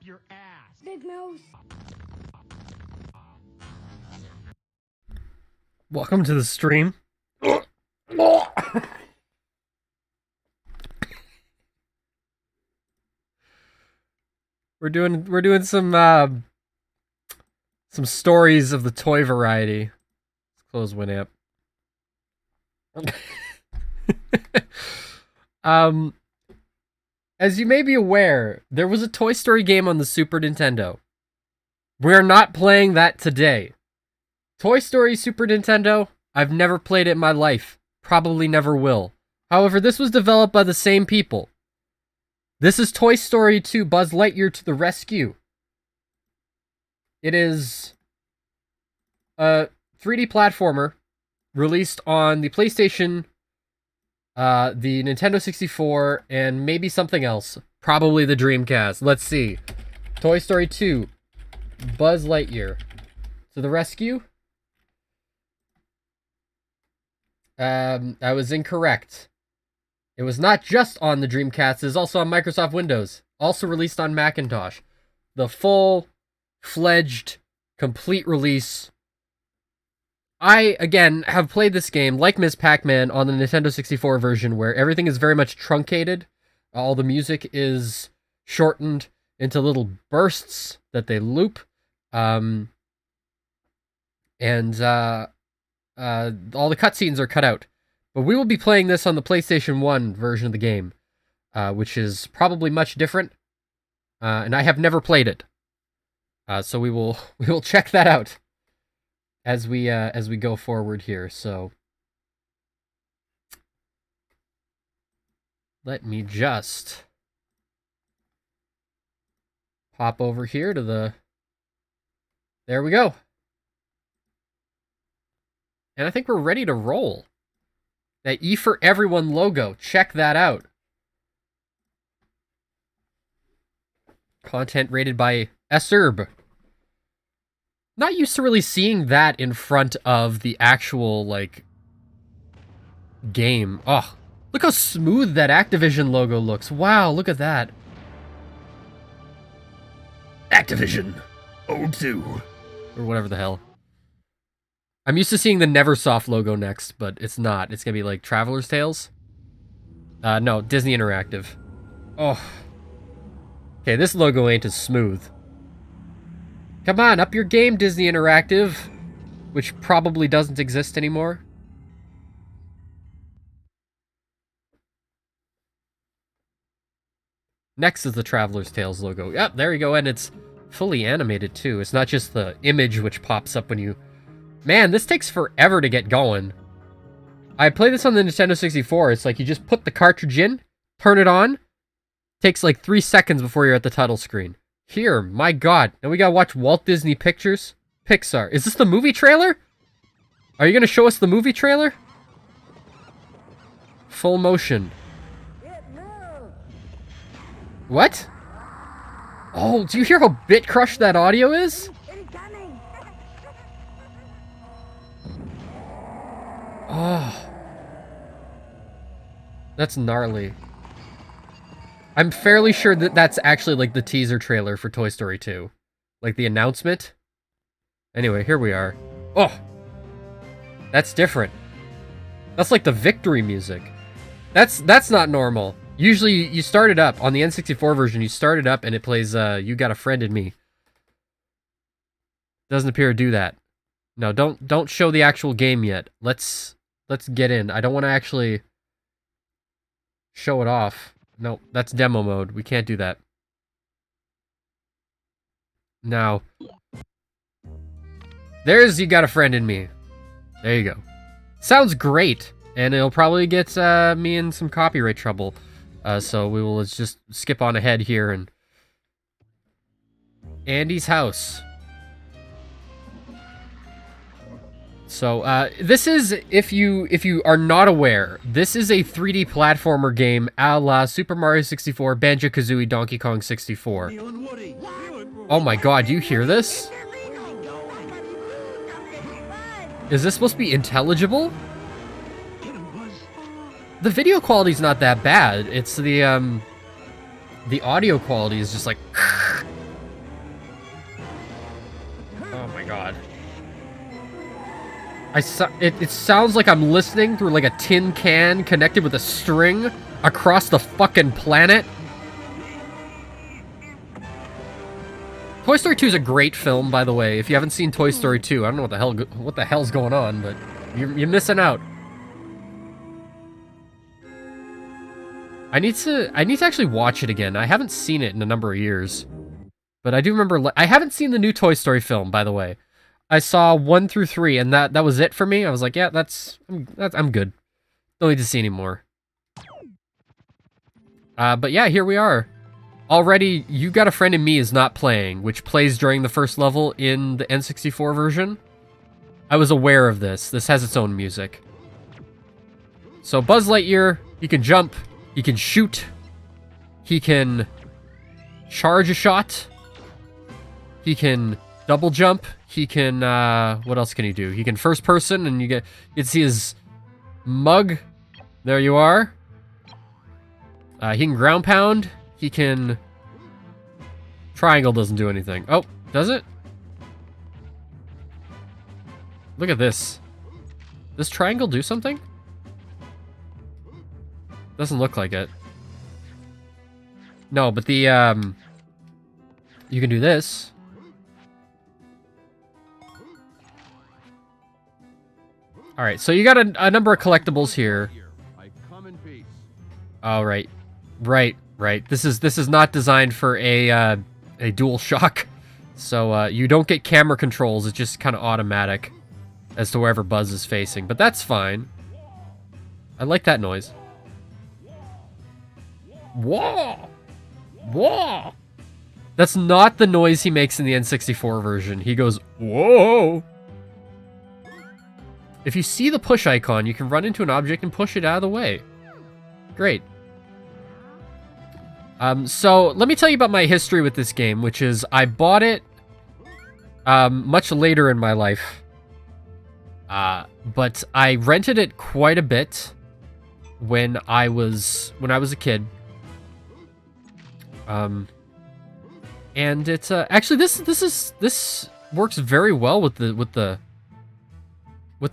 your ass. Big nose. Welcome to the stream. We're doing some stories of the toy variety. Let's close Winamp. As you may be aware, there was a Toy Story game on the Super Nintendo. We're not playing that today. Toy Story Super Nintendo, I've never played it in my life. Probably never will. However, this was developed by the same people. This is Toy Story 2 Buzz Lightyear to the Rescue. It is a 3D platformer released on the PlayStation, the Nintendo 64, and maybe something else. Probably the Dreamcast. Let's see. Toy Story 2 Buzz Lightyear to the Rescue. I was incorrect. It was not just on the Dreamcast, it is also on Microsoft Windows. Also released on Macintosh. The full-fledged, complete release. I, again, have played this game, like Ms. Pac-Man, on the Nintendo 64 version, where everything is very much truncated. All the music is shortened into little bursts that they loop. And all the cutscenes are cut out. But we will be playing this on the PlayStation 1 version of the game, which is probably much different. And I have never played it. So we will check that out as we go forward here. So let me just pop over here to the... There we go. And I think we're ready to roll. That E for Everyone logo. Check that out. Content rated by Eserb. Not used to really seeing that in front of the actual, like, game. Oh, look how smooth that Activision logo looks. Wow, look at that. Activision. O2. Or whatever the hell. I'm used to seeing the Neversoft logo next, but it's not. It's gonna be like Traveler's Tales. No, Disney Interactive. Oh. Okay, this logo ain't as smooth. Come on, up your game, Disney Interactive. Which probably doesn't exist anymore. Next is the Traveler's Tales logo. Yep, there you go, and it's fully animated too. It's not just the image which pops up when you... Man, this takes forever to get going. I played this on the Nintendo 64. It's like you just put the cartridge in, turn it on. Takes like 3 seconds before you're at the title screen. Here, my god. Now we gotta watch Walt Disney Pictures. Pixar. Is this the movie trailer? Are you gonna show us the movie trailer? Full motion. What? Oh, do you hear how bit crushed that audio is? Oh. That's gnarly. I'm fairly sure that that's actually like the teaser trailer for Toy Story 2. Like the announcement. Anyway, here we are. Oh! That's different. That's like the victory music. That's not normal. Usually you start it up. On the N64 version, you start it up and it plays You Got a Friend in Me. Doesn't appear to do that. No, don't show the actual game yet. Let's get in. I don't want to actually show it off. No, that's demo mode. We can't do that. Now, there's You Got a Friend in Me. There you go. Sounds great, and it'll probably get me in some copyright trouble. So we will just skip on ahead here and Andy's house. So, this is, if you are not aware, this is a 3D platformer game a la Super Mario 64, Banjo-Kazooie, Donkey Kong 64. Oh my god, do you hear this? Is this supposed to be intelligible? The video quality's not that bad. It's the audio quality is just like... my god. It sounds like I'm listening through like a tin can connected with a string across the fucking planet. Toy Story 2 is a great film, by the way. If you haven't seen Toy Story 2, I don't know what the hell's going on, but you're missing out. I need to actually watch it again. I haven't seen it in a number of years. But I do remember... I haven't seen the new Toy Story film, by the way. I saw 1 through 3, and that was it for me. I was like, yeah, I'm good. Don't need to see any more. But yeah, here we are. Already, You Got a Friend in Me is not playing, which plays during the first level in the N64 version. I was aware of this. This has its own music. So Buzz Lightyear, he can jump, he can shoot, he can charge a shot, he can double jump, he can, what else can he do? He can first person, and you can see his mug. There you are. He can ground pound. He can... Triangle doesn't do anything. Oh, does it? Look at this. Does triangle do something? Doesn't look like it. No, but the, you can do this. Alright, so you got a number of collectibles here. Oh, right. Right. This is not designed for a dual shock. So, you don't get camera controls. It's just kind of automatic as to wherever Buzz is facing. But that's fine. I like that noise. Whoa! Whoa! That's not the noise he makes in the N64 version. He goes, whoa! If you see the push icon, you can run into an object and push it out of the way. Great. So, let me tell you about my history with this game, which is I bought it much later in my life. But I rented it quite a bit when I was a kid. And it's actually this works very well with the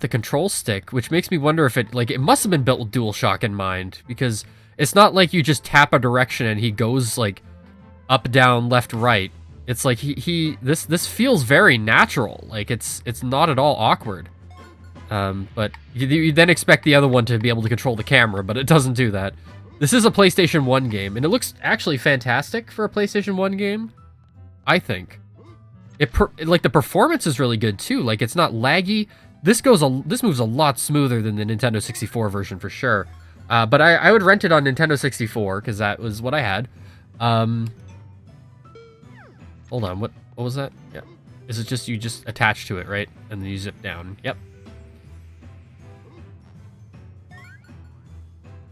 control stick, which makes me wonder if it must have been built with DualShock in mind, because it's not like you just tap a direction and he goes like up, down, left, right. It's like this feels very natural. Like it's not at all awkward. But you then expect the other one to be able to control the camera, but it doesn't do that. This is a PlayStation 1 game, and it looks actually fantastic for a PlayStation 1 game, I think. Like the performance is really good too. Like it's not laggy. This moves a lot smoother than the Nintendo 64 version for sure. But I would rent it on Nintendo 64 because that was what I had. Hold on, what was that? Yeah, is it just you just attach to it, right? And then you zip down. Yep.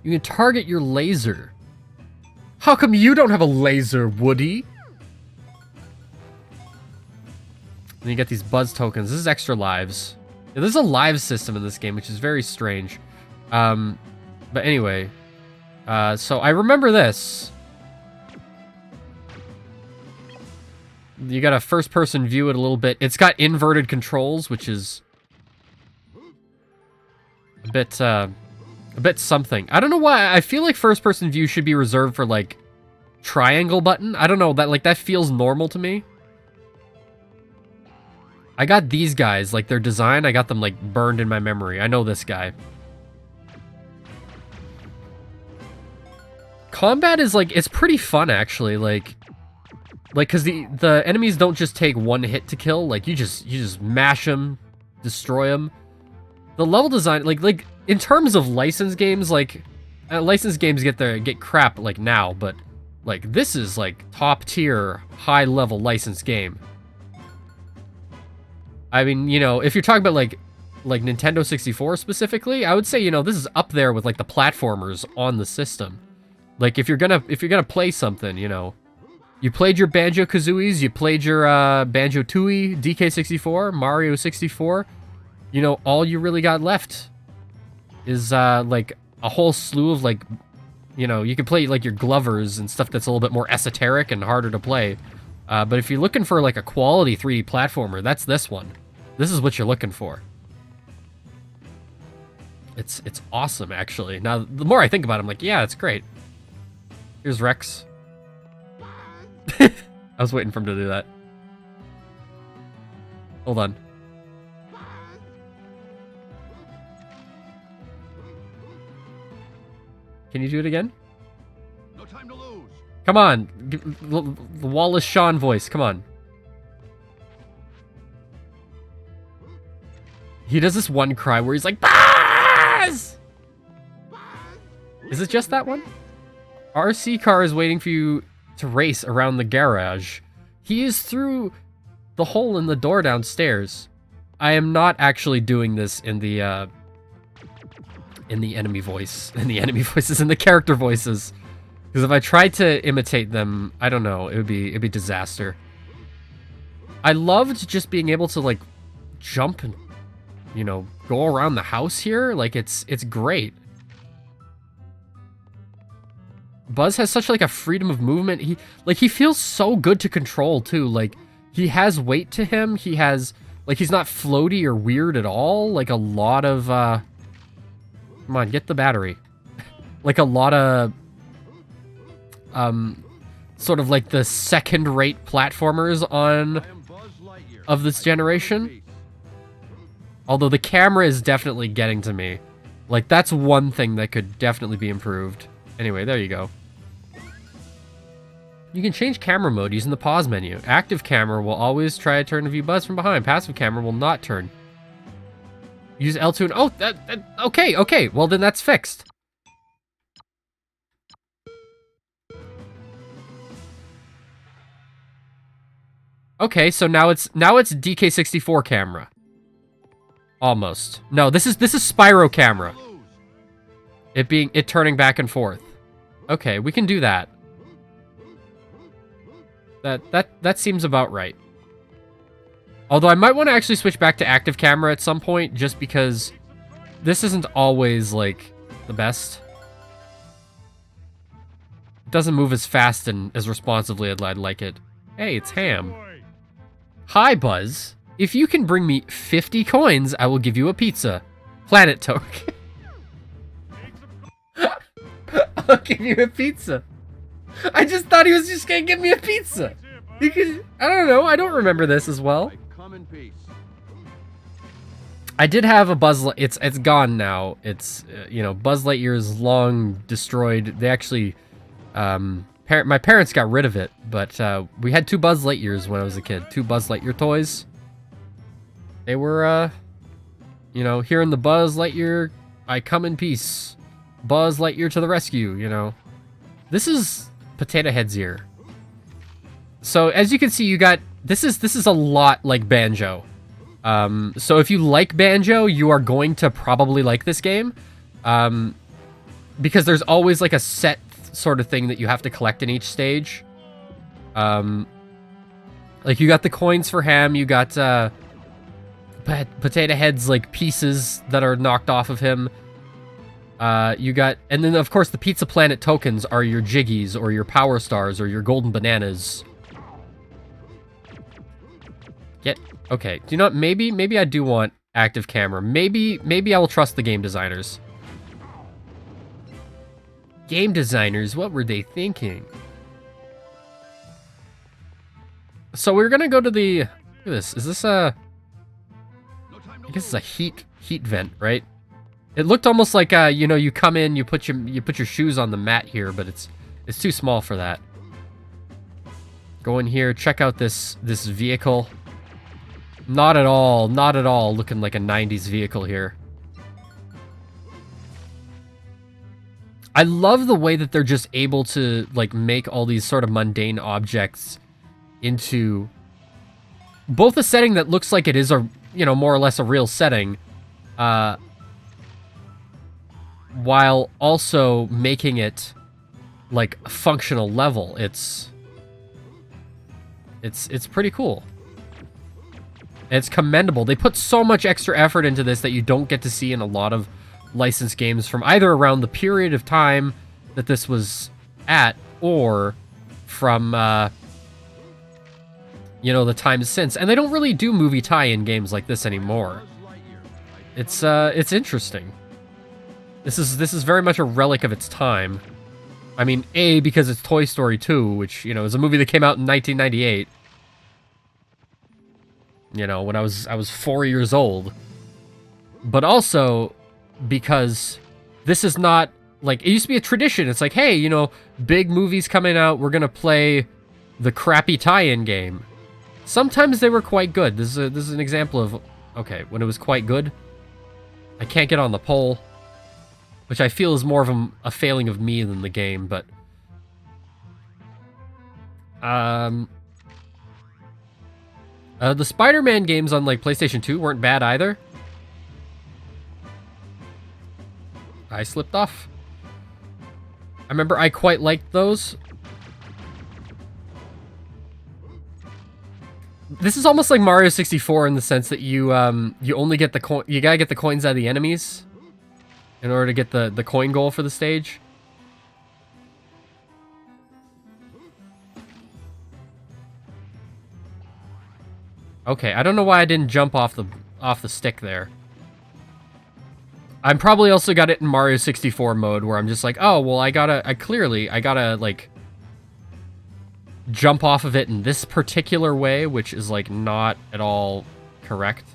You can target your laser. How come you don't have a laser, Woody? Then you get these Buzz tokens. This is extra lives. Yeah, there's a live system in this game, which is very strange. But anyway, so I remember this. You got a first-person view it a little bit. It's got inverted controls, which is a bit something. I don't know why. I feel like first-person view should be reserved for like triangle button. I don't know, that feels normal to me. I got these guys, like their design, I got them like burned in my memory. I know this guy. Combat is like, it's pretty fun actually, like cause the enemies don't just take one hit to kill, like you just mash them, destroy them. The level design, like in terms of licensed games, like licensed games get crap like now, but like this is like top tier, high level licensed game. I mean, you know, if you're talking about like Nintendo 64 specifically, I would say, you know, this is up there with like the platformers on the system. Like if you're gonna play something, you know, you played your Banjo-Kazooies, you played your Banjo-Tooie, DK64, Mario 64, you know, all you really got left is like a whole slew of like, you know, you can play like your Glovers and stuff that's a little bit more esoteric and harder to play. But if you're looking for like a quality 3D platformer, that's this one. This is what you're looking for. It's awesome, actually. Now, the more I think about it, I'm like, yeah, it's great. Here's Rex. I was waiting for him to do that. Hold on. Can you do it again? No time to lose. Come on. The Wallace Shawn voice. Come on. He does this one cry where he's like, Buzz! Is it just that one? RC car is waiting for you to race around the garage. He is through the hole in the door downstairs. I am not actually doing this in the enemy voice. In the enemy voices, in the character voices. Because if I tried to imitate them, I don't know, it'd be disaster. I loved just being able to like jump and, you know, go around the house here. Like it's great. Buzz has such like a freedom of movement. He feels so good to control too. Like he has weight to him. He has like he's not floaty or weird at all. Like a lot of come on, get the battery. Like a lot of sort of like the second-rate platformers on of this generation. Although the camera is definitely getting to me. Like that's one thing that could definitely be improved. Anyway, there you go. You can change camera mode using the pause menu. Active camera will always try to turn to view Buzz from behind. Passive camera will not turn. Use L2 and... Oh, okay. Well, then that's fixed. Okay, so now it's DK64 camera. Almost. No, this is Spyro camera. It turning back and forth. Okay, we can do that. That seems about right. Although I might want to actually switch back to active camera at some point, just because this isn't always, like, the best. It doesn't move as fast and as responsively as I'd like it. Hey, it's Ham. Hi, Buzz. If you can bring me 50 coins, I will give you a pizza. Planet Toke. I'll give you a pizza. I just thought he was just gonna give me a pizza. He could, I don't know. I don't remember this as well. I did have a Buzz. It's gone now. It's you know, Buzz Lightyear is long destroyed. They actually, my parents got rid of it, but we had 2 Buzz Lightyears when I was a kid. 2 Buzz Lightyear toys. They were, you know, here in the Buzz Lightyear, I come in peace. Buzz Lightyear to the rescue. You know, this is Potato Head's ear. So as you can see, you got this is a lot like Banjo. So if you like Banjo, you are going to probably like this game, because there's always like a set sort of thing that you have to collect in each stage. Like you got the coins for Ham, you got Potato Head's like pieces that are knocked off of him. You got, and then of course the Pizza Planet tokens are your Jiggies or your Power Stars or your Golden Bananas. Okay, do you know what? Maybe I do want active camera. Maybe I will trust the game designers. Game designers, what were they thinking? So we're gonna go to the, look at this. Is this a, I guess it's a heat vent, right? It looked almost like you know, you come in, you put your shoes on the mat here, but it's too small for that. Go in here, check out this vehicle. Not at all looking like a 90s vehicle here. I love the way that they're just able to like make all these sort of mundane objects into both a setting that looks like it is a, you know, more or less a real setting, while also making it like a functional level. It's pretty cool. It's commendable. They put so much extra effort into this that you don't get to see in a lot of licensed games from either around the period of time that this was at, or from you know, the times since. And they don't really do movie tie-in games like this anymore. It's interesting. This is very much a relic of its time. I mean, A, because it's Toy Story 2, which, you know, is a movie that came out in 1998. You know, when I was 4 years old. But also because this is not, like, it used to be a tradition. It's like, hey, you know, big movies coming out, we're gonna play the crappy tie-in game. Sometimes they were quite good. This is an example of, okay, when it was quite good. I can't get on the pole, which I feel is more of a failing of me than the game, but... the Spider-Man games on, like, PlayStation 2 weren't bad either. I slipped off. I remember I quite liked those. This is almost like Mario 64 in the sense that you only get the coin. You gotta get the coins out of the enemies in order to get the coin goal for the stage. Okay, I don't know why I didn't jump off the stick there. I'm probably also got it in Mario 64 mode where I'm just like, oh well, I gotta like jump off of it in this particular way, which is like not at all correct.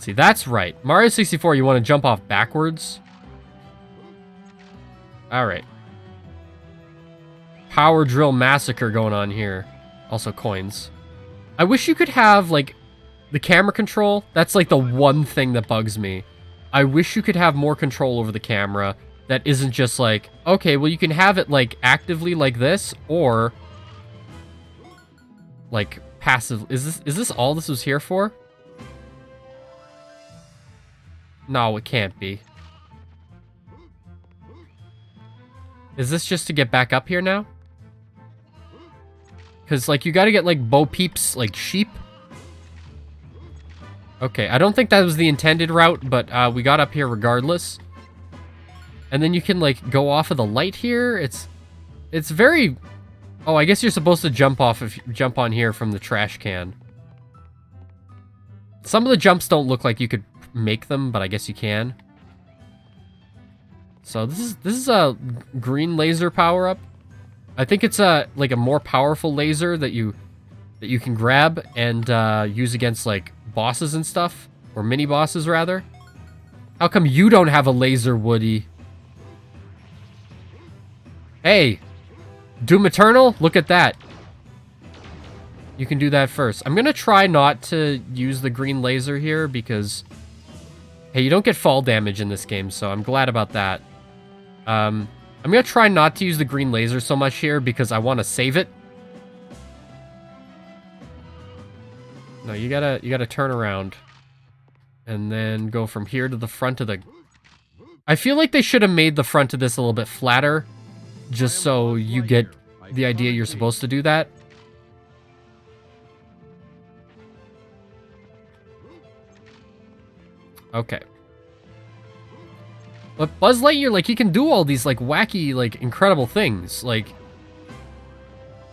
See, that's right. Mario 64, you want to jump off backwards. All right. Power Drill Massacre going on here. Also coins. I wish you could have, like, the camera control. That's, like, the one thing that bugs me. I wish you could have more control over the camera that isn't just like, okay, well, you can have it, like, actively like this, or, like, passive. Is this all this was here for? No, it can't be. Is this just to get back up here now? Because, like, you gotta get, like, Bo Peep's, like, sheep. Okay, I don't think that was the intended route, but we got up here regardless. And then you can, like, go off of the light here. It's very... Oh, I guess you're supposed to jump on here from the trash can. Some of the jumps don't look like you could make them, but I guess you can. So this is a green laser power-up. I think it's like a more powerful laser that you can grab and use against, like, bosses and stuff, or mini bosses rather. How come you don't have a laser, Woody? Hey, Doom Eternal, look at that. You can do that first. I'm gonna try not to use the green laser here because, hey, you don't get fall damage in this game, so I'm glad about that. I'm gonna try not to use the green laser so much here because I want to save it. No, you gotta turn around. And then go from here to the front of the... I feel like they should have made the front of this a little bit flatter, just so you get the idea you're supposed to do that. Okay. But Buzz Lightyear, like, he can do all these, like, wacky, like, incredible things. Like,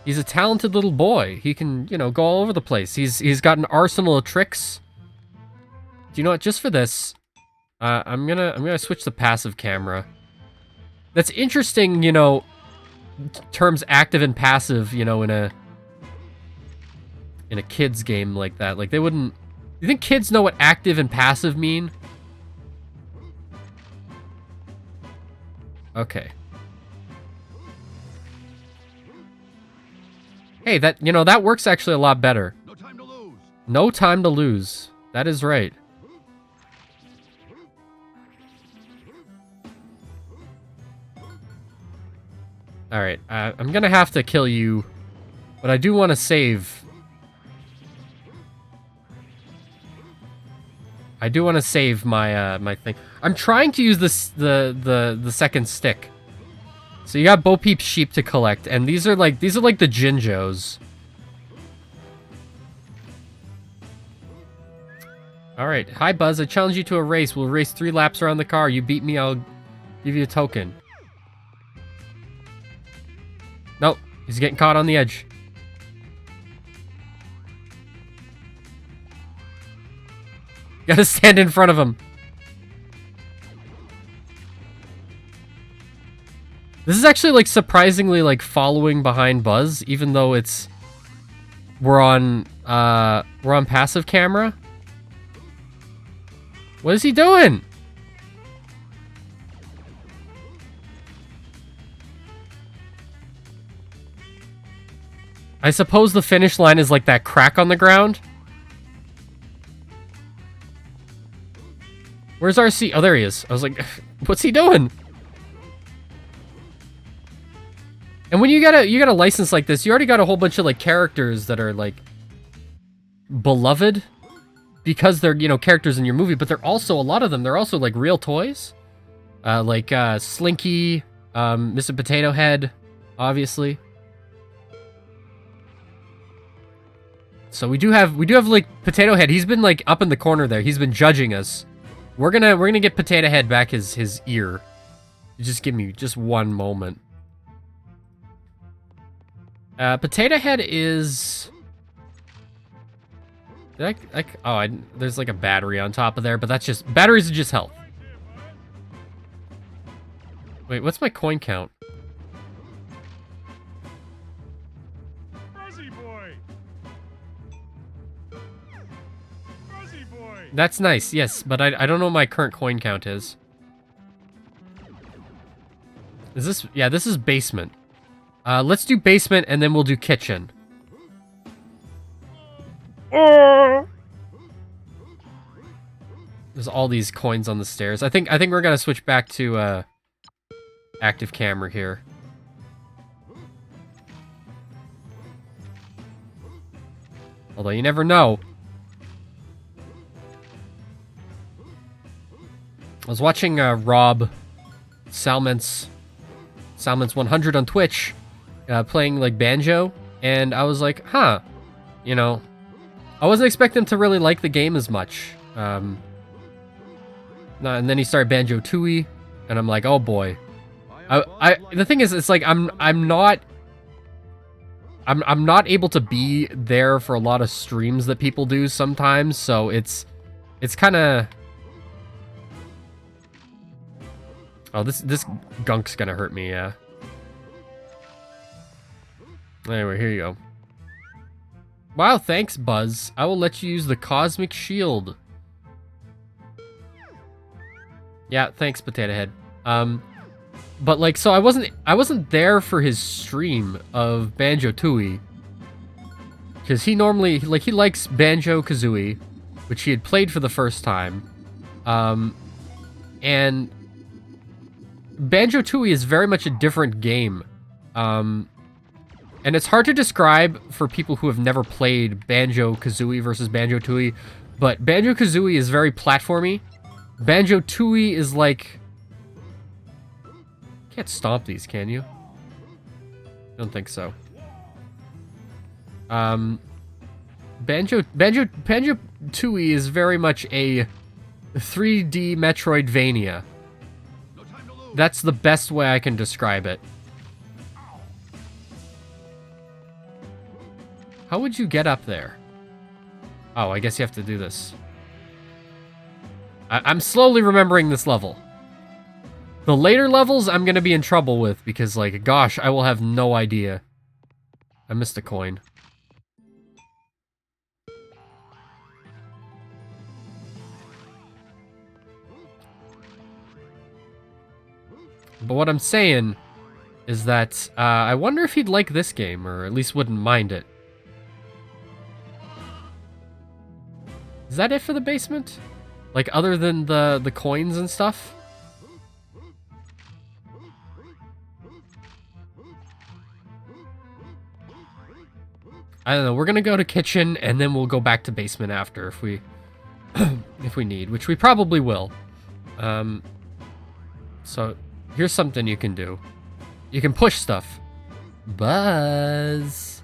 he's a talented little boy. He can, you know, go all over the place. He's got an arsenal of tricks. Do you know what? Just for this, I'm gonna switch the passive camera. That's interesting, you know, terms active and passive, you know, in a kid's game like that. Like, they wouldn't... You think kids know what active and passive mean? Okay. Hey, that, you know, that works actually a lot better. No time to lose. No time to lose. That is right. Alright, I'm gonna have to kill you, but I do want to save. I do want to save my my thing. I'm trying to use this the second stick. So you got Bo Peep's sheep to collect, and these are like the Jinjos. All right, hi Buzz. I challenge you to a race. We'll race 3 laps around the car. You beat me, I'll give you a token. Nope, He's getting caught on the edge. Gotta stand in front of him. This is actually, like, surprisingly, like, following behind Buzz, even though it's... We're on passive camera. What is he doing? I suppose the finish line is like that crack on the ground. Where's RC? Oh, there he is. I was like, what's he doing? And when you got a license like this, you already got a whole bunch of like characters that are like beloved because they're, you know, characters in your movie, but they're also, a lot of them, they're also like real toys. Like Slinky, Mr. Potato Head, obviously. So we do have like Potato Head. He's been like up in the corner there. He's been judging us. We're gonna get Potato Head back his ear. Just give me just one moment. Potato Head is... there's like a battery on top of there, but that's just... Batteries are just health. Wait, what's my coin count? Fuzzy boy. Fuzzy boy. That's nice, yes, but I don't know what my current coin count is. Is this... Yeah, this is basement. Let's do basement, and then we'll do kitchen. There's all these coins on the stairs. I think we're gonna switch back to active camera here. Although you never know. I was watching Rob Salmons 100 on Twitch. Playing like banjo, and I was like, huh, you know, I wasn't expecting him to really like the game as much. And then he started Banjo-Tooie, and I'm like, oh boy. The thing is, it's like I'm not able to be there for a lot of streams that people do sometimes, so it's kind of... Oh, this gunk's gonna hurt me, yeah. Anyway, here you go. Wow, thanks, Buzz. I will let you use the Cosmic Shield. Yeah, thanks, Potato Head. But like, so I wasn't there for his stream of Banjo-Tooie. Because he normally, like, he likes Banjo-Kazooie, which he had played for the first time. And Banjo-Tooie is very much a different game. And it's hard to describe for people who have never played Banjo-Kazooie versus Banjo-Tooie, but Banjo-Kazooie is very platformy. Banjo-Tooie is like... Can't stomp these, can you? Don't think so. Banjo-Tooie is very much a 3D Metroidvania. That's the best way I can describe it. How would you get up there? Oh, I guess you have to do this. I'm slowly remembering this level. The later levels I'm gonna be in trouble with because, like, gosh, I will have no idea. I missed a coin. But what I'm saying is that I wonder if he'd like this game, or at least wouldn't mind it. Is that it for the basement? Like, other than the coins and stuff? I don't know. We're gonna go to kitchen, and then we'll go back to basement after if we if we need, which we probably will. So here's something you can do. You can push stuff. Buzz.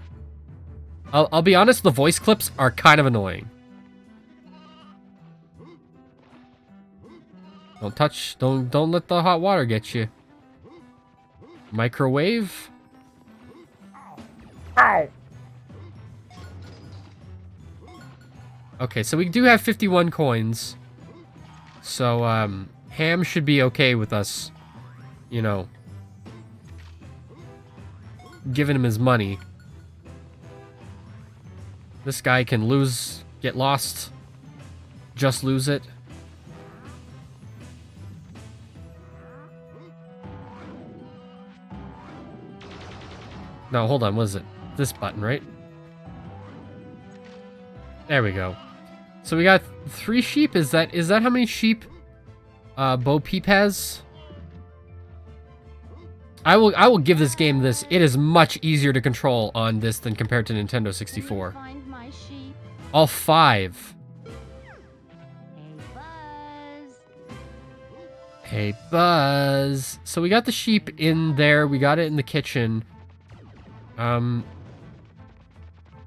I'll be honest, the voice clips are kind of annoying. Don't touch, don't let the hot water get you. Microwave. Ow! Okay, so we do have 51 coins. So, Ham should be okay with us, you know, giving him his money. This guy can get lost, just lose it. No, hold on, what is it? This button, right? There we go. So we got 3 sheep. Is that how many sheep Bo Peep has? I will give this game this. It is much easier to control on this than compared to Nintendo 64. Find my sheep. All 5. Hey Buzz. So we got the sheep in there. We got it in the kitchen.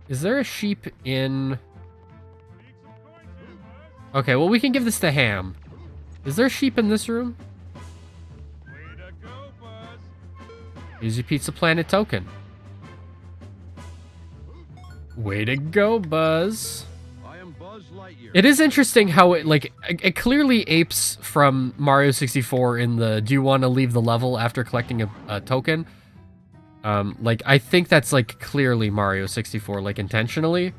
Is there a sheep in... Okay, well we can give this to Ham. Is there a sheep in this room? Way to go, Buzz. Here's your Pizza Planet token. Way to go, Buzz. I am Buzz Lightyear. It is interesting how it clearly apes from Mario 64 in the do you want to leave the level after collecting a token? Like, I think that's, like, clearly Mario 64, like, intentionally.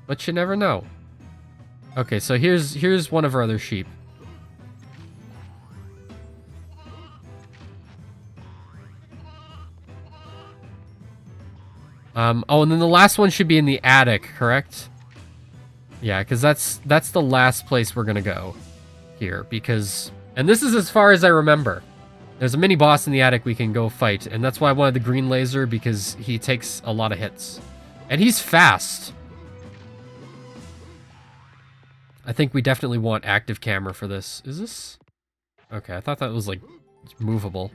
But you never know. Okay, so here's one of our other sheep. Oh, and then the last one should be in the attic, correct? Yeah, because that's the last place we're gonna go here, because... And this is as far as I remember. There's a mini-boss in the attic we can go fight, and that's why I wanted the green laser, because he takes a lot of hits. And he's fast. I think we definitely want active camera for this. Is this... Okay, I thought that was, like, movable.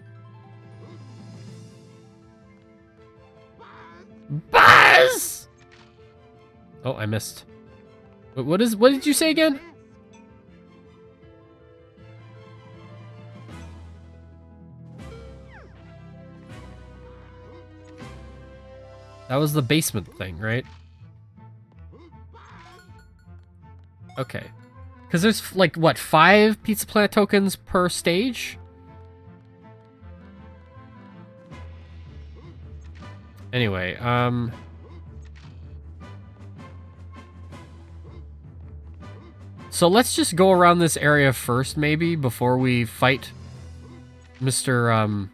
Buzz! Oh, I missed. What did you say again? That was the basement thing, right? Okay. Because there's, like, what, 5 Pizza Planet tokens per stage? Anyway, so let's just go around this area first, maybe, before we fight Mr.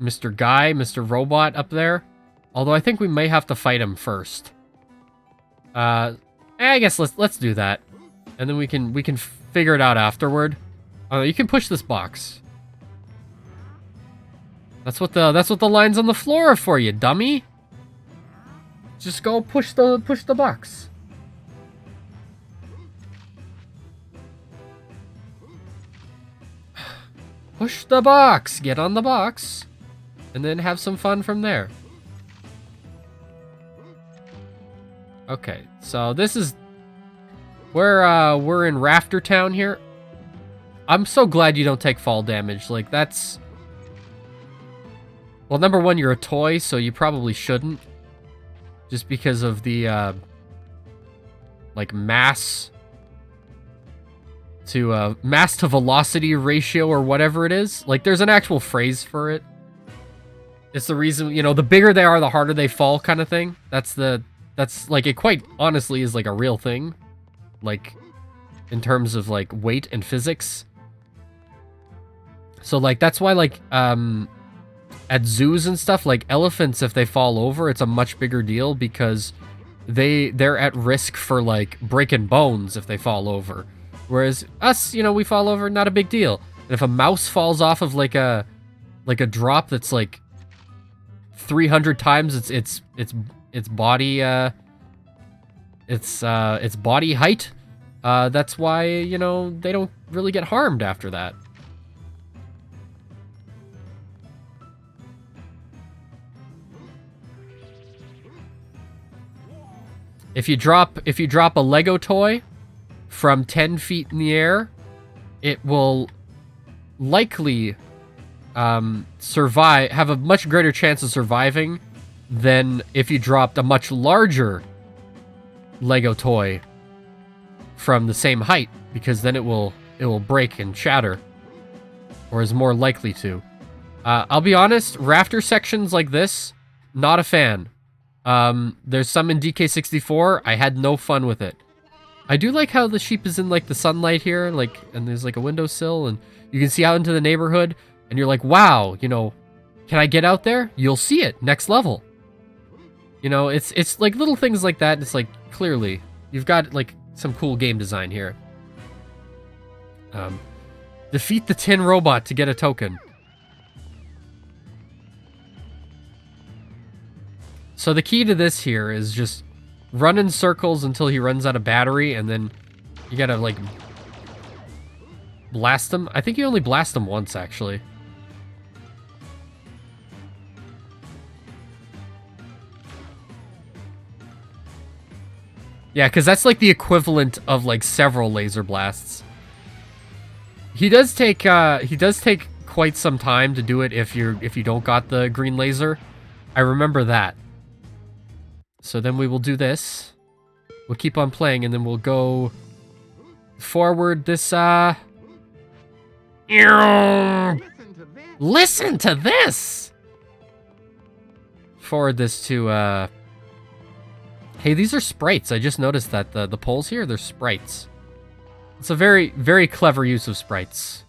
Mr. Robot up there. Although I think we may have to fight him first. I guess let's do that, and then we can figure it out afterward. You can push this box. That's what the lines on the floor are for, you dummy. Just go push the box. Push the box. Get on the box, and then have some fun from there. Okay, so this is... We're in Rafter Town here. I'm so glad you don't take fall damage. Like, that's... Well, number one, you're a toy, so you probably shouldn't. Just because of the, like, mass to velocity ratio or whatever it is. Like, there's an actual phrase for it. It's the reason, you know, the bigger they are, the harder they fall kind of thing. That's, like, it quite honestly is, like, a real thing. Like, in terms of, like, weight and physics. So, like, that's why, like, at zoos and stuff, like, elephants, if they fall over, it's a much bigger deal because they're at risk for, like, breaking bones if they fall over. Whereas us, you know, we fall over, not a big deal. And if a mouse falls off of, like a drop that's, like, 300 times its body, its body height, that's why, you know, they don't really get harmed after that. If you drop a Lego toy from 10 feet in the air, it will likely have a much greater chance of surviving than if you dropped a much larger Lego toy from the same height, because then it will break and shatter, or is more likely to. I'll be honest, rafter sections like this, not a fan. There's some in DK64, I had no fun with it. I do like how the sheep is in like the sunlight here, like, and there's like a windowsill, and you can see out into the neighborhood, and you're like, wow, you know, can I get out there? You'll see it, next level. You know, it's like little things like that. It's like, clearly, you've got like some cool game design here. Defeat the tin robot to get a token. So the key to this here is just run in circles until he runs out of battery, and then you gotta, like, blast him. I think you only blast him once, actually. Yeah, because that's, like, the equivalent of, like, several laser blasts. He does take quite some time to do it if you don't got the green laser. I remember that. So then we will do this. We'll keep on playing, and then we'll go forward this, Listen to this! Forward this to, Hey, these are sprites. I just noticed that the poles here, they're sprites. It's a very, very clever use of sprites.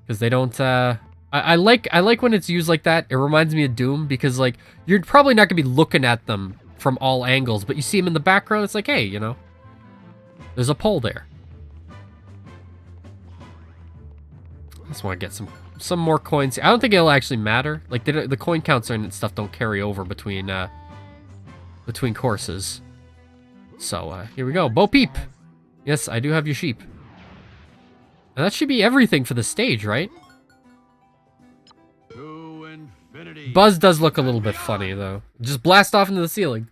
Because they don't, I like when it's used like that. It reminds me of Doom, because, like, you're probably not going to be looking at them from all angles, but you see them in the background, it's like, hey, you know, there's a pole there. I just want to get some more coins. I don't think it'll actually matter. Like, the coin counts and stuff don't carry over between courses. So, here we go. Bo Peep! Yes, I do have your sheep. And that should be everything for the stage, right? Buzz does look a little bit funny, though. Just blast off into the ceiling.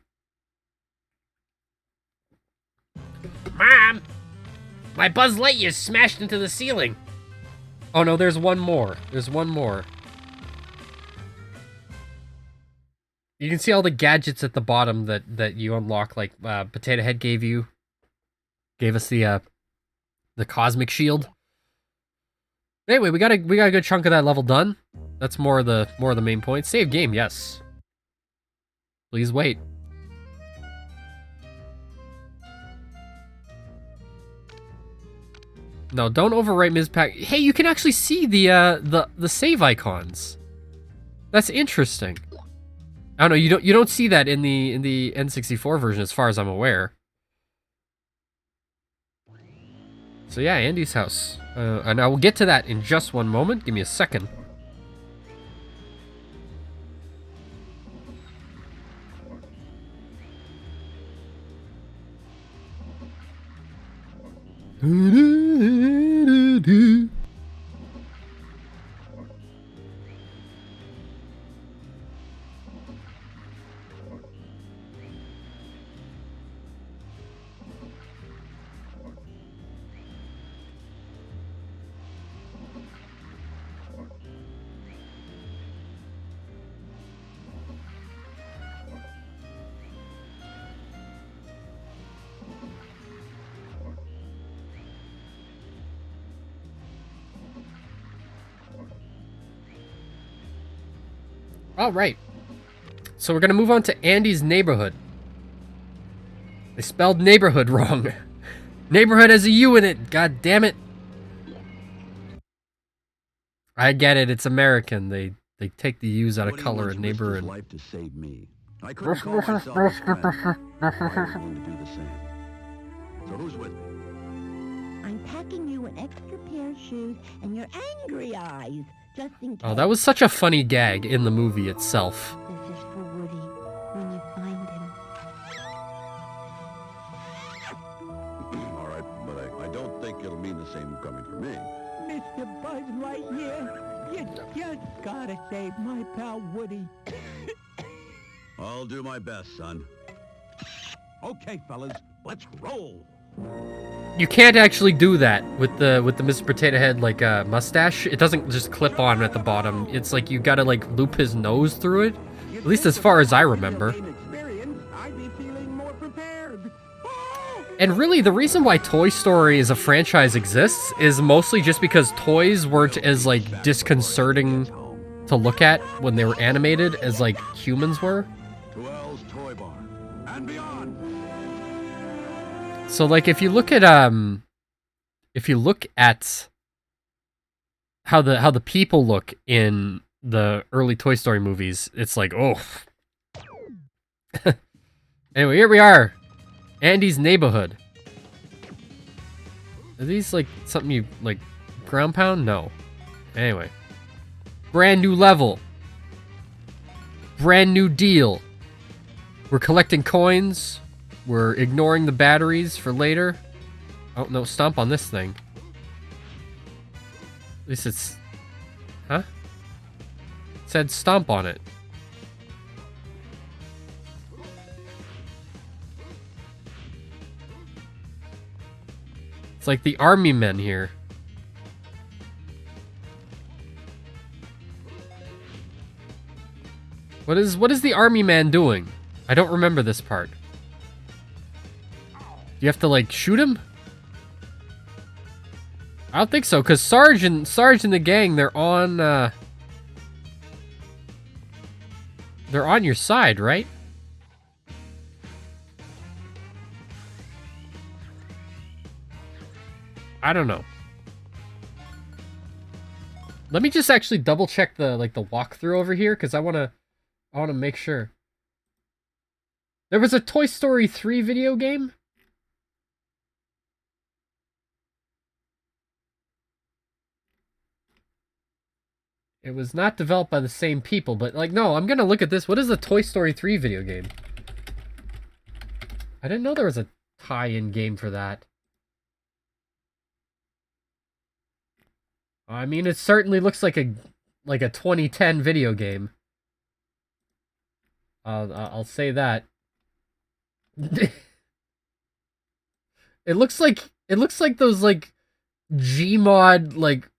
Mom! My Buzz Lightyear smashed into the ceiling! Oh no, there's one more. There's one more. You can see all the gadgets at the bottom that you unlock, like Potato Head gave us the cosmic shield. Anyway, we got a good chunk of that level done. That's more of the main point. Save game, yes. Please wait. No, don't overwrite Ms. Pack. Hey, you can actually see the save icons. That's interesting. I don't know, you don't see that in the N64 version as far as I'm aware. So yeah, Andy's house. And I will get to that in just one moment. Give me a second. All right. So we're going to move on to Andy's neighborhood. They spelled neighborhood wrong. Neighborhood has a U in it. God damn it. I get it. It's American. They take the U's out of color and neighborhood. Life to save me. I couldn't call myself a friend. I was willing to do the same. So who's with me? I'm packing you an extra pair of shoes and your angry eyes. Just in case. Oh, that was such a funny gag in the movie itself. This is for Woody when you find him. All right, but I don't think it'll mean the same coming for me. Mr. Buzz Lightyear, you just gotta save my pal Woody. I'll do my best, son. Okay, fellas, let's roll. you can't actually do that with the Mr. Potato Head like mustache. It doesn't just clip on at the bottom. It's like you gotta like loop his nose through it. At least as far as I remember. And really, the reason why Toy Story as a franchise exists is mostly just because toys weren't as like disconcerting to look at when they were animated as like humans were. To Elle's Toy Bar and beyond. So like if you look at how the people look in the early Toy Story movies, it's like, oh. Anyway, here we are. Andy's neighborhood. Are these like something you like ground pound? No. Anyway. Brand new level. Brand new deal. We're collecting coins. We're ignoring the batteries for later. Oh, no, stomp on this thing. At least it's... Huh? It said stomp on it. It's like the army men here. What is the army man doing? I don't remember this part. Do you have to like shoot him? I don't think so, because Sarge and the gang, they're on your side, right? I don't know. Let me just actually double check the walkthrough over here, because I wanna make sure. There was a Toy Story 3 video game? It was not developed by the same people, but like, no, I'm gonna look at this. What is the Toy Story 3 video game? I didn't know there was a tie-in game for that. I mean, it certainly looks like a 2010 video game. I'll say that. It looks like those like Gmod like,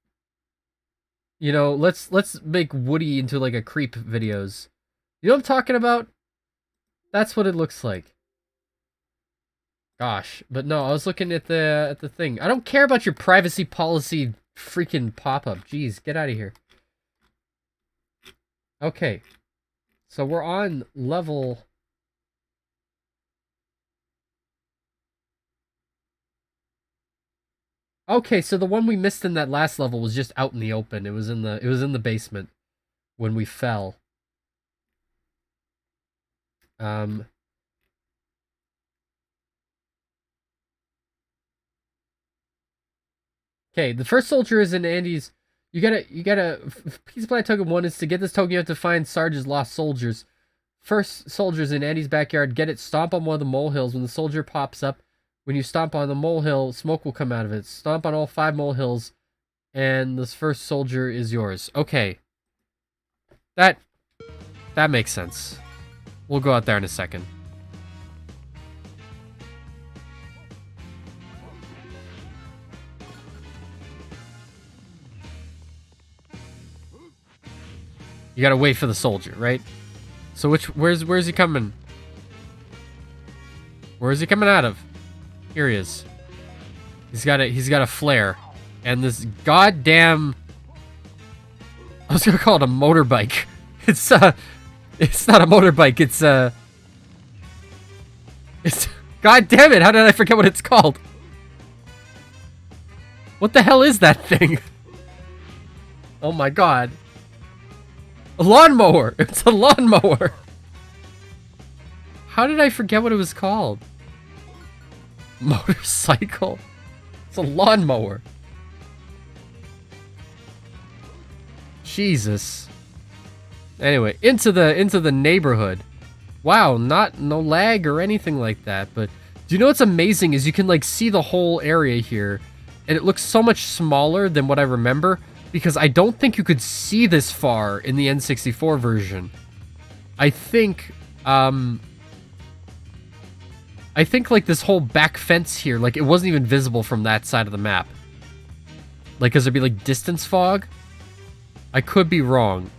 you know, let's make Woody into like a creep videos. You know what I'm talking about? That's what it looks like. Gosh, but no, I was looking at the thing. I don't care about your privacy policy freaking pop-up. Jeez, get out of here. Okay. So we're on level... Okay, so the one we missed in that last level was just out in the open. It was in the basement when we fell. Okay, the first soldier is in Andy's. You gotta piece of planet token 1 is to get this token. You have to find Sarge's lost soldiers. First soldier's in Andy's backyard. Get it. Stomp on one of the molehills. When the soldier pops up, when you stomp on the molehill, smoke will come out of it. Stomp on all 5 molehills, and this first soldier is yours. Okay, that makes sense. We'll go out there in a second. You gotta wait for the soldier, right? So where's he coming? Where is he coming out of? Here he is. He's got a flare. And this goddamn... I was gonna call it a motorbike. It's not a motorbike, it's God damn it, how did I forget what it's called? What the hell is that thing? Oh my god. A lawnmower! It's a lawnmower! How did I forget what it was called? Motorcycle? It's a lawnmower. Jesus. Anyway, into the neighborhood. Wow, no lag or anything like that, but do you know what's amazing is you can like see the whole area here, and it looks so much smaller than what I remember. Because I don't think you could see this far in the N64 version. I think I think, like, this whole back fence here, like, it wasn't even visible from that side of the map. Like, because there'd be, like, distance fog? I could be wrong.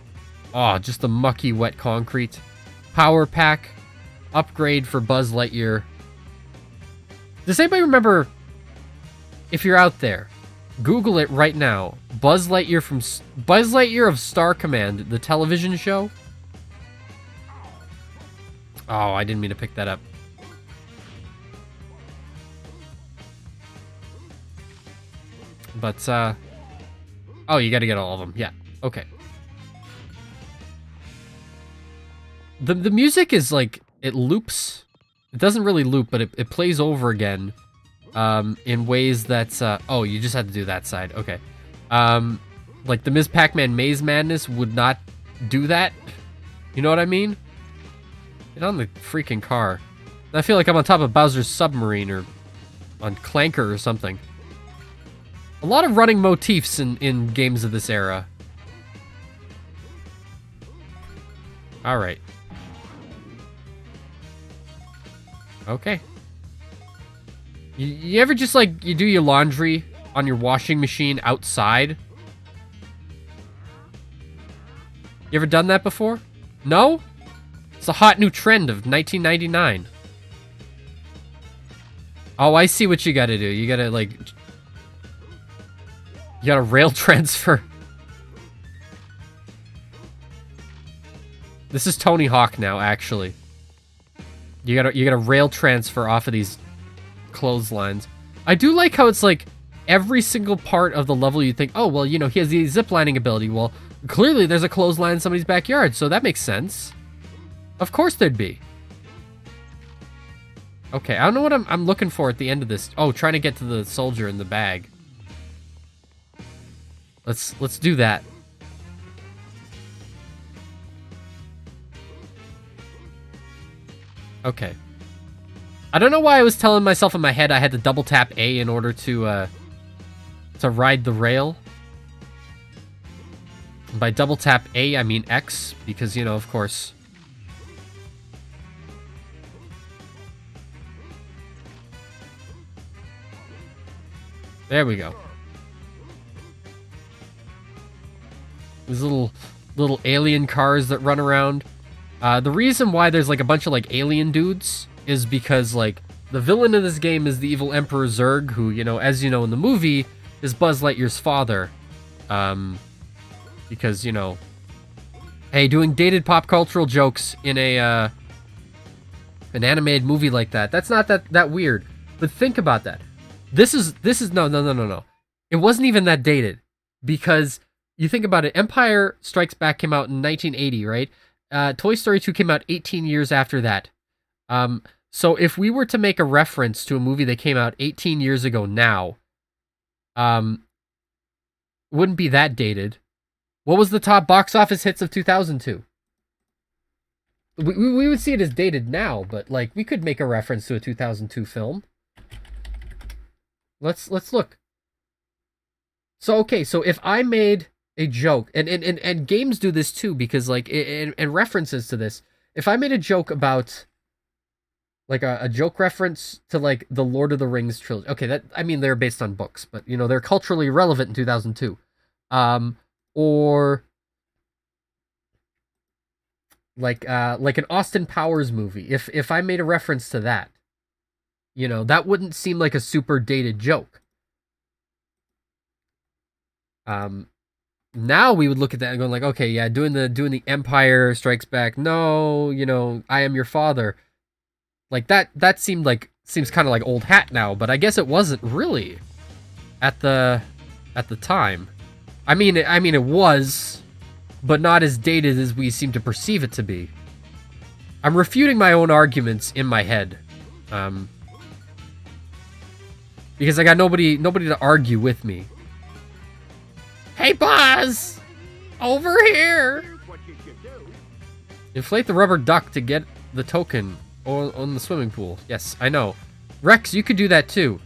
Oh, just the mucky, wet concrete. Power pack. Upgrade for Buzz Lightyear. Does anybody remember, if you're out there, Google it right now. Buzz Lightyear of Star Command, the television show. Oh, I didn't mean to pick that up. But, oh, you gotta get all of them. Yeah, okay. The music is, like, it loops. It doesn't really loop, but it plays over again, in ways that's, oh, you just had to do that side. Okay. Like, the Ms. Pac-Man Maze Madness would not do that. You know what I mean? Get on the freaking car. I feel like I'm on top of Bowser's submarine, or on Clanker or something. A lot of running motifs in games of this era. Alright. Okay. You ever just, like, you do your laundry on your washing machine outside? You ever done that before? No? It's a hot new trend of 1999. Oh, I see what you gotta do. You gotta, like... You gotta rail transfer. This is Tony Hawk now, actually. You gotta rail transfer off of these clotheslines. I do like how it's like every single part of the level you think, oh, well, you know, he has the ziplining ability. Well, clearly there's a clothesline in somebody's backyard, so that makes sense. Of course there'd be. Okay, I don't know what I'm looking for at the end of this. Oh, trying to get to the soldier in the bag. Let's do that. Okay. I don't know why I was telling myself in my head I had to double tap A in order to ride the rail. And by double tap A, I mean X, because, you know, of course. There we go. These little alien cars that run around. The reason why there's like a bunch of like alien dudes is because like the villain of this game is the evil Emperor Zurg, who, you know, as you know in the movie, is Buzz Lightyear's father. Because, you know, hey, doing dated pop cultural jokes in an animated movie like that's not that weird. But think about that. This is no. It wasn't even that dated, because you think about it. Empire Strikes Back came out in 1980, right? Toy Story 2 came out 18 years after that. So if we were to make a reference to a movie that came out 18 years ago now, wouldn't be that dated. What was the top box office hits of 2002? We would see it as dated now, but like we could make a reference to a 2002 film. Let's look. So okay, so if I made a joke, and games do this too, because like in references to this, if I made a joke about like a joke reference to like the Lord of the Rings trilogy, okay, that, I mean, they're based on books, but you know, they're culturally relevant in 2002, or like an Austin Powers movie, if I made a reference to that, you know, that wouldn't seem like a super dated joke. Now we would look at that and go like, okay, yeah, doing the Empire Strikes Back, no, you know, I Am Your Father, like that seems kind of like old hat now, but I guess it wasn't really at the time. I mean it was, but not as dated as we seem to perceive it to be. I'm refuting my own arguments in my head, because I got nobody to argue with me. Hey, Buzz! Over here! Inflate the rubber duck to get the token on the swimming pool. Yes, I know. Rex, you could do that too.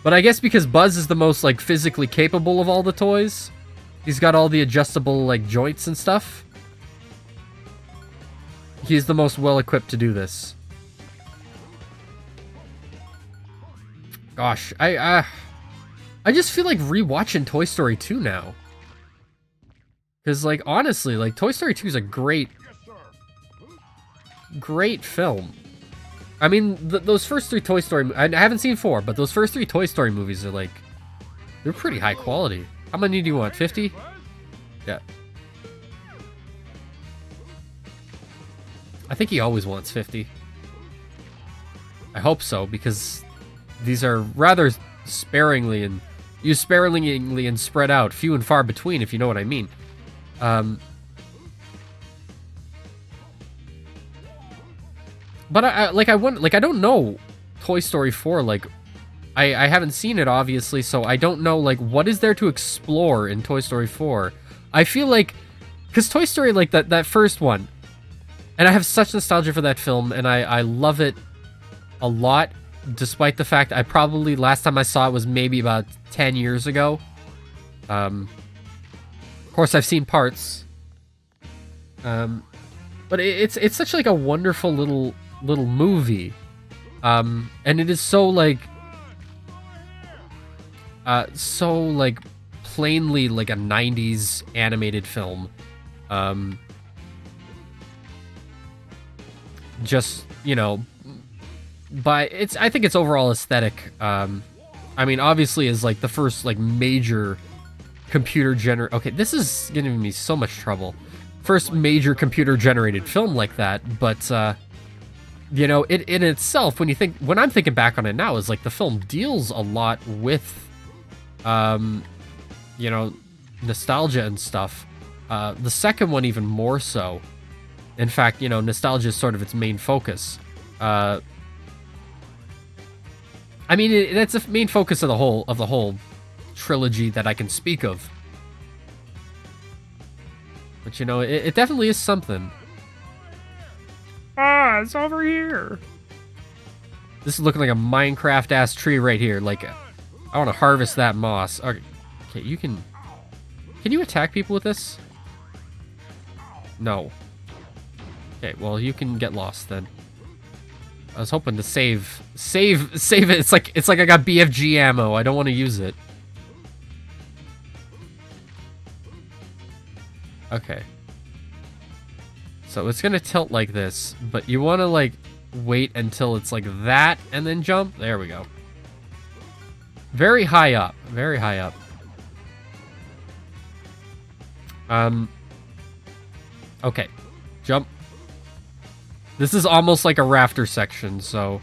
But I guess because Buzz is the most, like, physically capable of all the toys, he's got all the adjustable, like, joints and stuff. He's the most well-equipped to do this. Gosh, I just feel like rewatching Toy Story 2 now. Because, like, honestly, like, Toy Story 2 is a great film. I mean, those first 3 Toy Story... I haven't seen 4, but those first 3 Toy Story movies are, like... They're pretty high quality. How many do you want? 50? Yeah. I think he always wants 50. I hope so, because these are rather sparingly and spread out, few and far between, if you know what I mean. But I don't know Toy Story 4, like, I haven't seen it, obviously, so I don't know, like, what is there to explore in Toy Story 4? I feel like, because Toy Story, like, that first one, and I have such nostalgia for that film, and I love it a lot, despite the fact I probably, last time I saw it was maybe about 10 years ago. Of course, I've seen parts. But it's such, like, a wonderful little movie. And it is so, like, plainly, like, a 90s animated film. Just, you know, but I think its overall aesthetic, I mean, obviously is, like, the first, like, major computer okay, this is giving me so much trouble. First major computer-generated film like that, but, you know, it in itself, when I'm thinking back on it now, is like the film deals a lot with, you know, nostalgia and stuff. The second one even more so. In fact, you know, nostalgia is sort of its main focus. I mean, that's the main focus of the whole trilogy that I can speak of. But, you know, it definitely is something. Ah, it's over here. This is looking like a Minecraft-ass tree right here. Like, I want to harvest that moss. Okay, you can you attack people with this? No. Okay, well, you can get lost then. I was hoping to save it. It's like I got BFG ammo. I don't want to use it. Okay. So it's gonna tilt like this, but you want to, like, wait until it's like that and then jump. There we go. Very high up. Very high up. Okay. Jump. This is almost like a rafter section, so...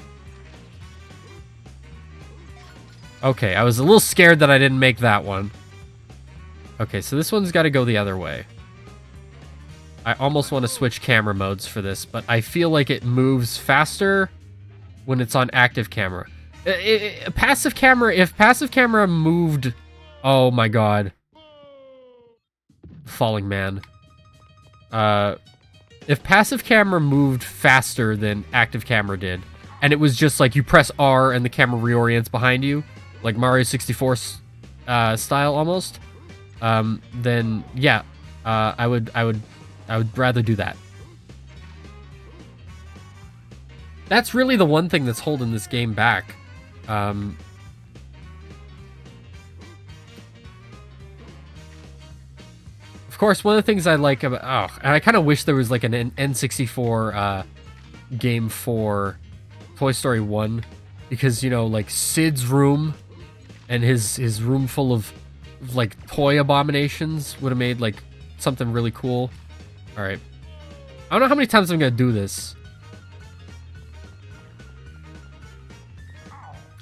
Okay, I was a little scared that I didn't make that one. Okay, so this one's got to go the other way. I almost want to switch camera modes for this, but I feel like it moves faster when it's on active camera. Passive camera, if passive camera moved... Oh my god. Falling man. If passive camera moved faster than active camera did, and it was just like you press R and the camera reorients behind you, like Mario 64 style almost, then yeah, I would rather do that. That's really the one thing that's holding this game back. Of course, one of the things I like about... Oh, and I kind of wish there was like an N64 game for Toy Story 1. Because, you know, like Sid's room and his room full of, like, toy abominations would have made, like, something really cool. Alright. I don't know how many times I'm going to do this.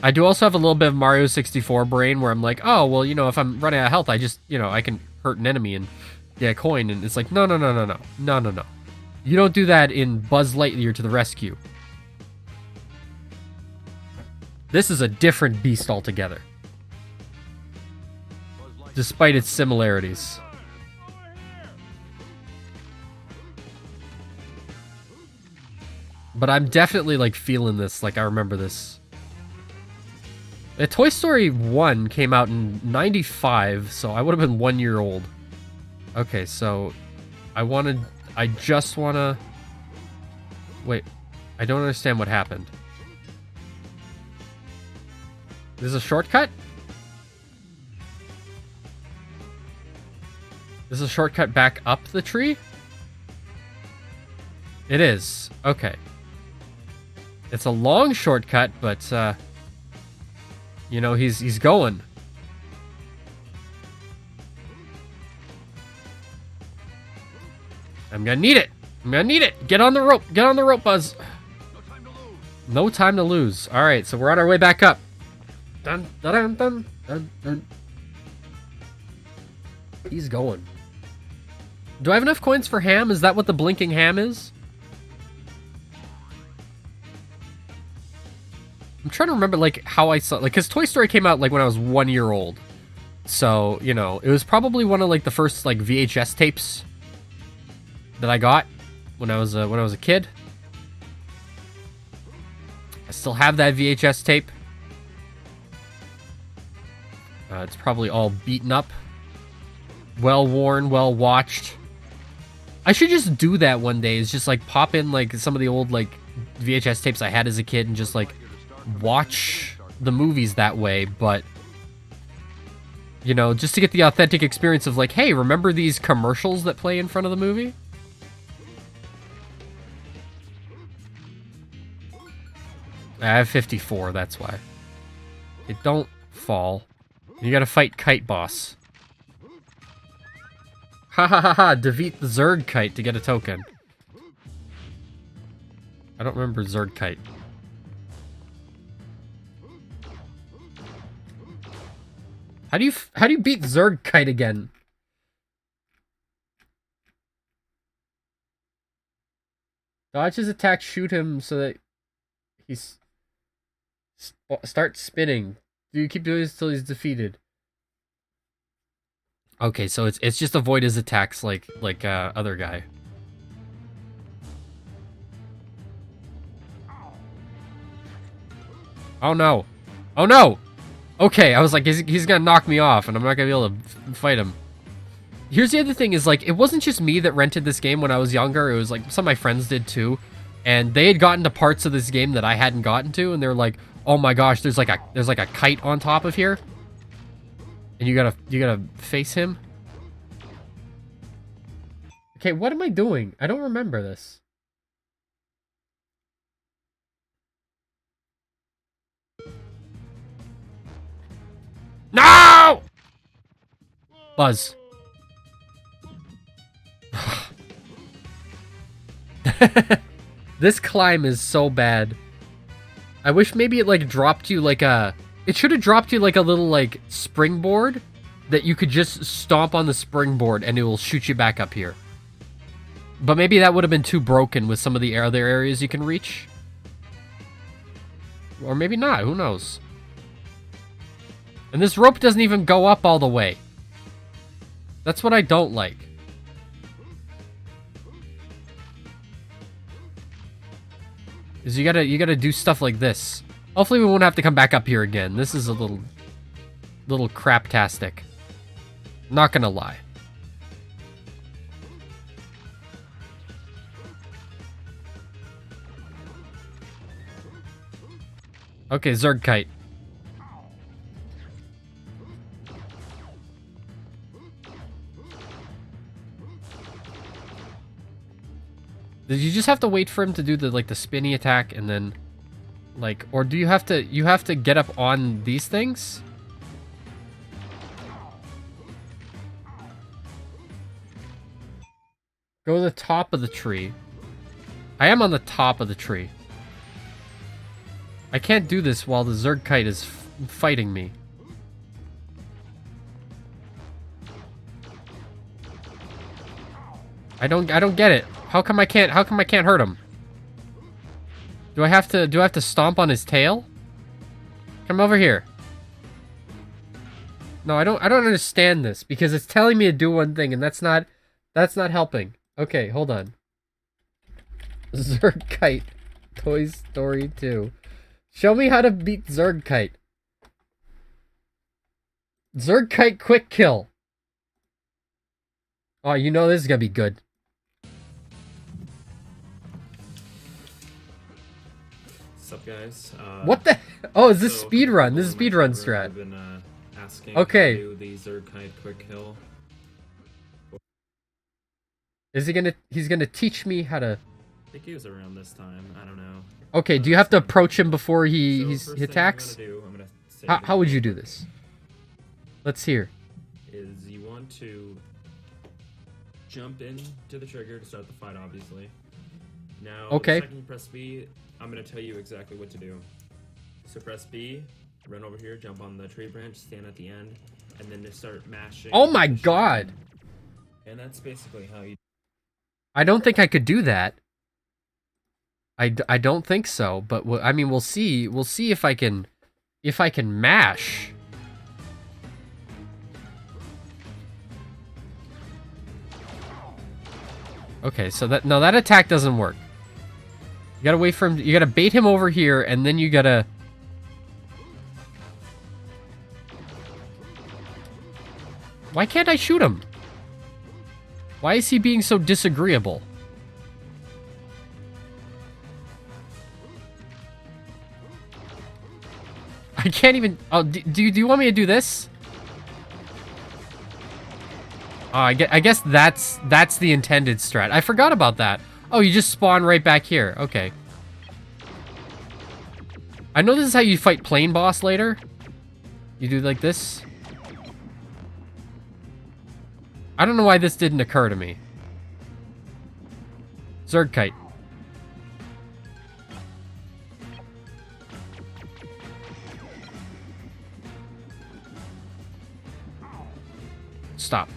I do also have a little bit of Mario 64 brain where I'm like, oh, well, you know, if I'm running out of health, I just, you know, I can hurt an enemy and get a coin. And it's like, no. You don't do that in Buzz Lightyear to the rescue. This is a different beast altogether. Despite its similarities. But I'm definitely, like, feeling this. Like, I remember this. Toy Story 1 came out in 95, so I would have been 1 year old. Okay, so I just want to... Wait, I don't understand what happened. This is a shortcut? This is a shortcut back up the tree? It is. Okay. It's a long shortcut, but, you know, he's going. I'm gonna need it. I'm gonna need it. Get on the rope. Get on the rope, Buzz. No time to lose. All right, so we're on our way back up. Dun, dun, dun, dun, dun. He's going. Do I have enough coins for ham? Is that what the blinking ham is? I'm trying to remember, like, how I saw... Like, because Toy Story came out, like, when I was 1 year old. So, you know, it was probably one of, like, the first, like, VHS tapes that I got when I was a kid. I still have that VHS tape. It's probably all beaten up. Well worn, well watched. I should just do that one day, is just, like, pop in, like, some of the old, like, VHS tapes I had as a kid and just, like, watch the movies that way, but, you know, just to get the authentic experience of, like, hey, remember these commercials that play in front of the movie? I have 54, that's why. It don't fall. You gotta fight Kite Boss. Ha ha ha ha, defeat the Zerg Kite to get a token. I don't remember Zerg Kite. How do you beat Zerg Kite again? Dodge his attack, shoot him so that he's start spinning. Do you keep doing this until he's defeated? Okay, so it's just avoid his attacks like other guy. Oh no! Oh no! Okay, I was like, he's gonna knock me off, and I'm not gonna be able to fight him. Here's the other thing: is like, it wasn't just me that rented this game when I was younger. It was like some of my friends did too, and they had gotten to parts of this game that I hadn't gotten to, and they're like, "Oh my gosh, there's like a kite on top of here, and you gotta face him." Okay, what am I doing? I don't remember this. No! Buzz. This climb is so bad. I wish maybe it like dropped you like a... It should have dropped you like a little like springboard that you could just stomp on the springboard and it will shoot you back up here. But maybe that would have been too broken with some of the other areas you can reach. Or maybe not, who knows? And this rope doesn't even go up all the way. That's what I don't like. Is you gotta do stuff like this. Hopefully we won't have to come back up here again. This is a little craptastic. Not gonna lie. Okay, Zerg Kite. Did you just have to wait for him to do the like the spinny attack and then like, or do you have to get up on these things? Go to the top of the tree. I am on the top of the tree. I can't do this while the Zerg Kite is fighting me. I don't get it. How come I can't hurt him? Do I have to stomp on his tail? Come over here. No, I don't understand this because it's telling me to do one thing and that's not helping. Okay, hold on. Zerg Kite. Toy Story 2. Show me how to beat Zerg Kite. Zerg Kite quick kill. Oh, you know this is gonna be good. What's up, guys? What the? Oh, is this so speed run? This is people in speed my run server strat. have been asking Okay. to do the Zergkite quick kill. Is he gonna? He's gonna teach me how to. I think he was around this time. I don't know. Okay. Do you have to approach him before So he first he attacks? thing I'm gonna say How would you do this? Let's hear. is you want to jump in to the trigger to start the fight, obviously. Now, Okay. the second you press B, I'm gonna tell you exactly what to do. So press B, run over here, jump on the tree branch, stand at the end, and then just start mashing. Oh my god! And that's basically how you. I don't think I could do that. I don't think so, but I mean, we'll see. We'll see if I can mash. Okay, so that attack doesn't work. You gotta wait for him. You gotta bait him over here, and then you gotta. Why can't I shoot him? Why is he being so disagreeable? I can't even. Oh, do you want me to do this? Oh, I guess that's the intended strat. I forgot about that. Oh, you just spawn right back here. Okay. I know this is how you fight plane boss later. You do like this. I don't know why this didn't occur to me. Zergkite. Stop.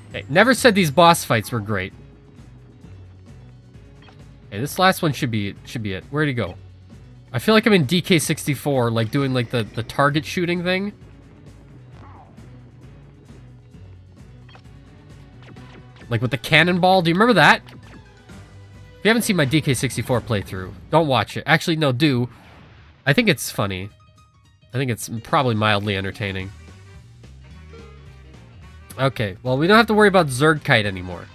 Okay, never said these boss fights were great. Okay, this last one should be it. Where'd he go? I feel like I'm in DK64, like doing like the target shooting thing. Like with the cannonball. Do you remember that? If you haven't seen my DK64 playthrough, don't watch it. Actually, no, do. I think it's funny. I think it's probably mildly entertaining. Okay, well, we don't have to worry about Zergkite anymore.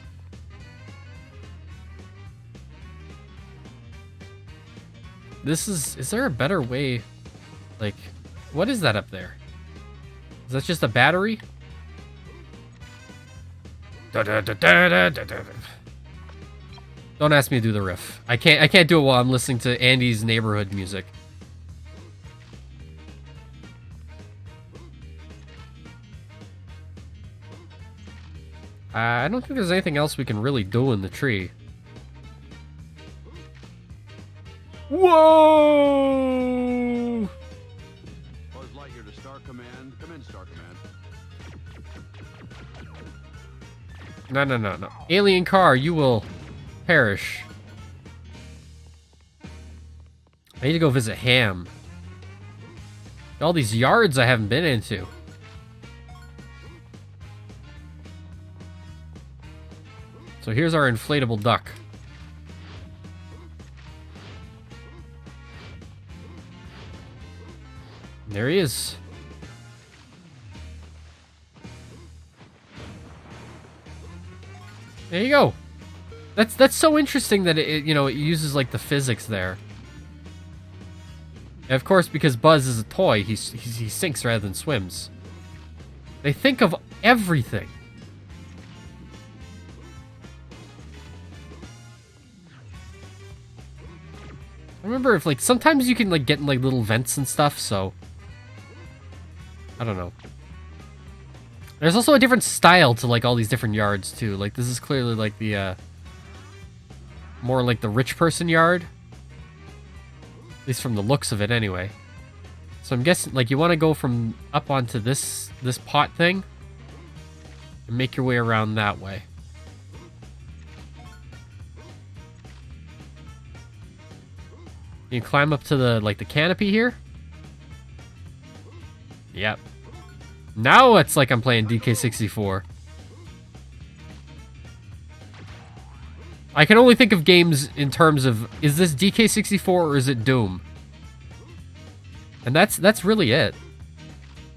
Is there a better way? Like, what is that up there? Is that just a battery? Don't ask me to do the riff. I can't do it while I'm listening to Andy's neighborhood music. I don't think there's anything else we can really do in the tree. Whoa! Buzz Lightyear to Star Command. Come in, Star Command. No. Alien car, you will perish. I need to go visit Ham. All these yards I haven't been into. So here's our inflatable duck. There he is. There you go. That's so interesting that it uses like the physics there. And of course, because Buzz is a toy, he sinks rather than swims. They think of everything. I remember if like sometimes you can like get in like little vents and stuff, so I don't know. There's also a different style to like all these different yards too. Like this is clearly like the more like the rich person yard. At least from the looks of it anyway. So I'm guessing like you want to go from up onto this pot thing and make your way around that way. You climb up to the canopy here. Yep. Now it's like I'm playing DK64. I can only think of games in terms of, is this DK64 or is it Doom? And that's really it.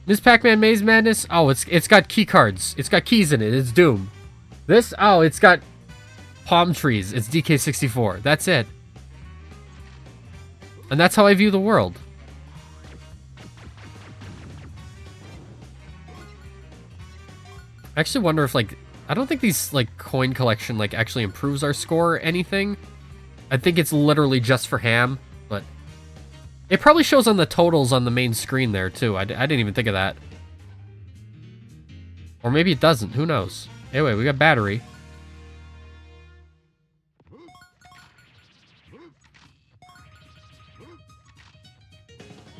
Ms. Pac-Man Maze Madness? Oh, it's got key cards. It's got keys in it. It's Doom. This? Oh, it's got palm trees. It's DK64. That's it. And that's how I view the world. I actually wonder if, like, I don't think these, like, coin collection, like, actually improves our score or anything. I think it's literally just for ham, but it probably shows on the totals on the main screen there, too. I didn't even think of that. Or maybe it doesn't. Who knows? Anyway, we got battery.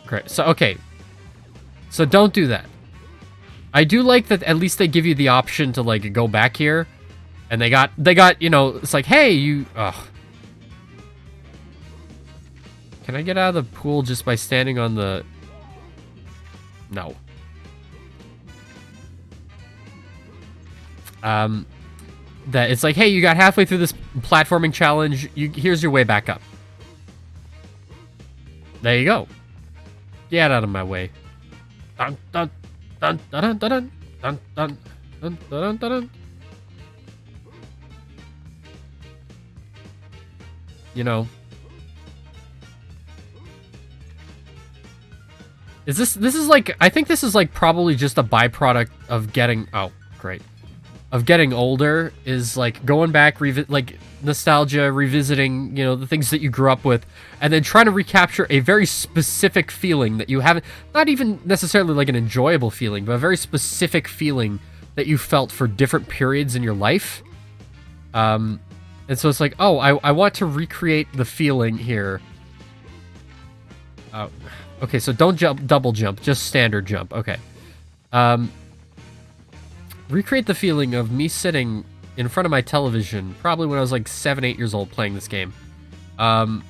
Great. So, okay. So don't do that. I do like that at least they give you the option to, like, go back here. And they got, you know, it's like, hey, you... Ugh. Can I get out of the pool just by standing on the... No. That it's like, hey, you got halfway through this platforming challenge. Here's your way back up. There you go. Get out of my way. Dun, dun, dun, dun, dun, dun, dun, dun, dun, dun, dun, dun. You know. This is like, I think this is like probably just a byproduct of getting, oh, great. Of getting older, is like going back, like nostalgia, revisiting, you know, the things that you grew up with, and then trying to recapture a very specific feeling that you haven't, not even necessarily like an enjoyable feeling, but a very specific feeling that you felt for different periods in your life. And so it's like, oh, I want to recreate the feeling here. Okay, so don't double jump, just standard jump. Okay. Recreate the feeling of me sitting in front of my television, probably when I was like 7, 8 years old playing this game. And,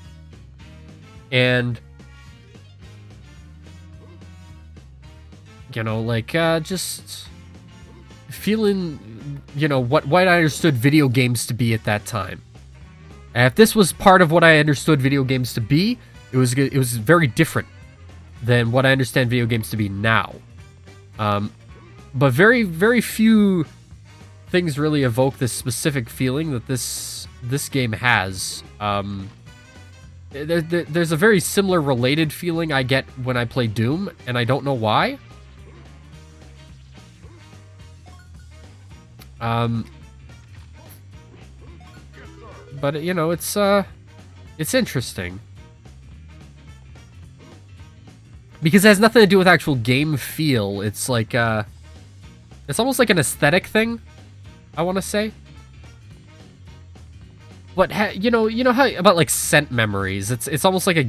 you know, like, just feeling, you know, what I understood video games to be at that time. And if this was part of what I understood video games to be, it was very different than what I understand video games to be now. But very, very few things really evoke this specific feeling that this game has. There's a very similar related feeling I get when I play Doom, and I don't know why. But you know, it's interesting. Because it has nothing to do with actual game feel. It's like, it's almost like an aesthetic thing, I want to say. But you know how about like scent memories? It's almost like a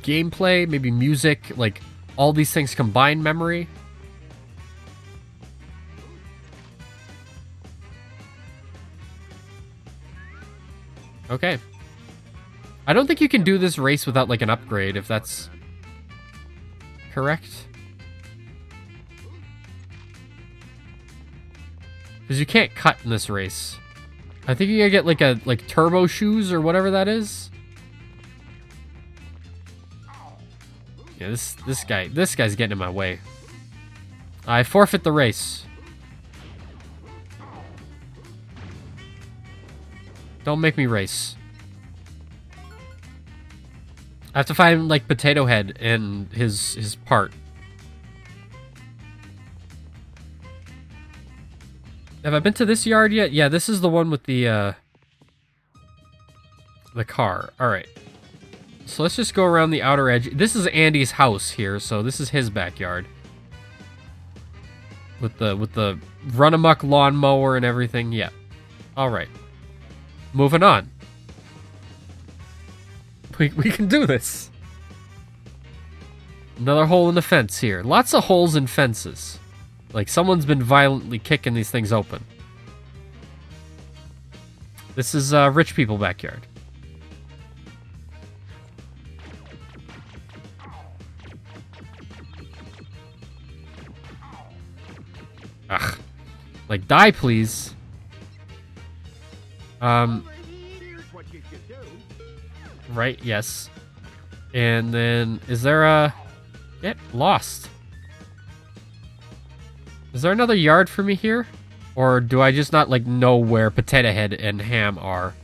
gameplay, maybe music, like all these things combined memory. Okay. I don't think you can do this race without like an upgrade, if that's correct. Because you can't cut in this race. I think you gotta get like turbo shoes or whatever that is. Yeah, this guy's getting in my way. I forfeit the race. Don't make me race. I have to find like Potato Head and his part. Have I been to this yard yet? Yeah, this is the one with the car. Alright. So let's just go around the outer edge. This is Andy's house here, so this is his backyard. With the run-amok lawnmower and everything. Yeah. Alright. Moving on. We can do this. Another hole in the fence here. Lots of holes in fences. Like, someone's been violently kicking these things open. This is rich people backyard. Ugh. Like, die, please. Right, yes. And then, is there a... Get lost. Is there another yard for me here? Or do I just not, like, know where Potato Head and Ham are?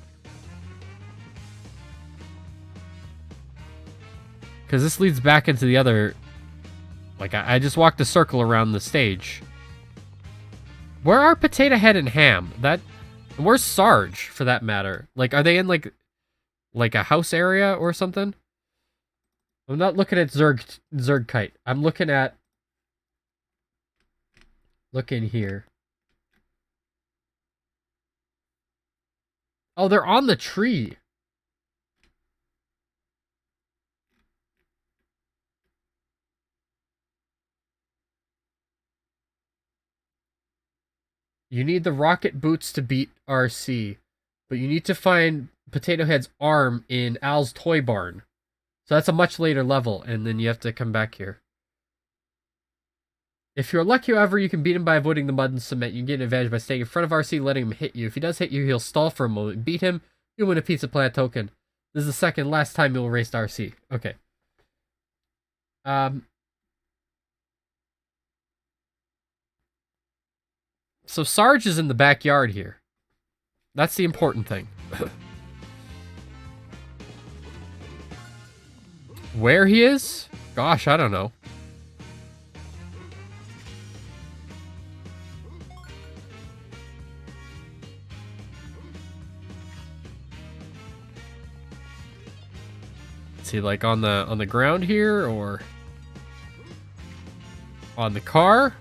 Because this leads back into the other... Like, I just walked a circle around the stage. Where are Potato Head and Ham? Where's Sarge, for that matter? Like, are they in, like a house area or something? I'm not looking at Zergkite. I'm looking at... Look in here. Oh, they're on the tree. You need the rocket boots to beat RC, but you need to find Potato Head's arm in Al's toy barn. So that's a much later level, and then you have to come back here. If you're lucky, however, you can beat him by avoiding the mud and cement. You can get an advantage by staying in front of RC, letting him hit you. If he does hit you, he'll stall for a moment. Beat him, you'll win a Pizza Planet token. This is the second last time you'll race RC. Okay. So Sarge is in the backyard here. That's the important thing. Where he is? Gosh, I don't know. Is he like on the ground here or on the car?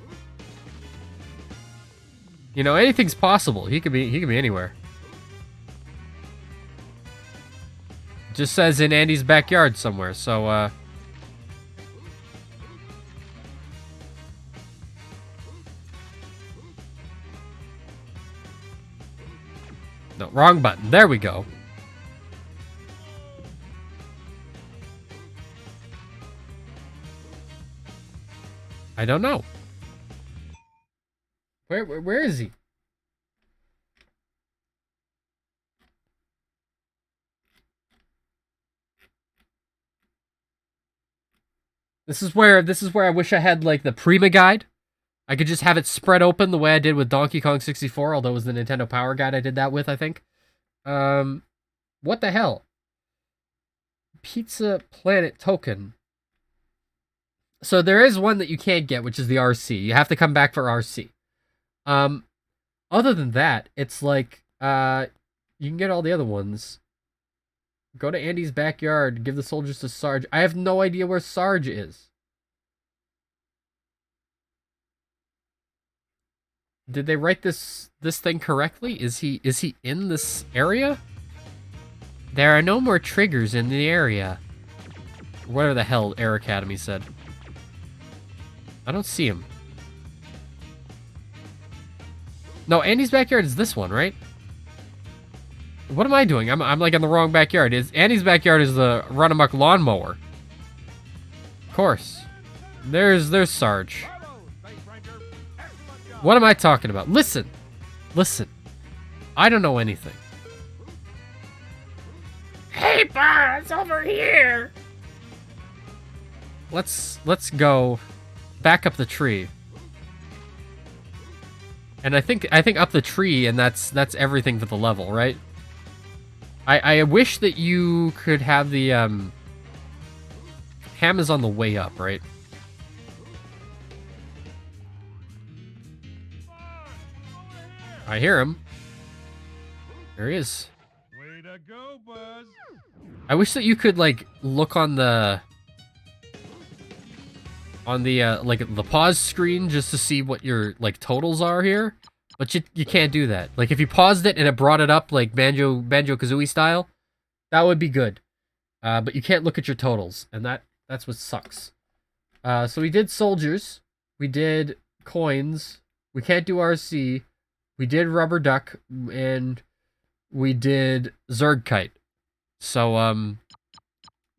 You know, anything's possible. He could be anywhere. Just says in Andy's backyard somewhere, so no, wrong button. There we go. I don't know. Where is he? This is where I wish I had like the Prima guide. I could just have it spread open the way I did with Donkey Kong 64, although it was the Nintendo Power Guide I did that with, I think. What the hell? Pizza Planet token. So there is one that you can't get, which is the RC. You have to come back for RC. Other than that, it's like, you can get all the other ones. Go to Andy's backyard, give the soldiers to Sarge. I have no idea where Sarge is. Did they write this thing correctly? Is he in this area? There are no more triggers in the area. Whatever the hell Air Academy said. I don't see him. No, Andy's backyard is this one, right? What am I doing? I'm like in the wrong backyard. Andy's backyard is the run amok lawnmower. Of course. There's Sarge. What am I talking about? Listen. I don't know anything. Hey, boss, over here. Let's go back up the tree. And I think up the tree, and that's everything for the level, right? I wish that you could have the Ham is on the way up, right? I hear him. There he is. Way to go, Buzz. I wish that you could like look on the like the pause screen just to see what your like totals are here. But you can't do that. Like, if you paused it and it brought it up, like, Banjo-Kazooie style, that would be good. But you can't look at your totals, and that's what sucks. So we did soldiers. We did coins. We can't do RC. We did rubber duck, and we did Zergkite. So,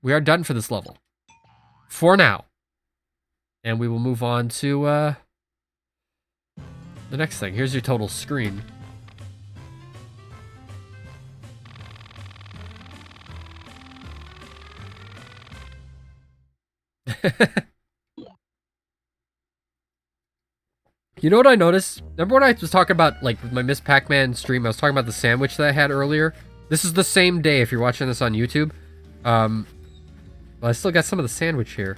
we are done for this level. For now. And we will move on to, the next thing. Here's your total screen. You know what I noticed? Remember when I was talking about, like, with my Miss Pac-Man stream, I was talking about the sandwich that I had earlier? This is the same day if you're watching this on YouTube. But I still got some of the sandwich here.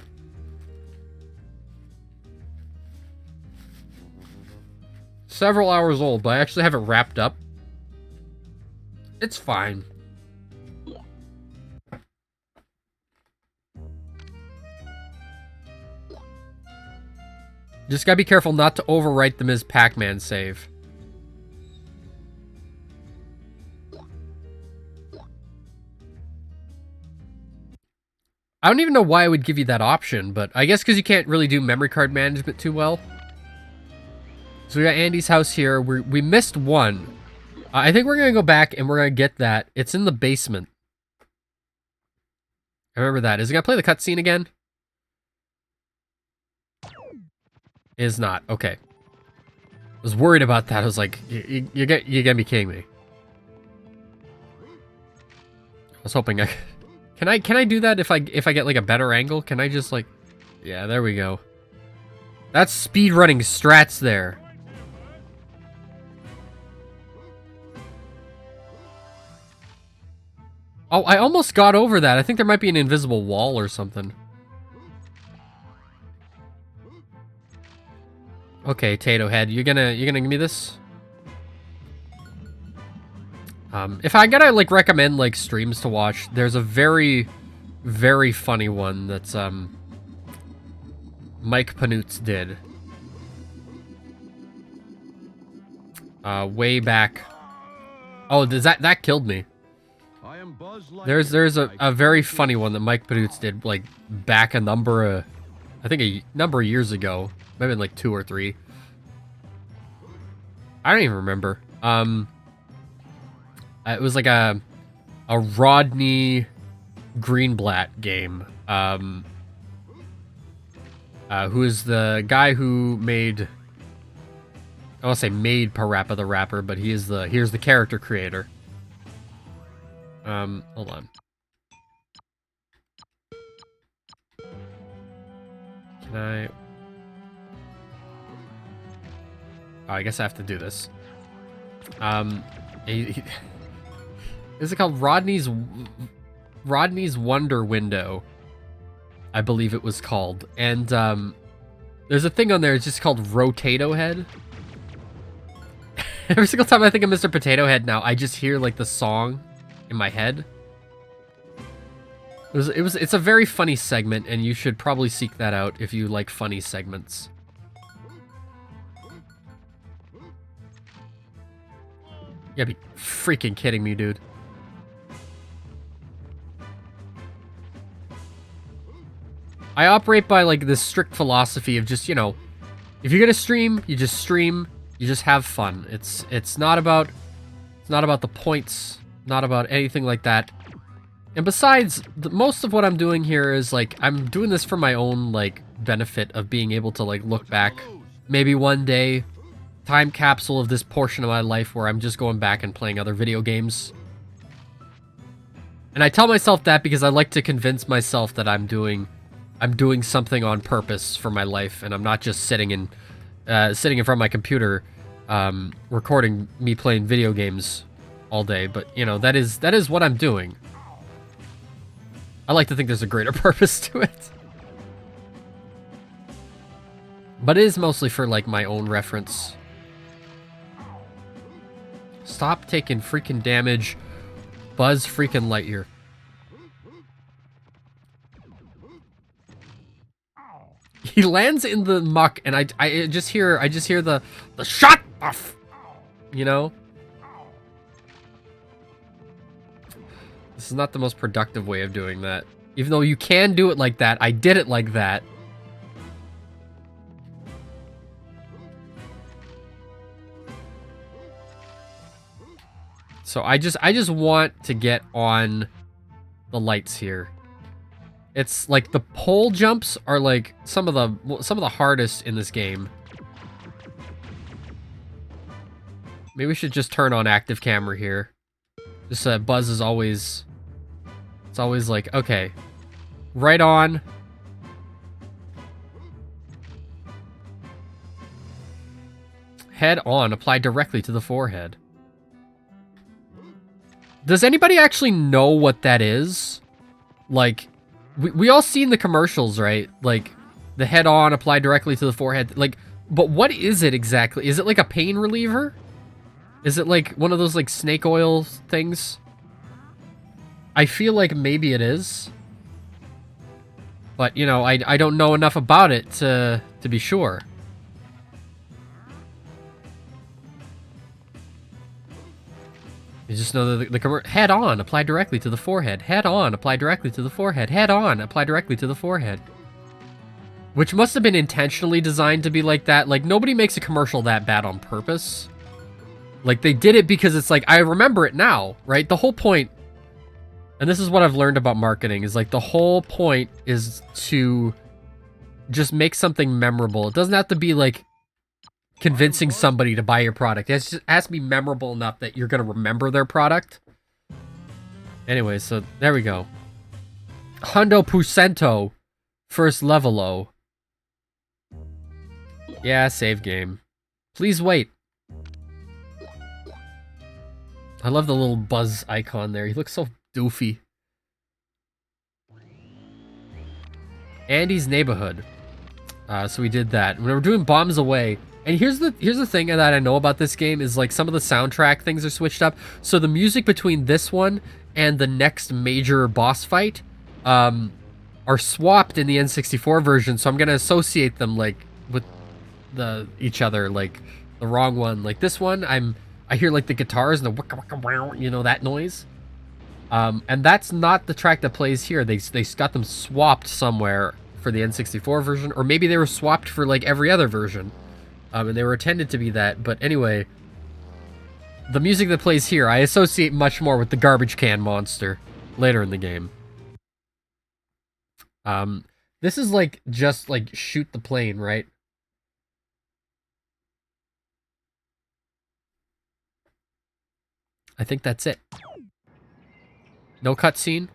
Several hours old, but I actually have it wrapped up. It's fine. Just gotta be careful not to overwrite the Ms. Pac-Man save. I don't even know why I would give you that option, but I guess because you can't really do memory card management too well. So we got Andy's house here. We missed one. I think we're going to go back and we're going to get that. It's in the basement. I remember that. Is it going to play the cutscene again? It is not. Okay. I was worried about that. I was like, you're going to be kidding me. I was hoping I... Can I do that if I get like a better angle? Can I just like... Yeah, there we go. That's speedrunning strats there. Oh, I almost got over that. I think there might be an invisible wall or something. Okay, Tato Head, you're gonna give me this? If I gotta like recommend like streams to watch, there's a very, very funny one that's Mike Panutz did. Way back. Oh, does that killed me? I am Buzz Lightyear. There's a very funny one that Mike Panutz did like back a number of years ago. Maybe like 2 or 3. I don't even remember. It was like a Rodney Greenblatt game. Who is the guy who made... I won't say made Parappa the Rapper, but here's the character creator. Hold on. Can I... Oh, I guess I have to do this. Is it called Rodney's Wonder Window? I believe it was called. And there's a thing on there, it's just called Rotato Head. Every single time I think of Mr. Potato Head now, I just hear like the song in my head. It's a very funny segment, and you should probably seek that out if you like funny segments. You gotta be freaking kidding me, dude. I operate by like this strict philosophy of just, you know, if you're gonna stream, you just stream, you just have fun. It's not about the points, not about anything like that. And besides, most of what I'm doing here is like I'm doing this for my own like benefit of being able to like look back, maybe one day, time capsule of this portion of my life where I'm just going back and playing other video games. And I tell myself that because I like to convince myself that I'm doing something on purpose for my life, and I'm not just sitting in front of my computer recording me playing video games all day. But you know, that is what I'm doing. I like to think there's a greater purpose to it. But it is mostly for like my own reference. Stop taking freaking damage, Buzz freaking Lightyear. He lands in the muck, and I just hear the shot buff, you know. This is not the most productive way of doing that. Even though you can do it like that, I did it like that. So I just want to get on the lights here. It's like the pole jumps are like some of the hardest in this game. Maybe we should just turn on active camera here. Just Buzz is always... It's always like, okay, right on. Head on, apply directly to the forehead. Does anybody actually know what that is? Like, we all seen the commercials, right? Like, the head on, apply directly to the forehead. Like, but what is it exactly? Is it like a pain reliever? Is it like one of those like snake oil things? I feel like maybe it is. But, you know, I don't know enough about it to be sure. You just know that the head on, apply directly to the forehead. Head on, apply directly to the forehead. Head on, apply directly to the forehead. Which must have been intentionally designed to be like that. Like, nobody makes a commercial that bad on purpose. Like, they did it because it's like, I remember it now, right? The whole point, and this is what I've learned about marketing, is like, the whole point is to just make something memorable. It doesn't have to be like convincing somebody to buy your product. It just has to be memorable enough that you're going to remember their product. Anyway, so there we go. Hundo Pucento, first level-o. Yeah, save game. Please wait. I love the little Buzz icon there. He looks so doofy. Andy's Neighborhood. So we did that. When we're doing Bombs Away. And here's the thing that I know about this game is like some of the soundtrack things are switched up. So the music between this one and the next major boss fight are swapped in the N64 version. So I'm gonna associate them like with each other, like the wrong one. Like this one, I hear like the guitars and the wicka wicka wow, you know, that noise. And that's not the track that plays here. They got them swapped somewhere for the N64 version, or maybe they were swapped for like every other version. And they were intended to be that, but anyway, the music that plays here, I associate much more with the garbage can monster later in the game. This is like, just like shoot the plane, right? I think that's it. No cutscene.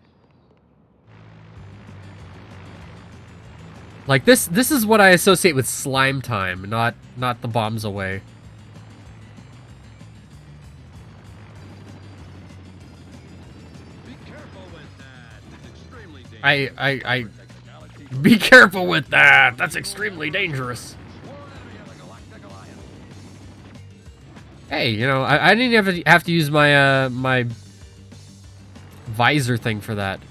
Like this is what I associate with slime time, not the Bombs Away. Be careful with that. It's extremely dangerous. I be careful with that. That's extremely dangerous. Hey, you know, I didn't even have to use my my visor thing for that.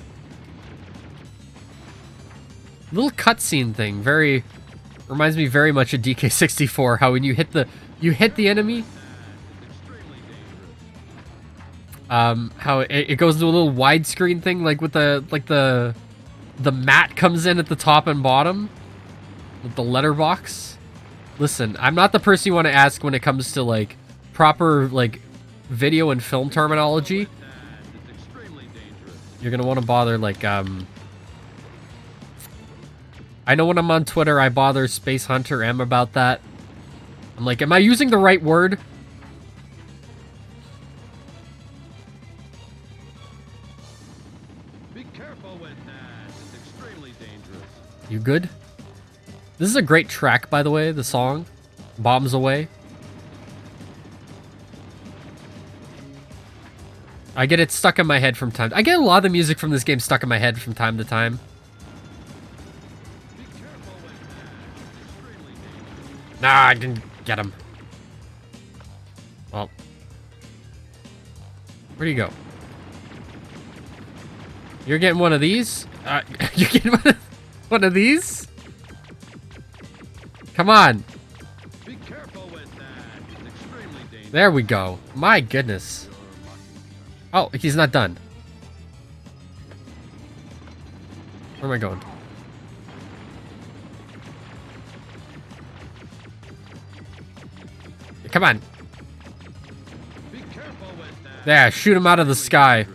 Little cutscene thing, reminds me very much of DK64. How when you hit the enemy, how it goes into a little widescreen thing, like with the mat comes in at the top and bottom with the letterbox. Listen, I'm not the person you want to ask when it comes to like proper like video and film terminology. You're gonna want to bother like I know when I'm on Twitter, I bother Space Hunter M about that. I'm like, am I using the right word? Be careful with that. It's extremely dangerous. You good? This is a great track, by the way, the song. Bombs Away. I get it stuck in my head from time. I get a lot of the music from this game stuck in my head from time to time. Nah, I didn't get him. Well. Where'd he go? You're getting one of these? You're getting one of these? Come on. Be careful with that. It's extremely dangerous. There we go. My goodness. Oh, he's not done. Where am I going? Come on. Be careful with that. There, shoot him out of the sky.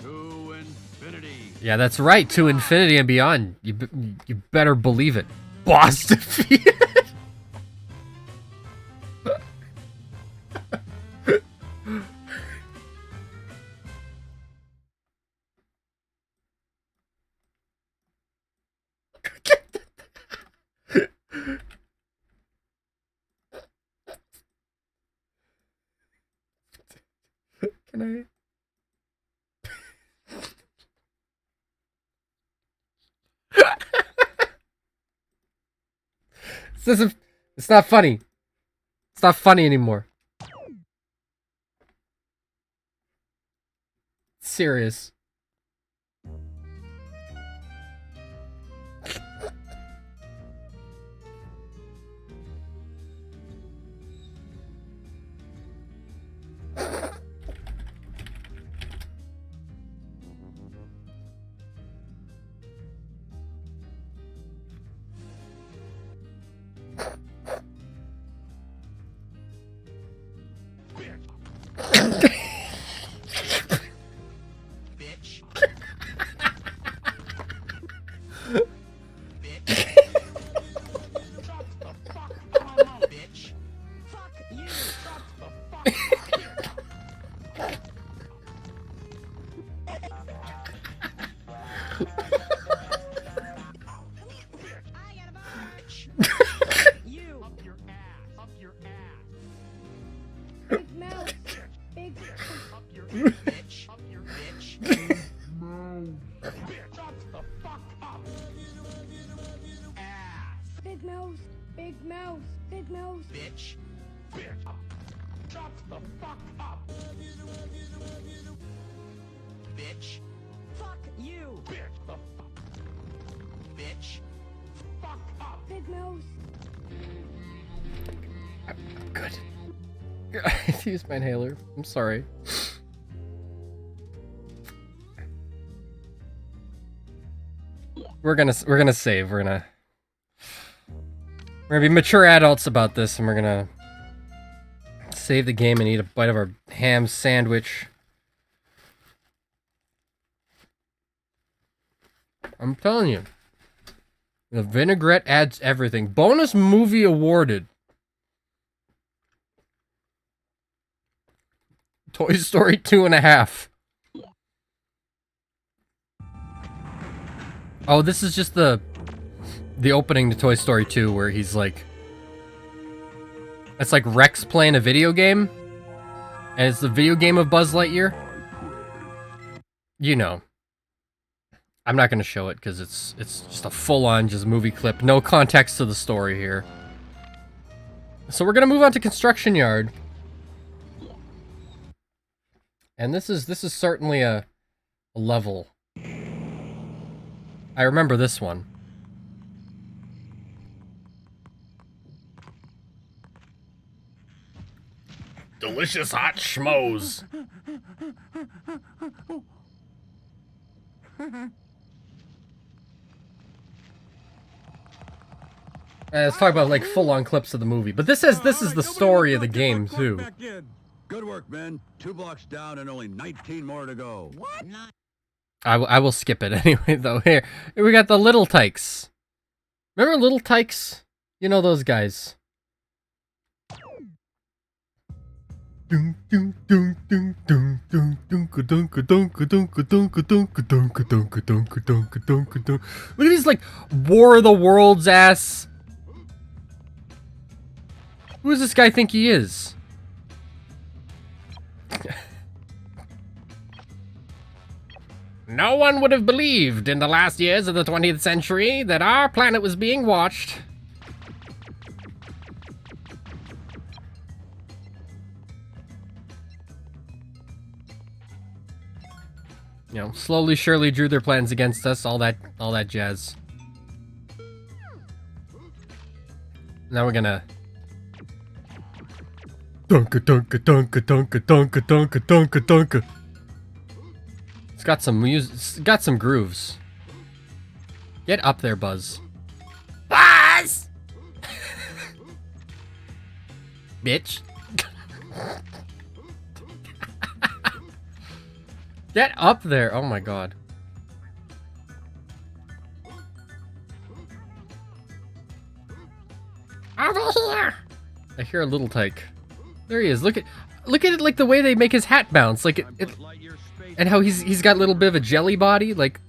To infinity. Yeah, that's right. To infinity and beyond. You better believe it. Boss defeated. Can I? It's not funny. It's not funny anymore. It's serious. Good. I used my inhaler. I'm sorry. We're gonna save. We're gonna be mature adults about this, and we're gonna save the game and eat a bite of our ham sandwich. I'm telling you, the vinaigrette adds everything. Bonus movie awarded. Toy Story 2.5. Oh, this is just the opening to Toy Story 2 where he's like... It's like Rex playing a video game. And it's the video game of Buzz Lightyear. You know. I'm not going to show it because it's just a full-on just movie clip. No context to the story here. So we're going to move on to Construction Yard. And this is certainly a level. I remember this one. Delicious hot schmoes. Let's talk about like full-on clips of the movie. But this is the story of the game too. Good work, men. 2 blocks down and only 19 more to go. What? I will skip it anyway, though. Here we got the Little Tykes. Remember Little Tykes? You know those guys. Look at these, like, War of the Worlds ass. Who does this guy think he is? No one would have believed in the last years of the 20th century that our planet was being watched. You know, slowly, surely drew their plans against us, all that jazz. Now we're gonna... Dunka dunka dunka dunka dunka dunka dunka dunka. It's got some music, it's got some grooves. Get up there, Buzz. Buzz! Bitch. Get up there! Oh my god. Over here! I hear a little tyke. There he is. Look at it, like the way they make his hat bounce, like it and how he's got a little bit of a jelly body, like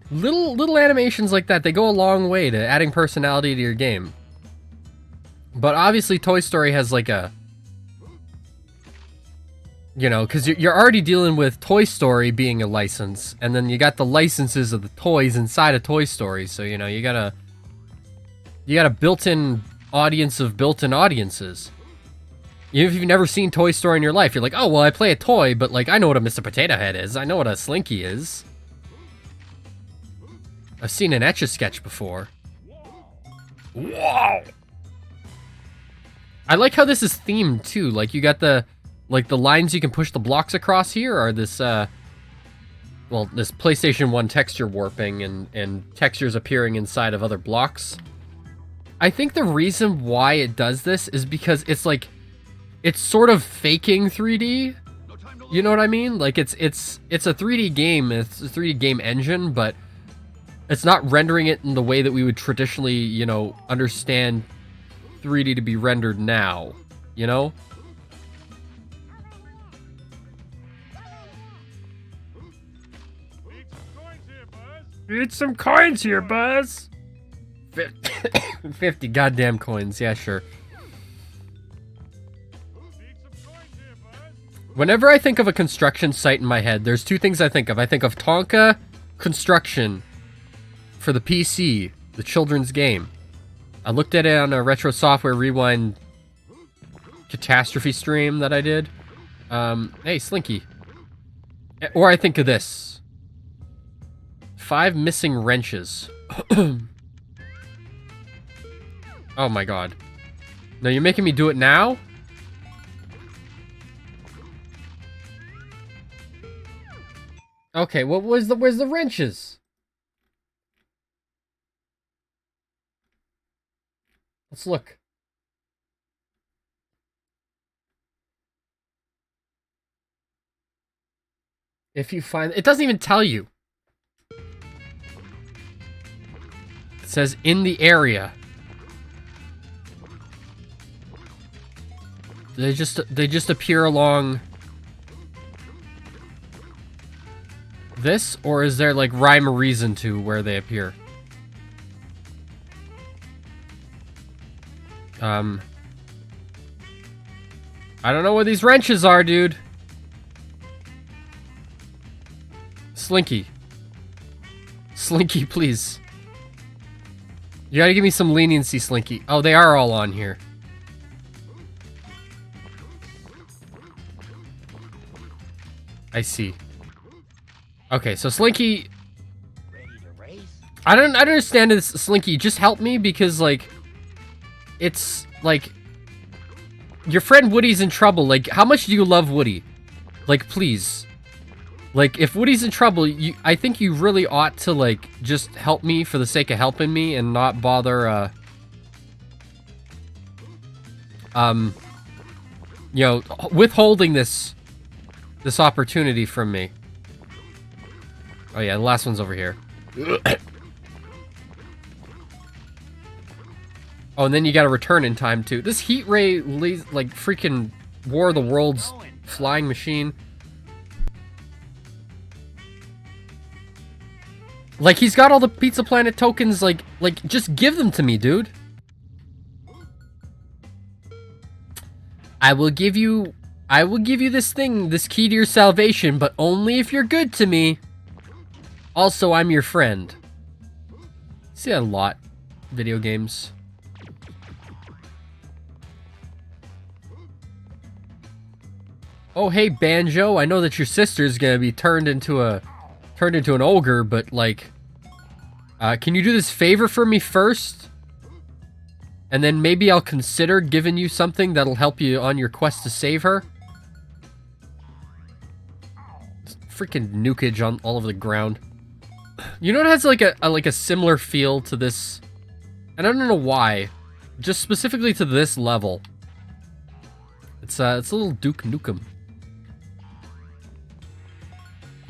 little animations like that. They go a long way to adding personality to your game. But obviously, Toy Story has like a You know, because you're already dealing with Toy Story being a license, and then you got the licenses of the toys inside of Toy Story, so, you know, you got a built-in audience of built-in audiences. Even if you've never seen Toy Story in your life, you're like, oh, well, I play a toy, but, like, I know what a Mr. Potato Head is. I know what a Slinky is. I've seen an Etch-a-Sketch before. Wow! I like how this is themed, too. Like, you got the... Like, the lines you can push the blocks across here are this, well, this PlayStation 1 texture warping and textures appearing inside of other blocks. I think the reason why it does this is because it's, like, it's sort of faking 3D. You know what I mean? Like, it's a 3D game, it's a 3D game engine, but it's not rendering it in the way that we would traditionally, you know, understand 3D to be rendered now, you know? Need some coins here, Buzz. 50 goddamn coins. Yeah, sure. Whenever I think of a construction site in my head, there's two things I think of. I think of Tonka Construction for the PC, the children's game. I looked at it on a Retro Software Rewind catastrophe stream that I did. Hey, Slinky. Or I think of this. 5 missing wrenches. Oh my god. No, you're making me do it now? Okay, where's the wrenches? Let's look. If you find... It doesn't even tell you. It says in the area. They just appear along this, or is there like rhyme or reason to where they appear? I don't know where these wrenches are, dude. Slinky. Slinky, please. You gotta give me some leniency, Slinky. Oh, they are all on here. I see. Okay, so Slinky... I don't understand this, Slinky. Just help me, because, like... It's, like... Your friend Woody's in trouble. Like, how much do you love Woody? Like, please. Like, if Woody's in trouble, I think you really ought to, like, just help me for the sake of helping me and not bother, you know, withholding this opportunity from me. Oh yeah, the last one's over here. Oh, and then you gotta return in time, too. This Heat Ray, like, freaking War of the Worlds flying machine. Like, he's got all the Pizza Planet tokens, like, just give them to me, dude. I will give you this thing, this key to your salvation, but only if you're good to me. Also, I'm your friend. See that a lot. Video games. Oh, hey, Banjo. I know that your sister's gonna be turned into an ogre, but, like... can you do this favor for me first? And then maybe I'll consider giving you something that'll help you on your quest to save her. Freaking nukage on all over the ground. You know, it has like a similar feel to this, and I don't know why, just specifically to this level. It's a little Duke Nukem.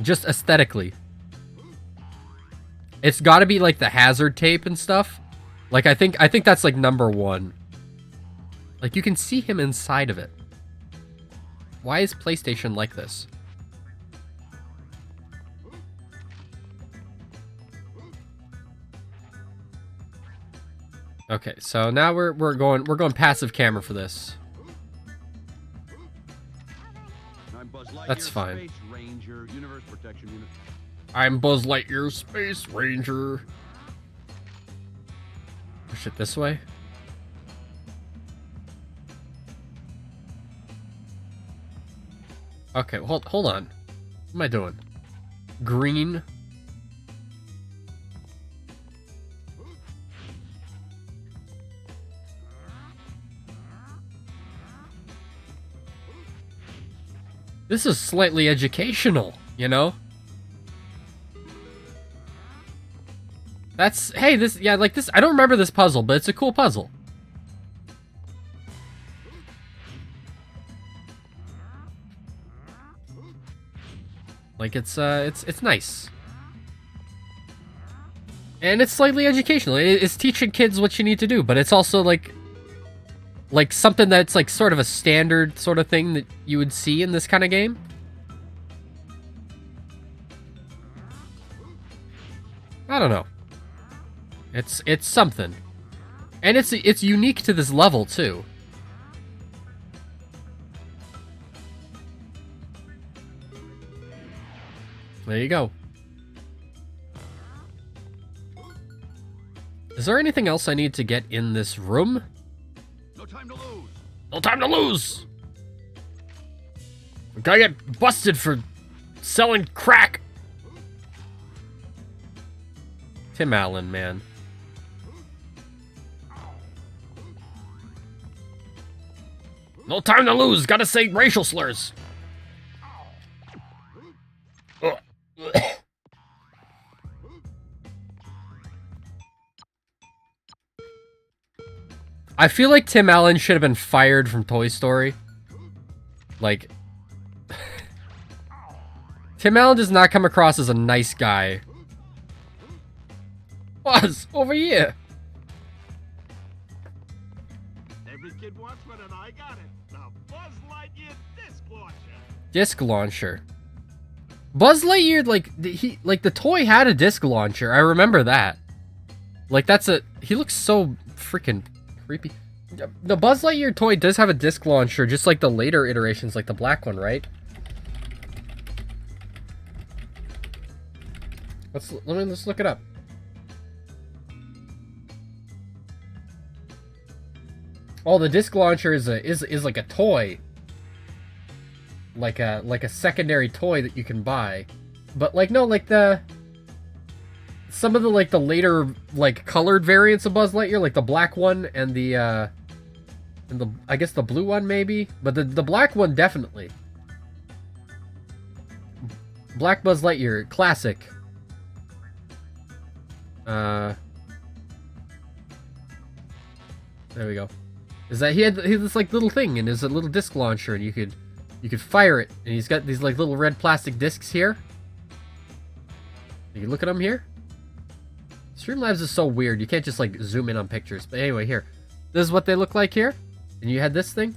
Just aesthetically. It's got to be like the hazard tape and stuff. Like I think that's like #1. Like you can see him inside of it. Why is PlayStation like this? Okay, so now we're going passive camera for this. That's fine. Space Ranger, Universe Protection Unit. I'm Buzz Lightyear, Space Ranger. Push it this way. Okay, hold on. What am I doing? Green. This is slightly educational, you know? That's, hey, this, yeah, like this, I don't remember this puzzle, but it's a cool puzzle. Like, it's nice. And it's slightly educational. It's teaching kids what you need to do, but it's also, like something that's, like, sort of a standard sort of thing that you would see in this kind of game. I don't know. It's something. And it's unique to this level, too. There you go. Is there anything else I need to get in this room? No time to lose. No time to lose! We gotta get busted for selling crack! Tim Allen, man. No time to lose, gotta say racial slurs. Ugh. I feel like Tim Allen should have been fired from Toy Story. Like, Tim Allen does not come across as a nice guy. Buzz, over here. Every kid wants one, and I got it. The Buzz Lightyear disc launcher. Disc launcher. Buzz Lightyear, like the toy had a disc launcher. I remember that. Like, he looks so freaking creepy. The Buzz Lightyear toy does have a disc launcher, just like the later iterations, like the black one, right? Let's look it up. Oh, the disc launcher is like a toy. Like a secondary toy that you can buy. But like no, like some of the like the later like colored variants of Buzz Lightyear, like the black one and the I guess the blue one maybe, but the black one definitely. Black Buzz Lightyear classic. There we go. Is that he had this like little thing and there's a little disc launcher and you could fire it, and he's got these like little red plastic discs here. You can look at them here. Streamlabs is so weird. You can't just like zoom in on pictures. But anyway, here. This is what they look like here. And you had this thing.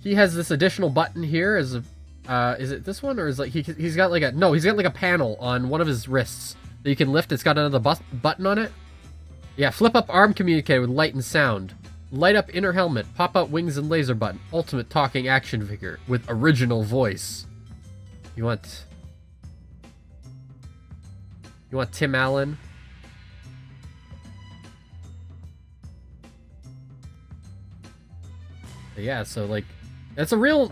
He has this additional button here as a is it this one or is like he's got like a panel on one of his wrists that you can lift. It's got another button on it. Yeah, flip up arm communicator with light and sound. Light up inner helmet, pop out wings and laser button, ultimate talking action figure with original voice. You want Tim Allen? But yeah, so like that's a real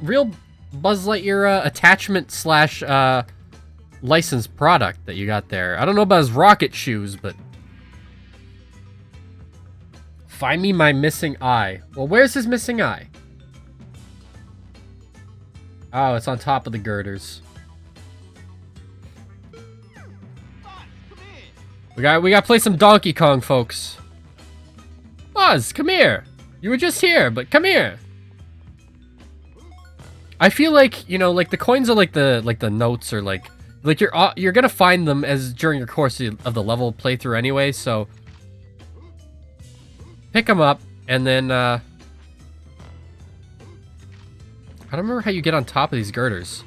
Buzz Lightyear attachment slash licensed product that you got there. I don't know about his rocket shoes, but find me my missing eye. Well, where's his missing eye? Oh, it's on top of the girders. We got to play some Donkey Kong, folks. Buzz, come here. You were just here, but come here. I feel like, you know, like the coins are like the notes or like you're gonna find them as during your course of the level playthrough anyway, so pick them up, and then, I don't remember how you get on top of these girders.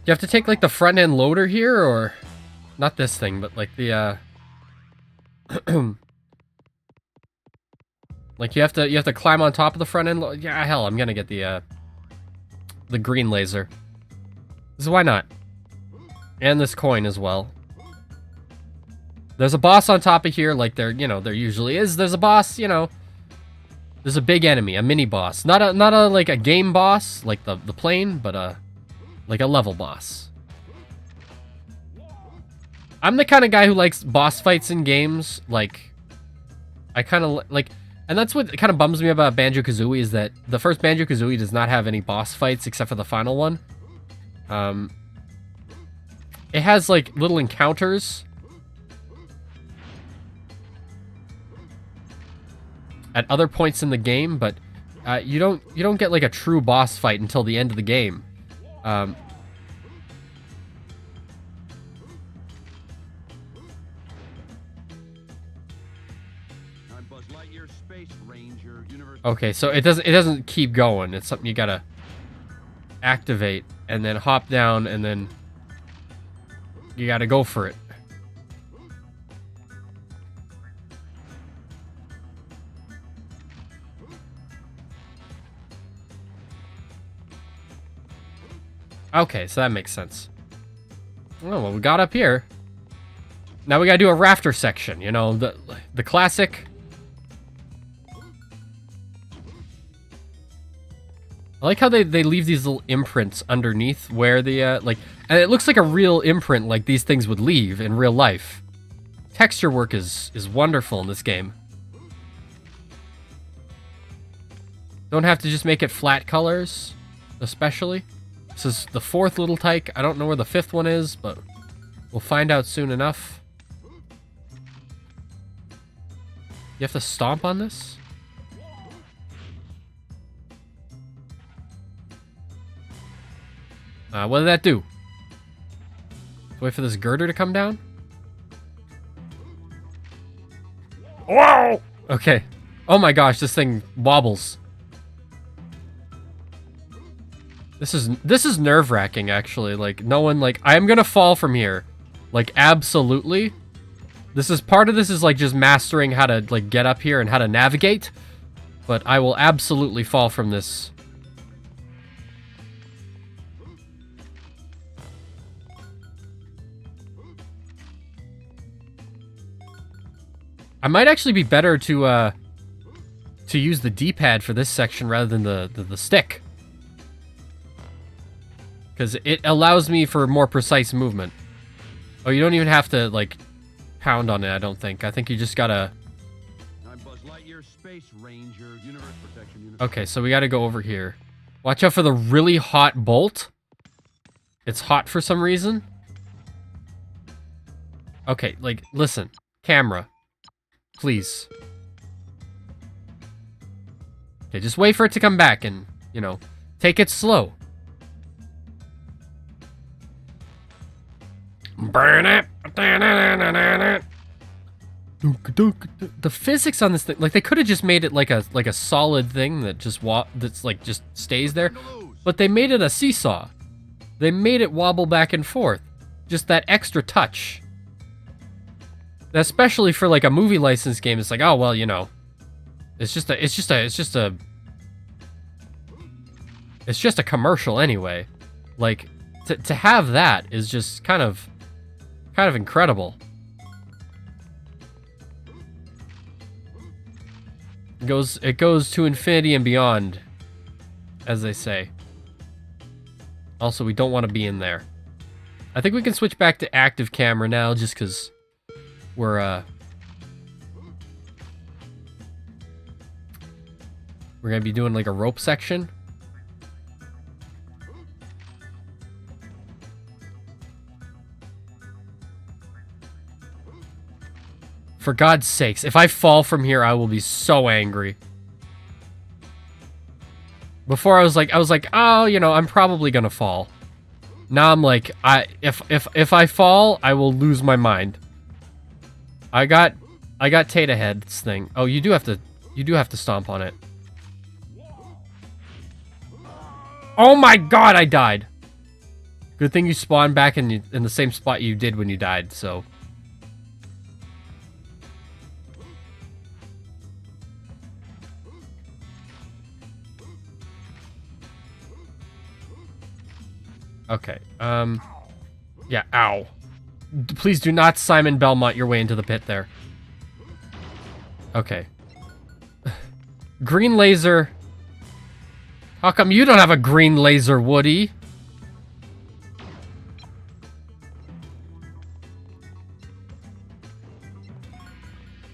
You have to take, like, the front-end loader here, or... Not this thing, but, like, the, Like you have to climb on top of the front end. Yeah, hell, I'm gonna get the green laser. So why not? And this coin as well. There's a boss on top of here, like there usually is. There's a boss, there's a big enemy, a mini boss. Not a like a game boss, like the plane, but like a level boss. I'm the kind of guy who likes boss fights in games. Like, I kind of like, and that's what kind of bums me about Banjo-Kazooie is that the first Banjo-Kazooie does not have any boss fights except for the final one. It has like little encounters at other points in the game, but you don't get like a true boss fight until the end of the game. I'm Buzz Lightyear, Space Ranger, Universe. Okay, so it doesn't keep going. It's something you gotta activate and then hop down and then you gotta go for it. Okay, so that makes sense. Oh, well, we got up here. Now we gotta do a rafter section, the classic. I like how they leave these little imprints underneath where the, and it looks like a real imprint like these things would leave in real life. Texture work is wonderful in this game. Don't have to just make it flat colors, especially. This is the 4th little tyke. I don't know where the 5th one is, but we'll find out soon enough. You have to stomp on this? What did that do? Wait for this girder to come down? Whoa! Okay. Oh my gosh, this thing wobbles. This is nerve-wracking, actually. Like, no one, like, I am gonna fall from here. Like, absolutely. Part of this is, like, just mastering how to, like, get up here and how to navigate. But I will absolutely fall from this. I might actually be better to use the D-pad for this section rather than the stick. Because it allows me for more precise movement. Oh, you don't even have to, like, pound on it, I don't think. I think you just gotta... I'm Buzz Lightyear, Space Ranger, Universe Protection. Okay, so we gotta go over here. Watch out for the really hot bolt. It's hot for some reason. Okay, like, listen. Camera. Please. Okay, just wait for it to come back and, take it slow. Burn it. The physics on this thing, like they could have just made it like a solid thing that just just stays there, but they made it a seesaw. They made it wobble back and forth. Just that extra touch. Especially for like a movie license game, it's like, oh well, it's just a commercial anyway. Like to have that is just kind of incredible. It goes to infinity and beyond, as they say. Also, we don't want to be in there. I think we can switch back to active camera now, just because we're gonna be doing like a rope section. For God's sakes, if I fall from here, I will be so angry. Before I was like, oh, I'm probably gonna fall. Now I'm like, if I fall, I will lose my mind. I got Tata Head's thing. Oh, you do have to stomp on it. Oh my God, I died. Good thing you spawned back in the same spot you did when you died, so. Okay. Yeah, ow. Please do not Simon Belmont your way into the pit there. Okay. Green laser. How come you don't have a green laser, Woody?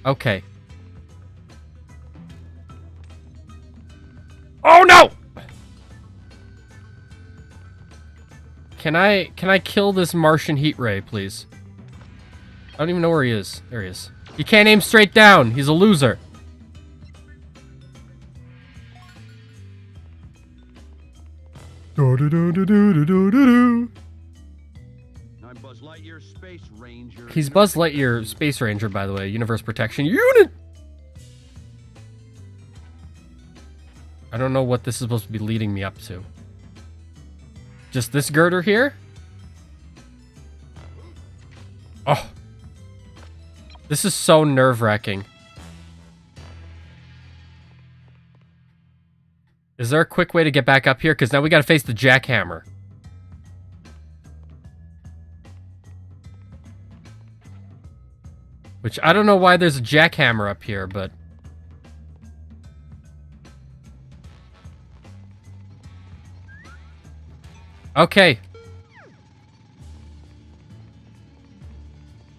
Okay. Oh no! Can I kill this Martian heat ray, please? I don't even know where he is. There he is. He can't aim straight down. He's a loser. I'm Buzz Lightyear, Space Ranger. He's Buzz Lightyear, Space Ranger, by the way. Universe Protection Unit! I don't know what this is supposed to be leading me up to. Just this girder here? Oh. This is so nerve-wracking. Is there a quick way to get back up here? Because now we gotta face the jackhammer. Which, I don't know why there's a jackhammer up here, but... Okay.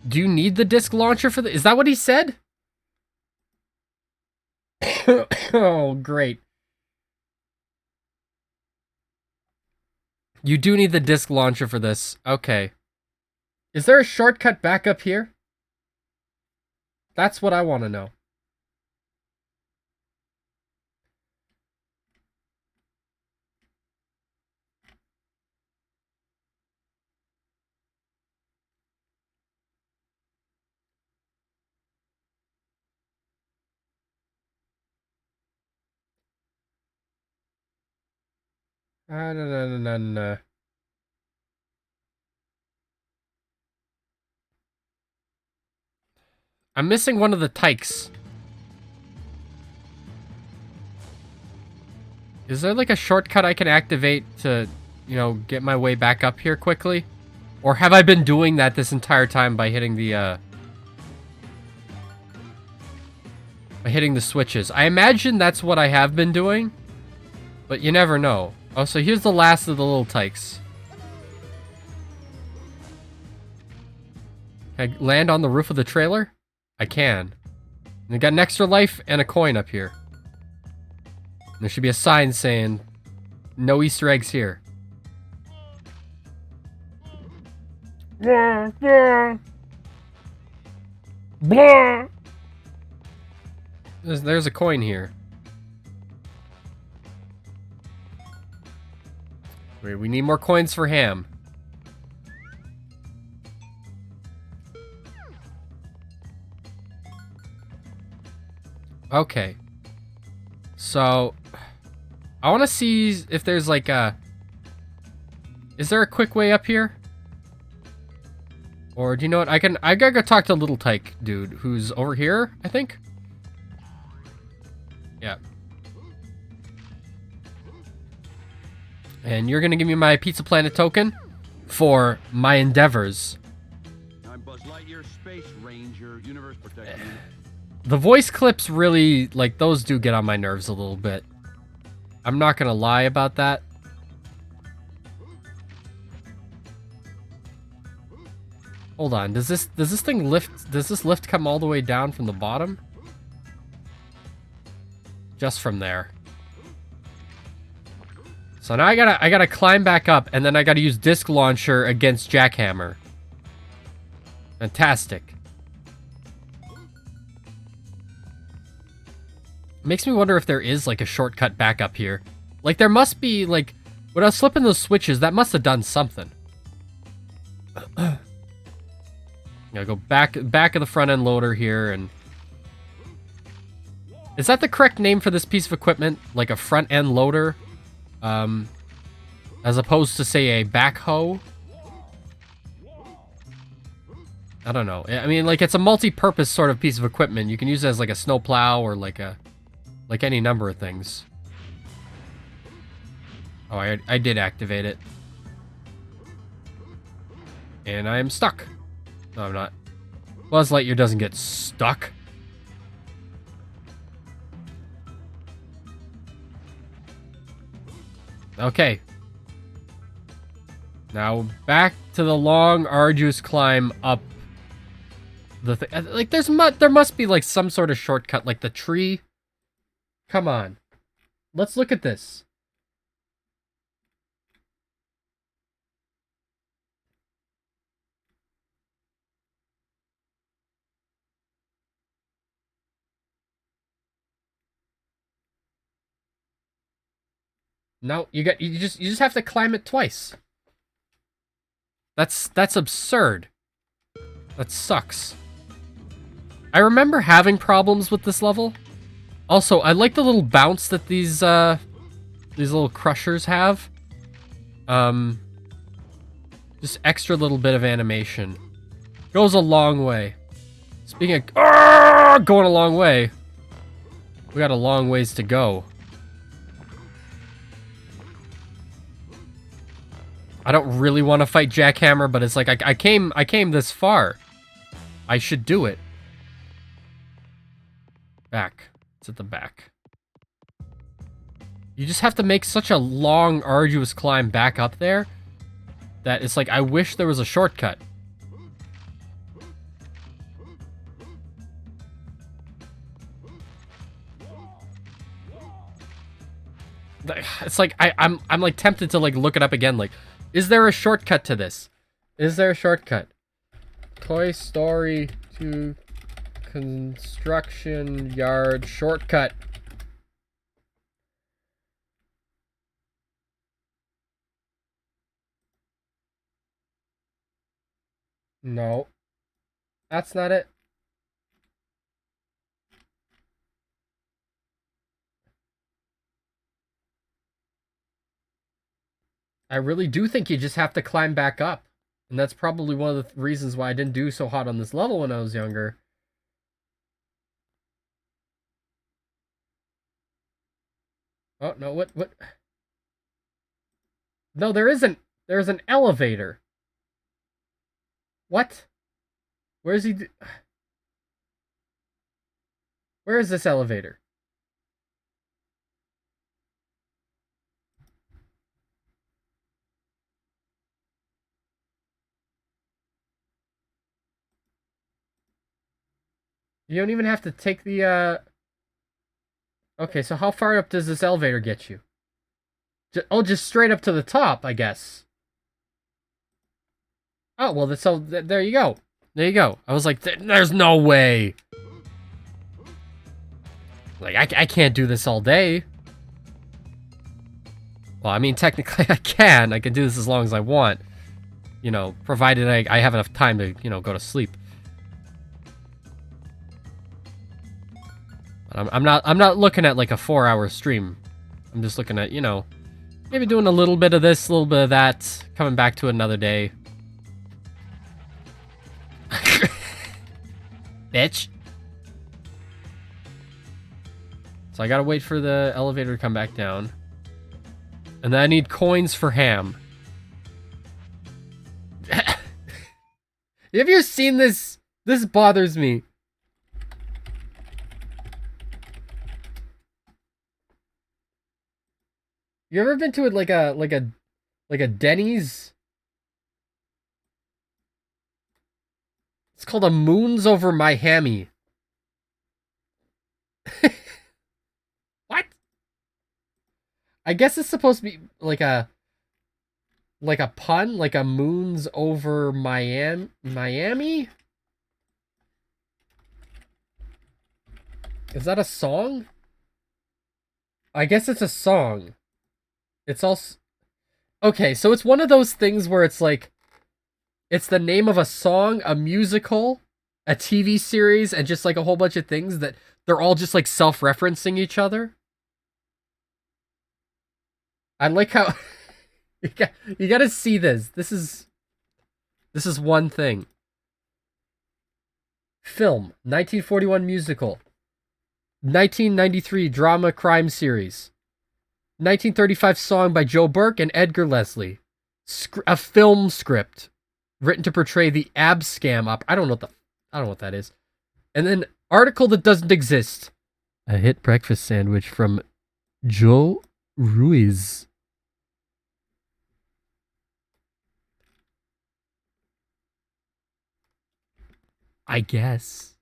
Do you need the disc launcher for the... Is that what he said? Oh, great. You do need the disc launcher for this. Okay. Is there a shortcut back up here? That's what I want to know. No. I'm missing one of the tykes. Is there like a shortcut I can activate to, you know, get my way back up here quickly? Or have I been doing that this entire time by hitting the, switches? I imagine that's what I have been doing, but you never know. Oh, so here's the last of the little tykes. Can I land on the roof of the trailer? I can. And I got an extra life and a coin up here. And there should be a sign saying, no Easter eggs here. Blah, blah. Blah. There's a coin here. Wait, we need more coins for Ham. Okay. So, I want to see if there's like a... Is there a quick way up here? Or do you know what? I gotta go talk to Little Tyke dude who's over here, I think? Yeah. And you're gonna give me my Pizza Planet token for my endeavors. I'm Buzz Lightyear, Space Ranger, Universe Protection. The voice clips really, like, those do get on my nerves a little bit. I'm not gonna lie about that. Hold on, does this thing lift? Does this lift come all the way down from the bottom? Just from there. So now I gotta climb back up, and then I gotta use disc launcher against jackhammer. Fantastic. Makes me wonder if there is like a shortcut back up here. Like there must be, like, when I was flipping those switches, that must have done something. Gotta go back of the front end loader here, and is that the correct name for this piece of equipment? Like a front end loader, as opposed to say a backhoe? I don't know. I mean, like, it's a multi-purpose sort of piece of equipment. You can use it as like a snowplow or like any number of things. Oh, I did activate it. And I am stuck. No, I'm not. Buzz Lightyear doesn't get stuck. Okay. Now back to the long, arduous climb up the thing. Like, there must be like some sort of shortcut, like the tree. Come on. Let's look at this. No, you just have to climb it twice. That's absurd. That sucks. I remember having problems with this level. Also, I like the little bounce that these little crushers have. Just extra little bit of animation. Goes a long way. Speaking of going a long way, we got a long ways to go. I don't really want to fight Jackhammer, but it's like I came this far. I should do it. Back. It's at the back. You just have to make such a long, arduous climb back up there that it's like I wish there was a shortcut. It's like I'm like tempted to like look it up again. Like, is there a shortcut to this? Is there a shortcut? Toy Story 2 construction yard shortcut. No. That's not it. I really do think you just have to climb back up. And that's probably one of the reasons why I didn't do so hot on this level when I was younger. Oh, no, what? No, there isn't. There's an elevator. What? Where is he? Where is this elevator? You don't even have to take the, Okay, so how far up does this elevator get you? Just straight up to the top, I guess. Oh, well, so there you go. There you go. I was like, there's no way. Like, I can't do this all day. Well, I mean, technically I can. I can do this as long as I want. You know, provided I have enough time to, you know, go to sleep. But I'm not looking at like a 4-hour stream. I'm just looking at, you know, maybe doing a little bit of this, a little bit of that, coming back to another day. Bitch. So I gotta wait for the elevator to come back down. And then I need coins for ham. Have you seen this? This bothers me. You ever been to it like a Denny's? It's called a Moons Over Miami. What? I guess it's supposed to be like a pun, like a Moons Over Miami? Is that a song? I guess it's a song. It's also... Okay, so it's one of those things where it's like... It's the name of a song, a musical, a TV series, and just like a whole bunch of things that they're all just like self-referencing each other. I like how... you gotta see this. This is one thing. Film, 1941 musical. 1993 drama crime series. 1935 song by Joe Burke and Edgar Leslie. A film script. written to portray the ab scam op. I don't know what that is. And then article that doesn't exist. A hit breakfast sandwich from Joe Ruiz. I guess.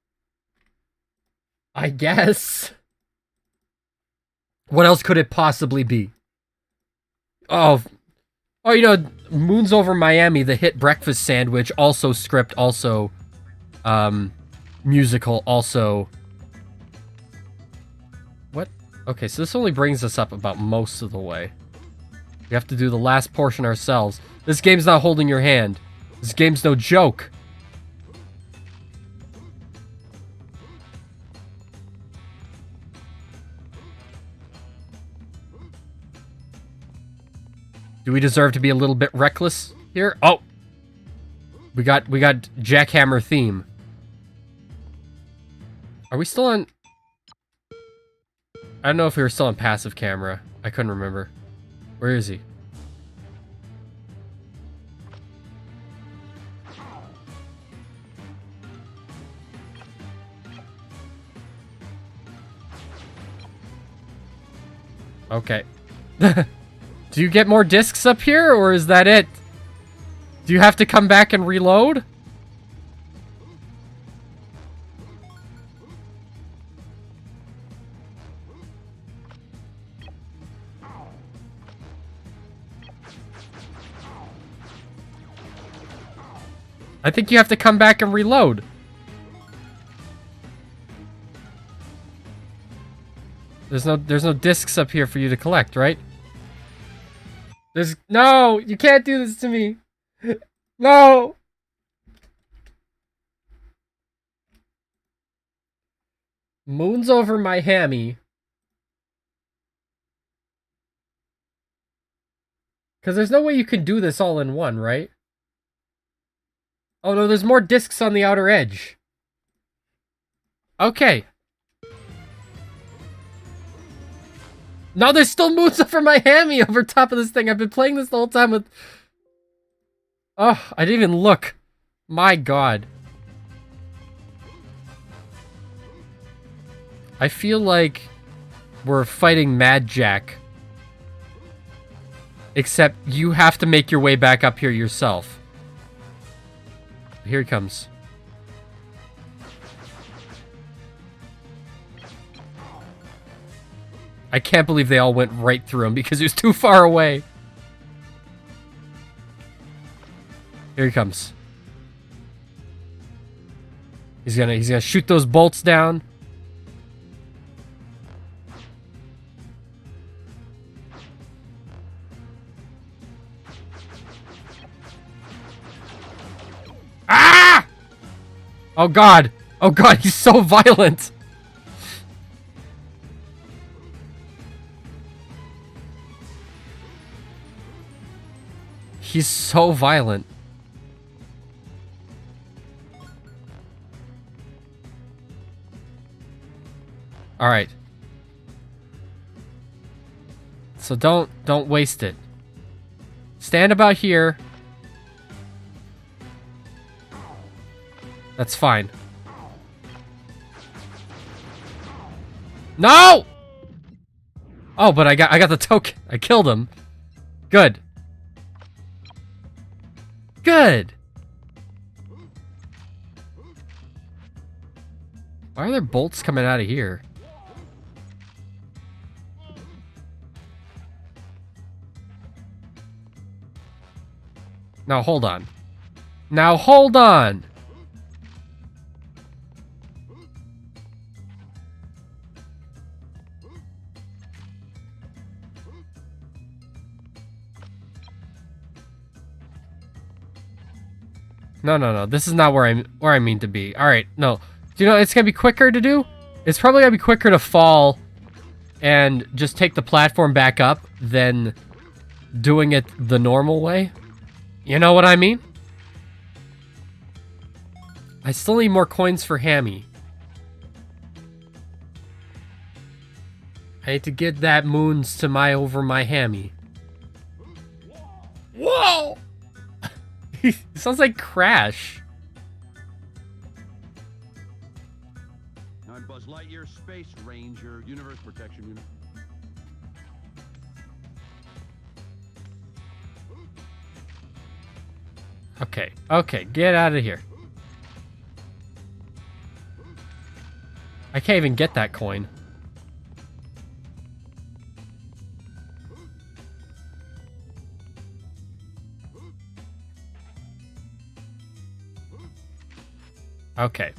What else could it possibly be? Oh, you know, Moons Over Miami, the hit breakfast sandwich, also script, also musical, also... What? Okay, so this only brings us up about most of the way. We have to do the last portion ourselves. This game's not holding your hand. This game's no joke. Do we deserve to be a little bit reckless here? Oh! We got jackhammer theme. Are we still on... I don't know if we were still on passive camera. I couldn't remember. Where is he? Okay. Do you get more discs up here, or is that it? Do you have to come back and reload? I think you have to come back and reload. There's no discs up here for you to collect, right? No, you can't do this to me. No. Moons Over my hammy. Because there's no way you can do this all in one, right? Oh no, there's more discs on the outer edge. Okay. No, there's still Moons Over my hammy over top of this thing. I've been playing this the whole time with... Oh, I didn't even look. My god. I feel like we're fighting Mad Jack. Except you have to make your way back up here yourself. Here he comes. I can't believe they all went right through him because he was too far away. Here he comes. He's gonna shoot those bolts down. Ah! Oh god. Oh god, he's so violent. He's so violent. All right. So don't waste it. Stand about here. That's fine. No! Oh, but I got the token. I killed him. Good. Good. Why are there bolts coming out of here? Now hold on. Now hold on. No. This is not where I mean to be. All right, no. Do you know it's gonna be quicker to do? It's probably gonna be quicker to fall and just take the platform back up than doing it the normal way. You know what I mean? I still need more coins for Hammy. I need to get that Moons to over my Hammy. Whoa! It sounds like Crash. I'm Buzz Lightyear, Space Ranger, Universe Protection Unit. Okay, okay, get out of here. I can't even get that coin. Okay.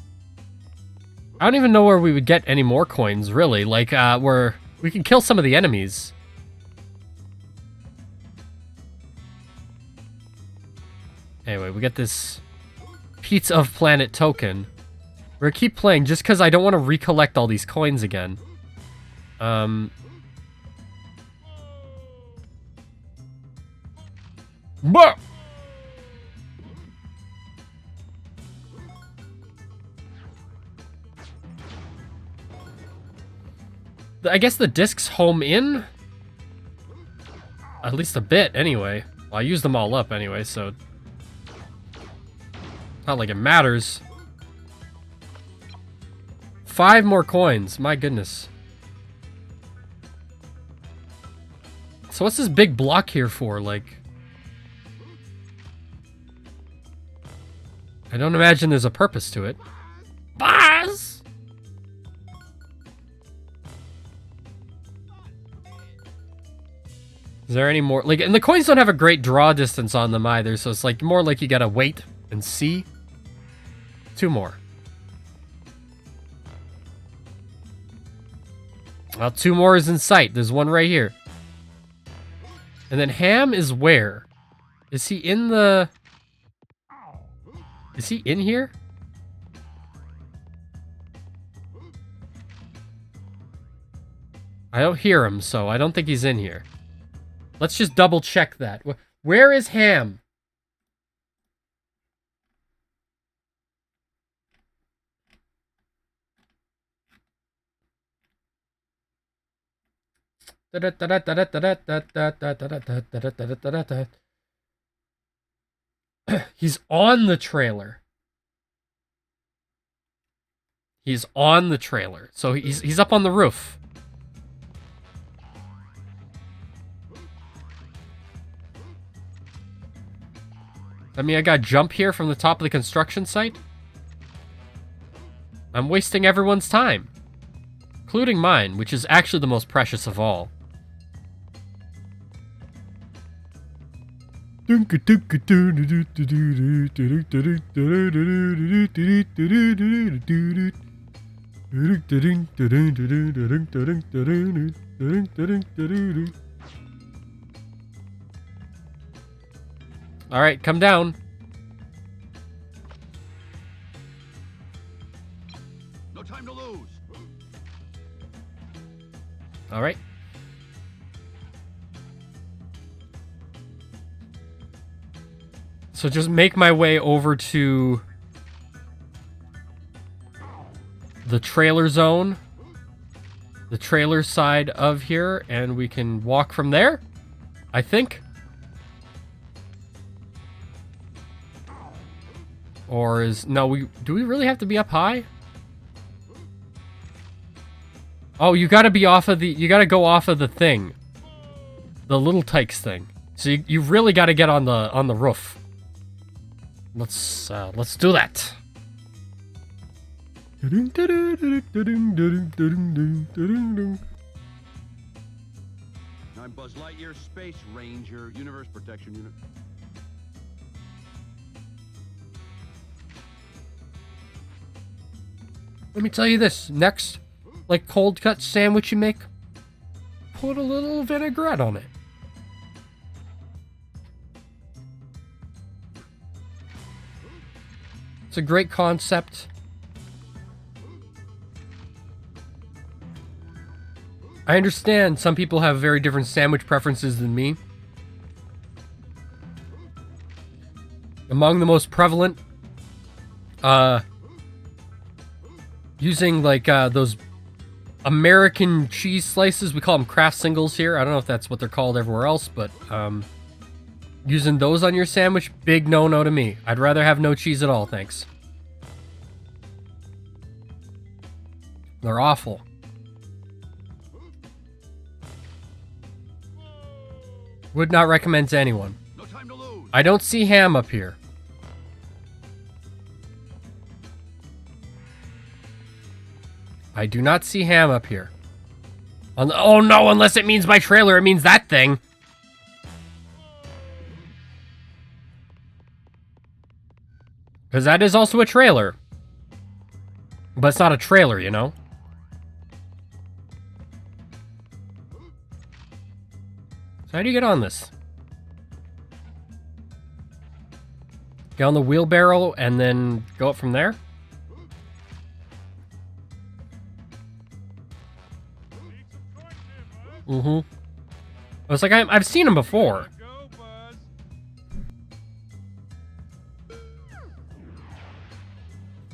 I don't even know where we would get any more coins, really. Like, where we can kill some of the enemies. Anyway, we get this Pizza of Planet token. We're gonna keep playing just because I don't want to recollect all these coins again. Bah! I guess the discs home in? At least a bit, anyway. Well, I used them all up anyway, so... Not like it matters. 5 more coins, my goodness. So what's this big block here for, like... I don't imagine there's a purpose to it. Boss! Is there any more? Like, and the coins don't have a great draw distance on them either, so it's like more like you gotta wait and see. 2 more. Well, 2 more is in sight. There's one right here. And then Ham is where? Is he in the... Is he in here? I don't hear him, so I don't think he's in here. Let's just double check that. Where is Ham? He's on the trailer. He's on the trailer. So he's up on the roof. I mean, I gotta jump here from the top of the construction site? I'm wasting everyone's time. Including mine, which is actually the most precious of all. All right, come down. No time to lose. All right. So just make my way over to the trailer zone, the trailer side of here, and we can walk from there, I think. Or is... No, do we really have to be up high? Oh, you gotta be off of the... You gotta go off of the thing. The little tykes thing. So you really gotta get on the roof. Let's do that. I'm Buzz Lightyear, Space Ranger, Universe Protection Unit. Let me tell you this. Next, like, cold cut sandwich you make, put a little vinaigrette on it. It's a great concept. I understand some people have very different sandwich preferences than me. Among the most prevalent, using like those American cheese slices. We call them Kraft singles here. I don't know if that's what they're called everywhere else, but Using those on your sandwich, big no-no to me. I'd rather have no cheese at all, thanks. They're awful. Would not recommend to anyone. No time to lose. I don't see ham up here. I do not see ham up here. Oh no, unless it means my trailer, it means that thing. Because that is also a trailer. But it's not a trailer, you know? So how do you get on this? Get on the wheelbarrow and then go up from there? Mm-hmm. I was like, I've seen him before.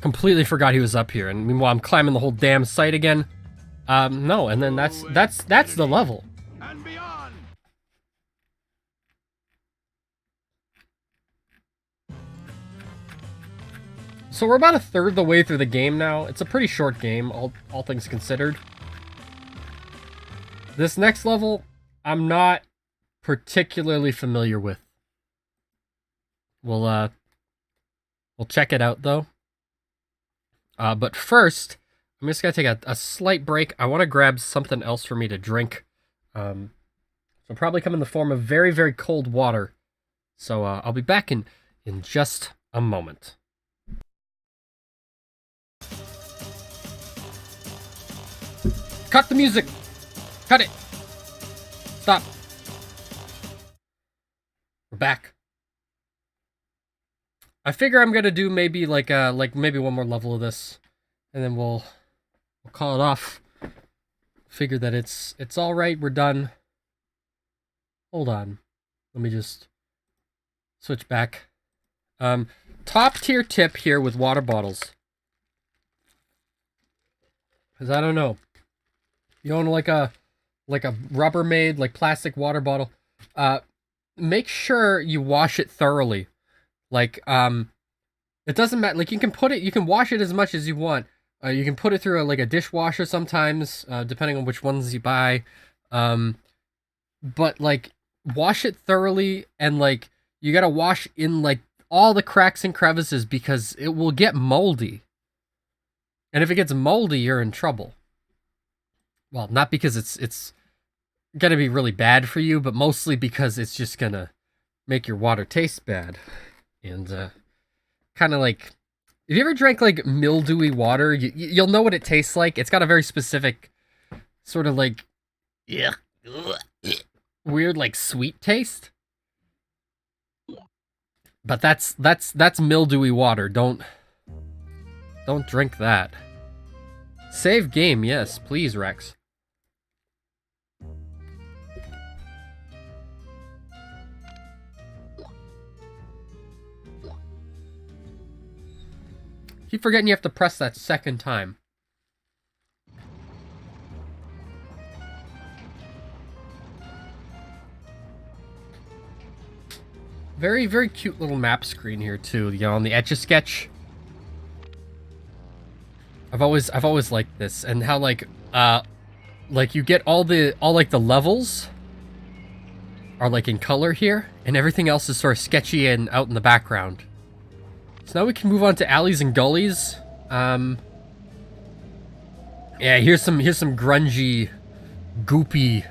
Completely forgot he was up here, and meanwhile I'm climbing the whole damn site again. No, and then that's the level. And beyond. So we're about a third the way through the game now. It's a pretty short game, all things considered. This next level, I'm not particularly familiar with. We'll check it out though. But first, I'm just gonna take a slight break. I want to grab something else for me to drink. So probably come in the form of very, very cold water. So I'll be back in just a moment. Cut the music! Cut it! Stop. We're back. I figure I'm gonna do maybe like maybe one more level of this, and then we'll call it off. Figure that it's all right. We're done. Hold on. Let me just switch back. Top tier tip here with water bottles. Cause I don't know. You own like a Rubbermaid, like plastic water bottle. Make sure you wash it thoroughly. Like, it doesn't matter. Like, you can wash it as much as you want. You can put it through like a dishwasher sometimes, depending on which ones you buy. But like, wash it thoroughly, and like, you gotta wash in like all the cracks and crevices because it will get moldy. And if it gets moldy, you're in trouble. Well, not because it's gonna be really bad for you, but mostly because it's just gonna make your water taste bad. And kind of like, if you ever drank like mildewy water, you'll know what it tastes like. It's got a very specific sort of like weird like sweet taste. But that's mildewy water. Don't drink that. Save game, yes, please, Rex. Keep forgetting you have to press that second time. Very, very cute little map screen here too, you know, on the Etch-a-Sketch. I've always liked this, and how like you get all like the levels are like in color here, and everything else is sort of sketchy and out in the background. So now we can move on to alleys and gullies. Yeah, here's some grungy, goopy.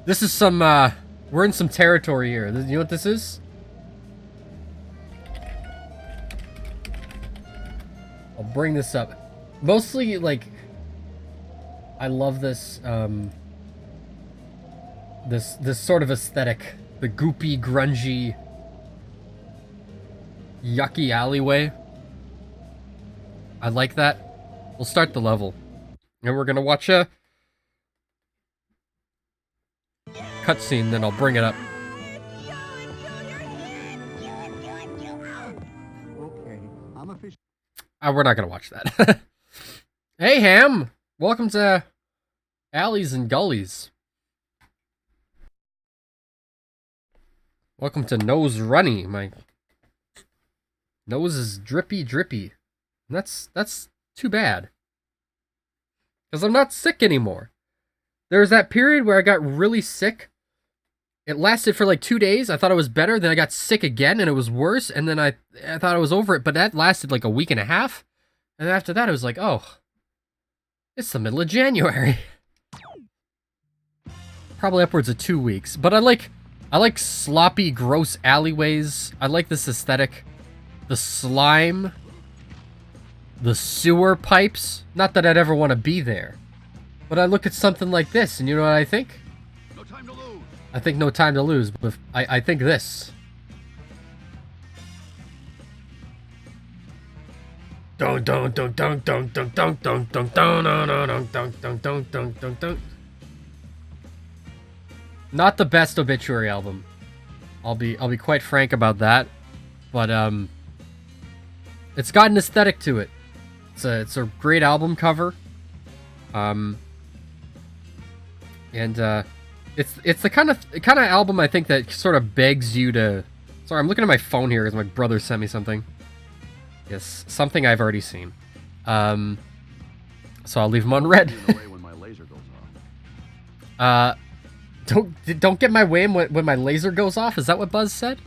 This is some we're in some territory here. You know what this is? I'll bring this up. Mostly, like, I love this, this sort of aesthetic. The goopy, grungy, yucky alleyway. I like that. We'll start the level. And we're gonna watch a cutscene, then I'll bring it up. Okay, I'm official. We're not gonna watch that. Hey, Ham! Welcome to Alleys and Gullies. Welcome to Nose Runny. My nose is drippy. And that's too bad. Because I'm not sick anymore. There was that period where I got really sick. It lasted for like 2 days. I thought it was better. Then I got sick again and it was worse. And then I thought I was over it. But that lasted like a week and a half. And after that, it was like, oh, it's the middle of January. Probably upwards of 2 weeks. But I like sloppy, gross alleyways. I like this aesthetic. The slime. The sewer pipes. Not that I'd ever want to be there. But I look at something like this, and you know what I think? No time to lose. I think no time to lose, but I think this. Dun dun dun dun dun dun dun dun dun dun dun dun dun dun dun dun dun. Not the best Obituary album. I'll be quite frank about that. But it's got an aesthetic to it. It's a great album cover. And it's the kind of album I think that sort of begs you to. Sorry, I'm looking at my phone here because my brother sent me something. Yes, something I've already seen. So I'll leave them on red. When my laser goes off. Don't get my way when my laser goes off. Is that what Buzz said?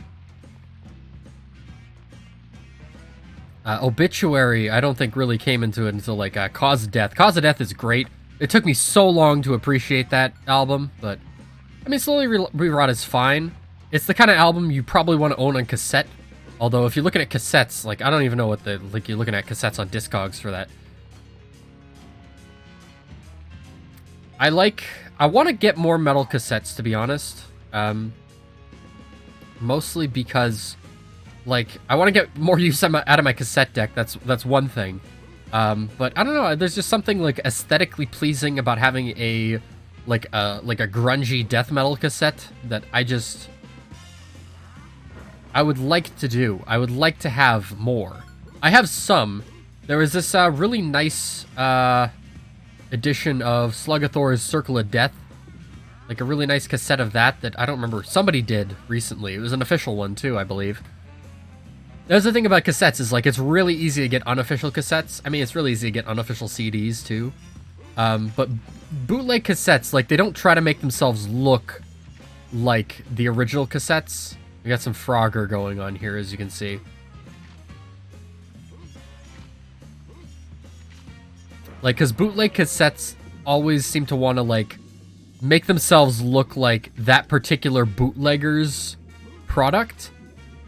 Obituary, I don't think really came into it until like Cause of Death. Cause of Death is great. It took me so long to appreciate that album, but I mean, Slowly Rewrought is fine. It's the kind of album you probably want to own on cassette. Although if you're looking at cassettes, like I don't even know what you're looking at cassettes on Discogs for that. I want to get more metal cassettes, to be honest. Mostly because, like, I want to get more use out of my cassette deck. That's one thing. But I don't know. There's just something like aesthetically pleasing about having a grungy death metal cassette that I would like to do. I would like to have more. I have some. There was this really nice edition of Sluggathor's Circle of Death. Like a really nice cassette of that I don't remember. Somebody did recently. It was an official one too, I believe. There's the thing about cassettes is like it's really easy to get unofficial cassettes. I mean, it's really easy to get unofficial CDs too. But bootleg cassettes, like they don't try to make themselves look like the original cassettes. We got some Frogger going on here, as you can see. Like, because bootleg cassettes always seem to want to, like, make themselves look like that particular bootlegger's product.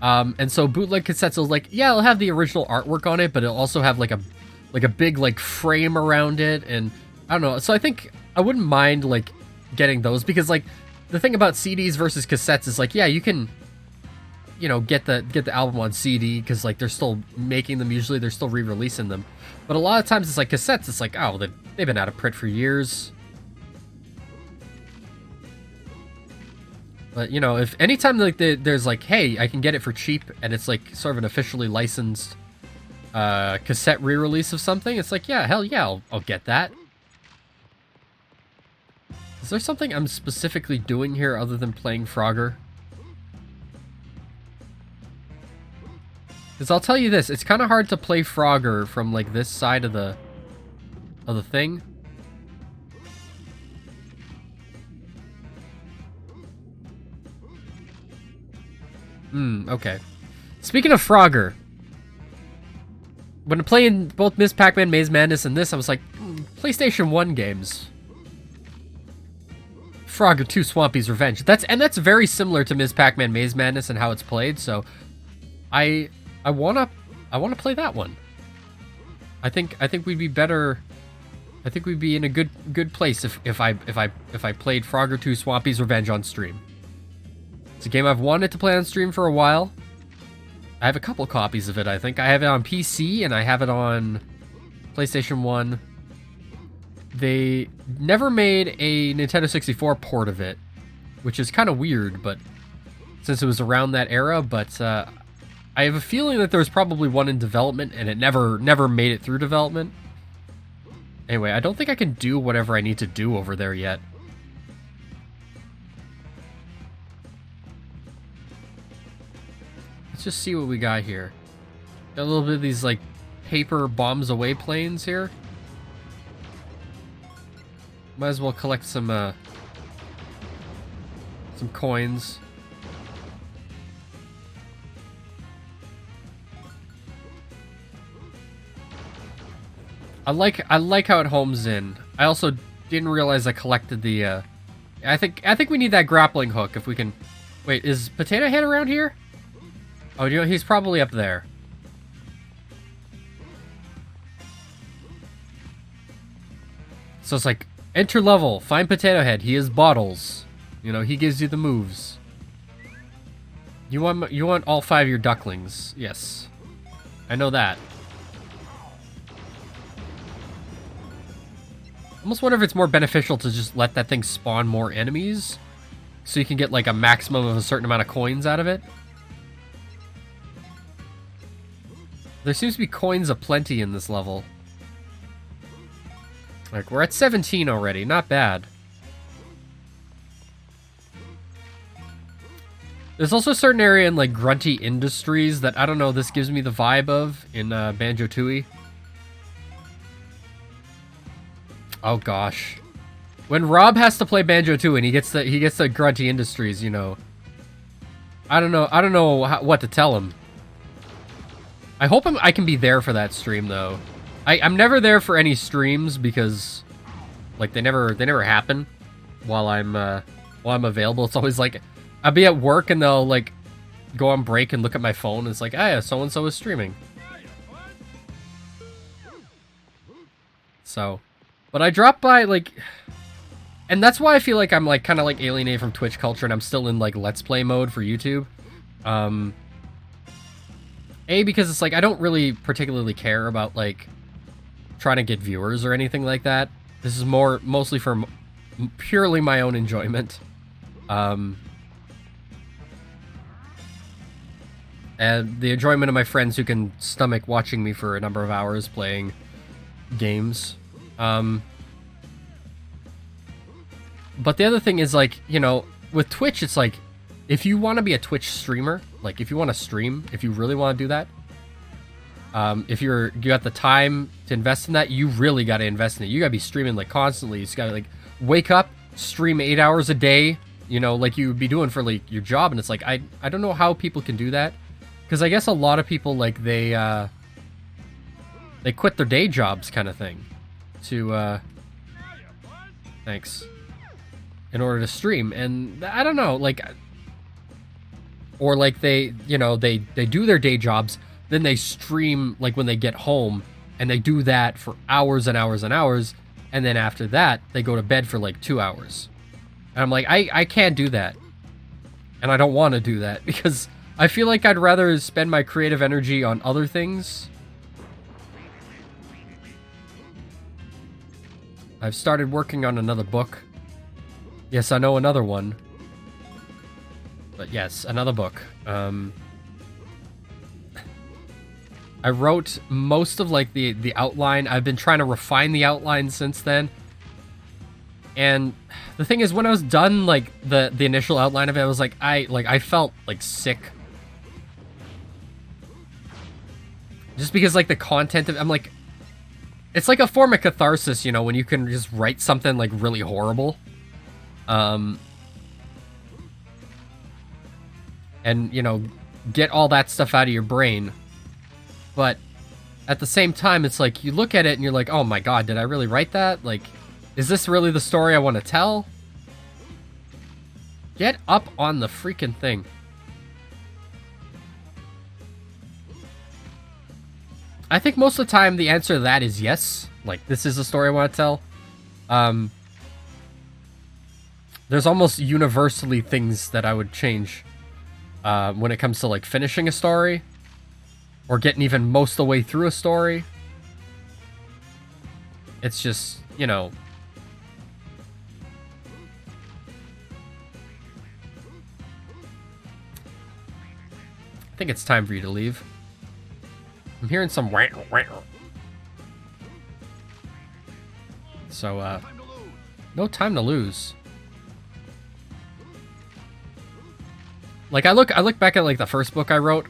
And so bootleg cassettes will, like, yeah, it'll have the original artwork on it, but it'll also have, like a big, like, frame around it, and I don't know. So I think I wouldn't mind, like, getting those, because, like, the thing about CDs versus cassettes is, like, yeah, you can, you know, get the album on CD, because, like, they're still making them usually, they're still re-releasing them. But a lot of times it's like cassettes, it's like, oh, they've been out of print for years. But, you know, if anytime like there's like, hey, I can get it for cheap, and it's like sort of an officially licensed cassette re-release of something, it's like, yeah, hell yeah, I'll get that. Is there something I'm specifically doing here other than playing Frogger? Because I'll tell you this, it's kind of hard to play Frogger from, like, this side of the thing. Okay. Speaking of Frogger, when playing both Ms. Pac-Man, Maze Madness, and this, I was like, PlayStation 1 games. Frogger 2 Swampy's Revenge. That's very similar to Ms. Pac-Man, Maze Madness and how it's played, so I wanna play that one. I think we'd be better. I think we'd be in a good place if I played Frogger 2 Swampy's Revenge on stream. It's a game I've wanted to play on stream for a while. I have a couple copies of it, I think. I have it on PC and I have it on PlayStation 1. They never made a Nintendo 64 port of it, which is kind of weird, but since it was around that era, but I have a feeling that there was probably one in development and it never made it through development. Anyway, I don't think I can do whatever I need to do over there yet. let's just see what we got here. Got a little bit of these like paper bombs away planes here. Might as well collect some coins. I like how it homes in. I also didn't realize I collected the I think we need that grappling hook if we can. Wait, is Potato Head around here? Oh, you know, he's probably up there. So it's like, enter level, find Potato Head. He is bottles. You know, he gives you the moves. You want all 5 of your ducklings. Yes. I know that. Almost wonder if it's more beneficial to just let that thing spawn more enemies, so you can get like a maximum of a certain amount of coins out of it. There seems to be coins aplenty in this level. Like, we're at 17 already, not bad. There's also a certain area in like Grunty Industries that, I don't know, this gives me the vibe of in Banjo-Tooie. Oh gosh. When Rob has to play Banjo-Tooie and he gets the Grunty Industries, you know. I don't know what to tell him. I hope I can be there for that stream though. I'm never there for any streams because like they never happen while I'm available. It's always like I'll be at work and they'll like go on break and look at my phone and it's like, ah, yeah, so and so is streaming. So, but I dropped by like, and that's why I feel like I'm like kind of like alienated from Twitch culture and I'm still in like Let's Play mode for YouTube. Because it's like I don't really particularly care about like trying to get viewers or anything like that. This is mostly for purely my own enjoyment. And the enjoyment of my friends who can stomach watching me for a number of hours playing games. But the other thing is like, you know, with Twitch, it's like, if you want to be a Twitch streamer, like if you want to stream, if you really want to do that, if you got the time to invest in that, you really got to invest in it. You got to be streaming like constantly. You just got to like wake up, stream 8 hours a day, you know, like you would be doing for like your job. And it's like, I don't know how people can do that. Because I guess a lot of people like they quit their day jobs kind of thing to, thanks, in order to stream. And I don't know, like, or like they, you know, they do their day jobs, then they stream like when they get home and they do that for hours and hours and hours. And then after that, they go to bed for like 2 hours. And I'm like, I can't do that. And I don't want to do that because I feel like I'd rather spend my creative energy on other things. I've started working on another book. Yes, I know, another one. But yes, another book. I wrote most of like the outline. I've been trying to refine the outline since then. And the thing is, when I was done like the initial outline of it, I was like I felt like sick. Just because like the content of I'm like, it's like a form of catharsis, you know, when you can just write something like really horrible. And you know, get all that stuff out of your brain. But at the same time, it's like you look at it and you're like, oh my god, did I really write that? Like, is this really the story I want to tell? Get up on the freaking thing. I think most of the time the answer to that is yes. Like, this is the story I want to tell. There's almost universally things that I would change when it comes to, like, finishing a story. Or getting even most of the way through a story. It's just, you know. I think it's time for you to leave. I'm hearing some wah, wah. So, no time to lose. Like, I look back at, like, the first book I wrote,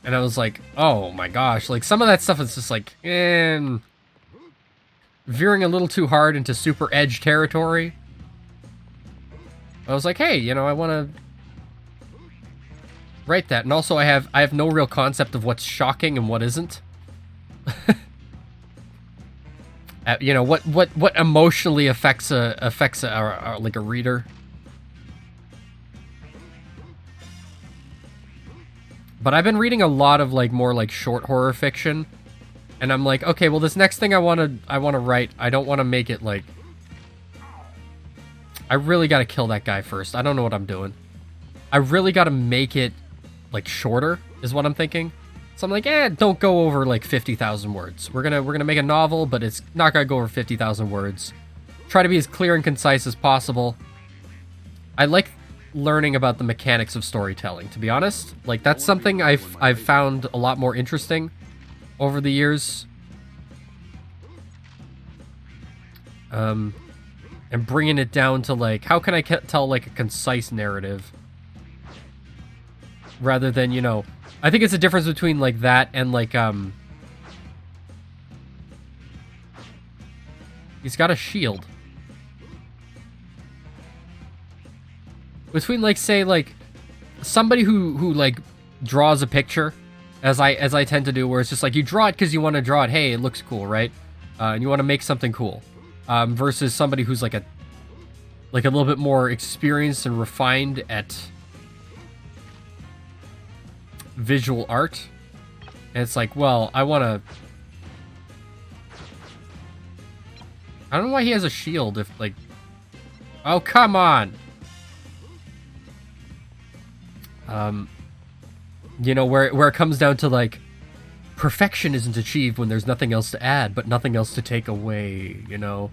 And I was like, oh my gosh, like some of that stuff is just like, veering a little too hard into super edge territory. I was like, hey, you know, I want to write that. And also I have no real concept of what's shocking and what isn't. You know, what emotionally affects like a reader. But I've been reading a lot of like more like short horror fiction, and I'm like, okay, well this next thing I want to write, I don't want to make it like, I really got to kill that guy first. I don't know what I'm doing. I really got to make it like shorter is what I'm thinking. So I'm like, don't go over like 50,000 words. We're gonna make a novel, but it's not gonna go over 50,000 words. Try to be as clear and concise as possible. I like learning about the mechanics of storytelling, to be honest. Like that's something I've found a lot more interesting over the years. And bringing it down to like, how can I tell like a concise narrative rather than, you know, I think it's a difference between like that and like he's got a shield. Between like, say, like somebody who like draws a picture, as I tend to do, where it's just like you draw it because you want to draw it. Hey, it looks cool, right? And you want to make something cool. Versus somebody who's like a little bit more experienced and refined at visual art. And it's like, well, I don't know why he has a shield if like, oh, come on. You know, where it comes down to like, perfection isn't achieved when there's nothing else to add, but nothing else to take away, you know?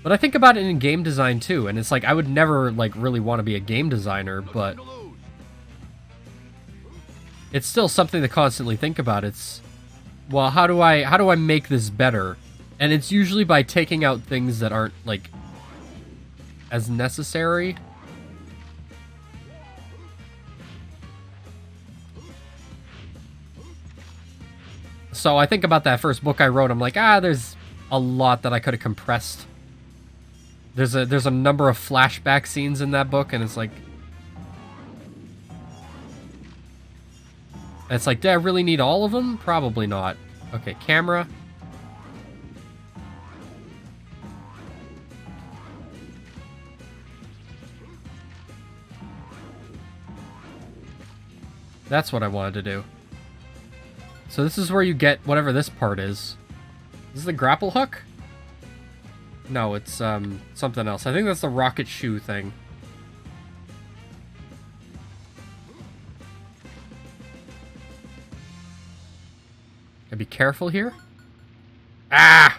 But I think about it in game design too, and it's like, I would never like really want to be a game designer, but it's still something to constantly think about. It's, well, how do I make this better? And it's usually by taking out things that aren't like as necessary. So I think about that first book I wrote. I'm like, there's a lot that I could have compressed. There's a number of flashback scenes in that book, and it's like, do I really need all of them? Probably not. Okay, camera. That's what I wanted to do. So this is where you get whatever this part is. Is this the grapple hook? No, it's something else. I think that's the rocket shoe thing. Gotta be careful here. Ah!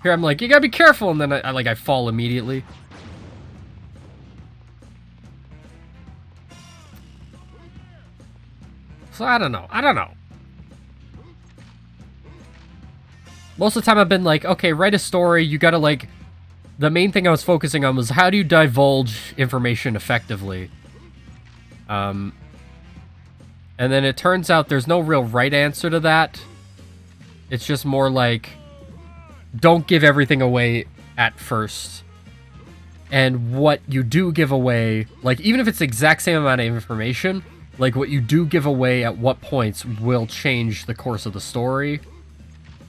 Here I'm like, you gotta be careful, and then I fall immediately. So I don't know. Most of the time I've been like, okay, write a story, you gotta like... The main thing I was focusing on was how do you divulge information effectively? And then it turns out there's no real right answer to that. It's just more like, don't give everything away at first. And what you do give away, like even if it's the exact same amount of information, like what you do give away at what points will change the course of the story.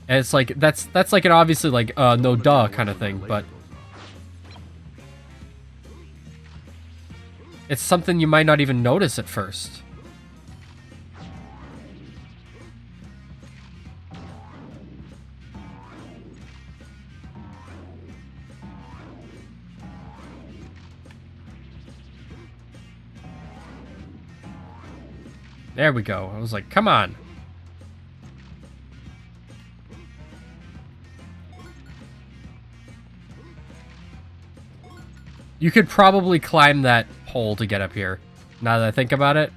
And it's like, that's like an obviously like, no duh kind of thing, but it's something you might not even notice at first. There we go. I was like, come on. You could probably climb that pole to get up here, now that I think about it.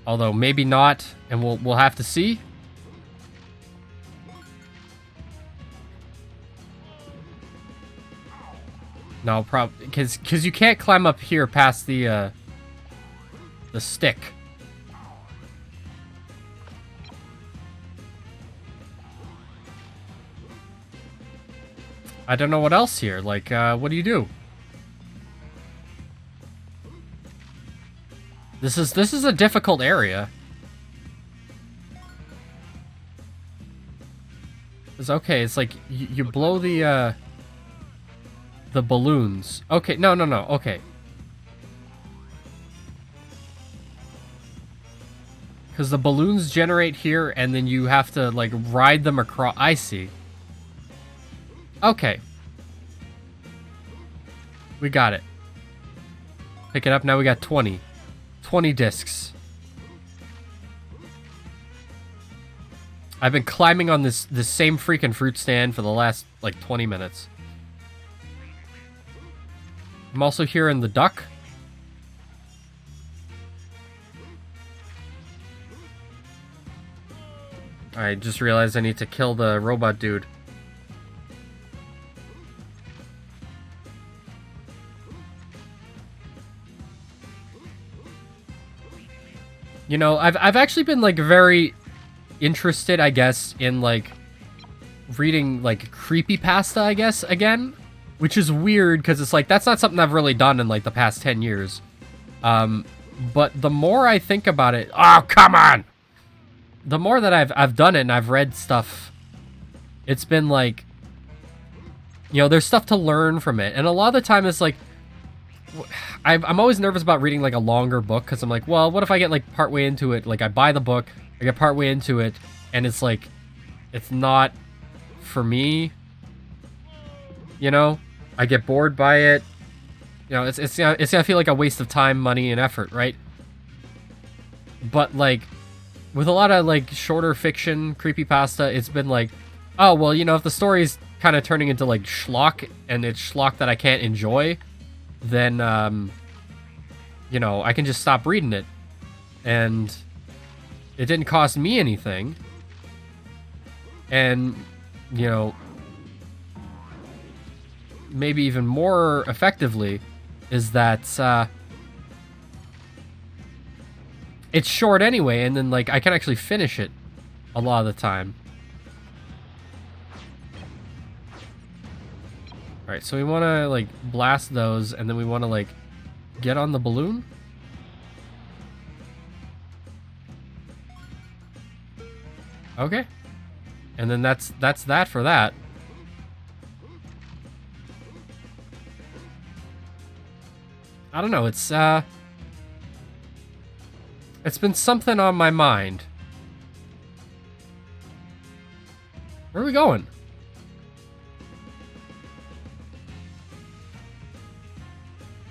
Although, maybe not, and we'll have to see. No, probably, because you can't climb up here past the, the stick. I don't know what else here. Like, what do you do? This is a difficult area. It's okay. It's like you blow the balloons. Okay, no. Okay. Because the balloons generate here, and then you have to like ride them across. I see. Okay. We got it. Pick it up. Now we got 20. 20 discs. I've been climbing on this same freaking fruit stand for the last, like, 20 minutes. I'm also hearing the duck. I just realized I need to kill the robot dude. You know, I've actually been, like, very interested, I guess, in, like, reading, like, creepypasta, I guess, again. Which is weird, because it's, like, that's not something I've really done in, like, the past 10 years. But the more I think about it... Oh, come on! The more that I've done it and I've read stuff, it's been, like... You know, there's stuff to learn from it. And a lot of the time it's, like... I'm always nervous about reading, like, a longer book, because I'm like, well, what if I get, like, partway into it? Like, I buy the book, I get partway into it, and it's, like, it's not for me, you know? I get bored by it. You know, it's gonna feel like a waste of time, money, and effort, right? But, like, with a lot of, like, shorter fiction, creepypasta, it's been like, oh, well, you know, if the story's kind of turning into, like, schlock, and it's schlock that I can't enjoy... then, you know, I can just stop reading it. And it didn't cost me anything. And, you know, maybe even more effectively is that, it's short anyway, and then, like, I can actually finish it a lot of the time. Alright, so we want to, like, blast those, and then we want to, like, get on the balloon? Okay. And then that's that for that. I don't know, it's been something on my mind. Where are we going?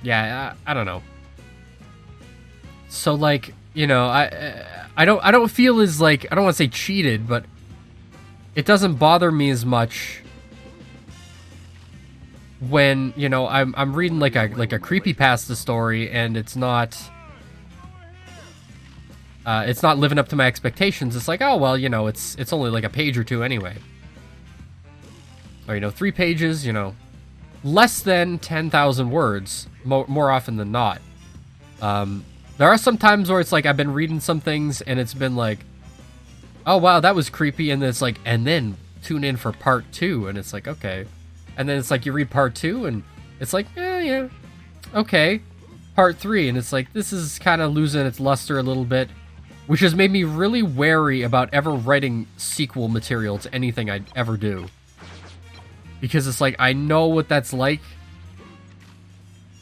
Yeah, I don't know. So, like, you know, I don't feel as, like, I don't want to say cheated, but it doesn't bother me as much when, you know, I'm reading like a creepypasta story and it's not living up to my expectations. It's like, oh well, you know, it's only like a page or two anyway. Or, you know, 3 pages, you know, less than 10,000 words more often than not. There are some times where it's like I've been reading some things and it's been like, oh wow, that was creepy, and then it's like, and then tune in for part 2, and it's like, okay. And then it's like you read part 2 and it's like, yeah, okay. Part 3, and it's like, this is kind of losing its luster a little bit, which has made me really wary about ever writing sequel material to anything I ever do. Because it's like, I know what that's like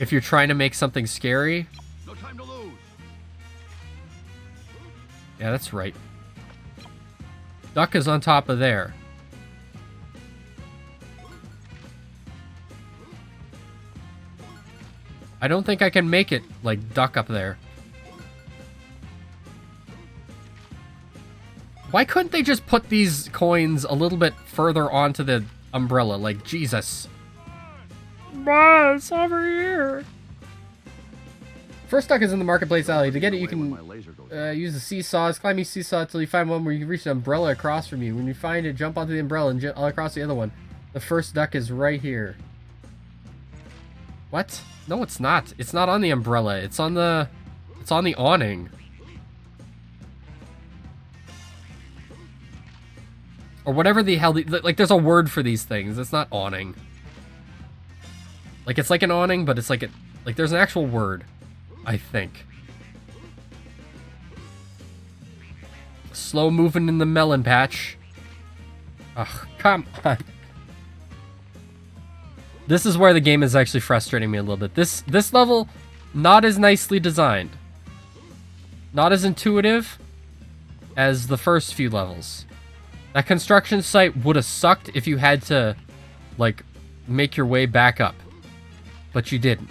if you're trying to make something scary. No time to lose. Yeah, that's right. Duck is on top of there. I don't think I can make it, like, duck up there. Why couldn't they just put these coins a little bit further onto the umbrella? Like, Jesus. It's over here. First duck is in the marketplace alley. To get it, you can use the seesaws. Climb each seesaw until you find one where you can reach an umbrella across from you. When you find it, jump onto the umbrella and jump across the other one. The first duck is right here. What? No, it's not. It's not on the umbrella. It's on the It's on the awning. Or whatever the hell, like there's a word for these things. It's not awning. Like it's like an awning, but it's like like there's an actual word, I think. Slow moving in the melon patch. Ugh, come on. This is where the game is actually frustrating me a little bit. This level, not as nicely designed. Not as intuitive as the first few levels. That construction site would have sucked if you had to, like, make your way back up. But you didn't.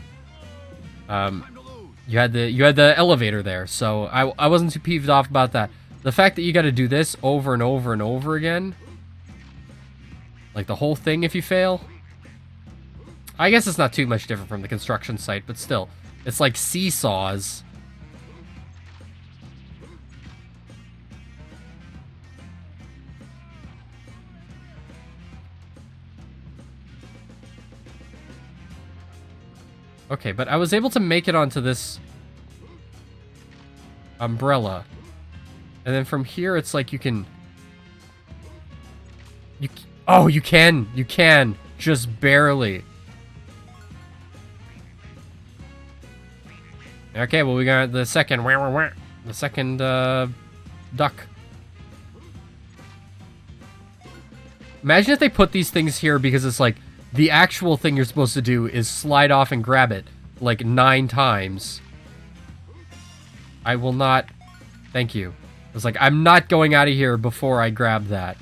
You had the elevator there, so I wasn't too peeved off about that. The fact that you got to do this over and over and over again, like the whole thing if you fail, I guess it's not too much different from the construction site, but still, it's like seesaws. Okay, but I was able to make it onto this umbrella. And then from here, it's like you can... Oh, you can! You can! Just barely. Okay, well, we got the second... The second, duck. Imagine if they put these things here because it's like... The actual thing you're supposed to do is slide off and grab it, like 9 times. I will not... Thank you. I was like, I'm not going out of here before I grab that.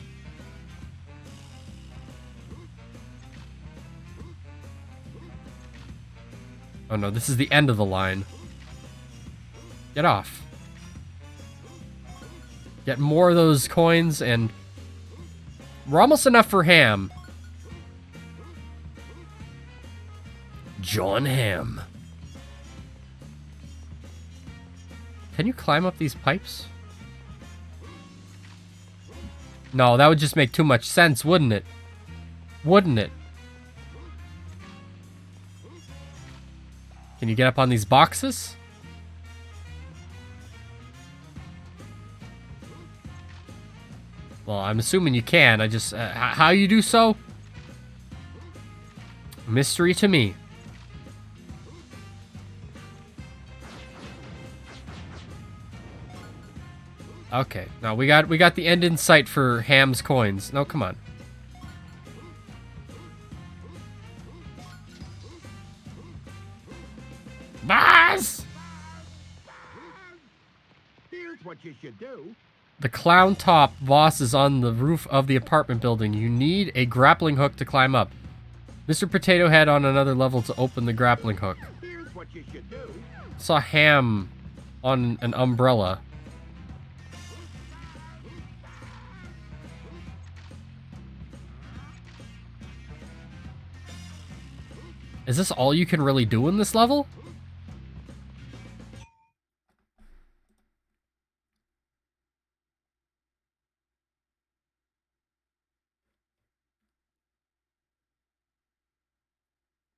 Oh no, this is the end of the line. Get off. Get more of those coins and... We're almost enough for Ham. John Ham. Can you climb up these pipes? No, that would just make too much sense, wouldn't it? Wouldn't it? Can you get up on these boxes? Well, I'm assuming you can. I just... how you do so? Mystery to me. Okay, now we got the end in sight for Ham's coins. No, come on. Boss! Here's what you should do. The clown top boss is on the roof of the apartment building. You need a grappling hook to climb up. Mr. Potato Head on another level to open the grappling hook. Here's what you should do. Saw Ham on an umbrella. Is this all you can really do in this level?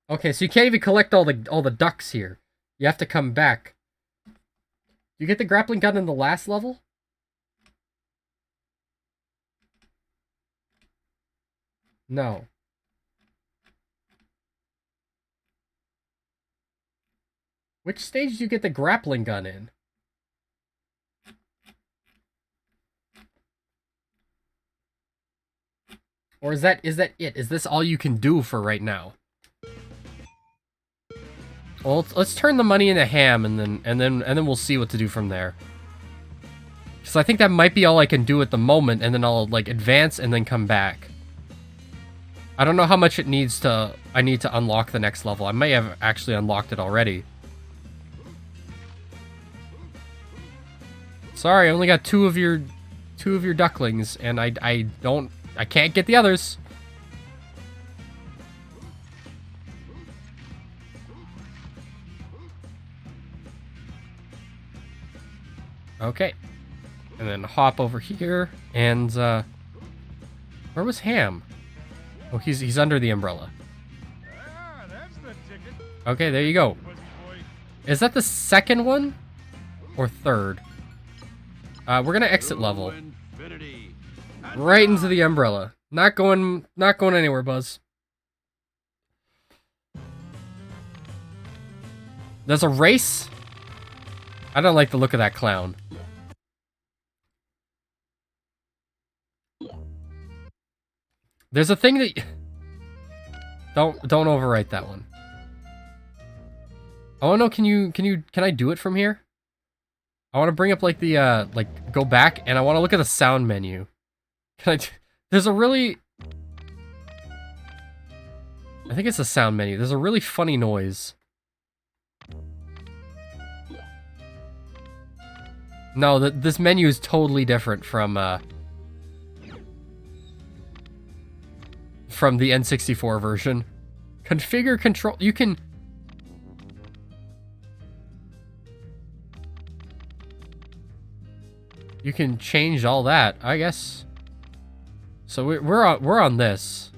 Okay, so you can't even collect all the ducks here. You have to come back. You get the grappling gun in the last level? No. Which stage do you get the grappling gun in? Or is that it? Is this all you can do for right now? Well, let's turn the money into Ham and then we'll see what to do from there. Because I think that might be all I can do at the moment, and then I'll like advance and then come back. I don't know how much I need to unlock the next level. I may have actually unlocked it already. Sorry, I only got two of your ducklings, and I can't get the others. Okay. And then hop over here, and where was Ham? Oh, he's under the umbrella. Ah, that's the ticket. Okay, there you go. Is that the second one? or third. We're gonna exit level. Infinity and Right into the umbrella. Not going anywhere, Buzz. There's a race? I don't like the look of that clown. There's a thing that... Don't overwrite that one. Oh no, can I do it from here? I want to bring up like the like go back, and I want to look at the sound menu. Can I there's a really... I think it's the sound menu. There's a really funny noise. No, this menu is totally different from the N64 version. Configure control. You can change all that, I guess. So we're on this.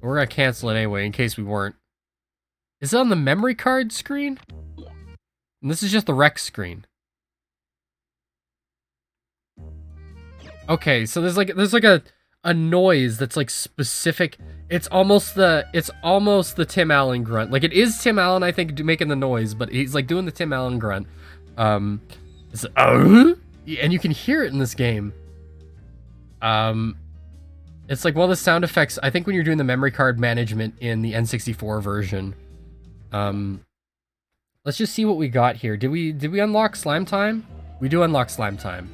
We're gonna cancel it anyway in case we weren't. Is it on the memory card screen? And this is just the rec screen. Okay, so there's like a noise that's like specific. It's almost the Tim Allen grunt. Like it is Tim Allen, I think, making the noise, but he's like doing the Tim Allen grunt. It's and you can hear it in this game. It's like one of the sound effects, I think, when you're doing the memory card management in the N64 version. Let's just see what we got here. Did we unlock Slime Time? We do unlock Slime Time.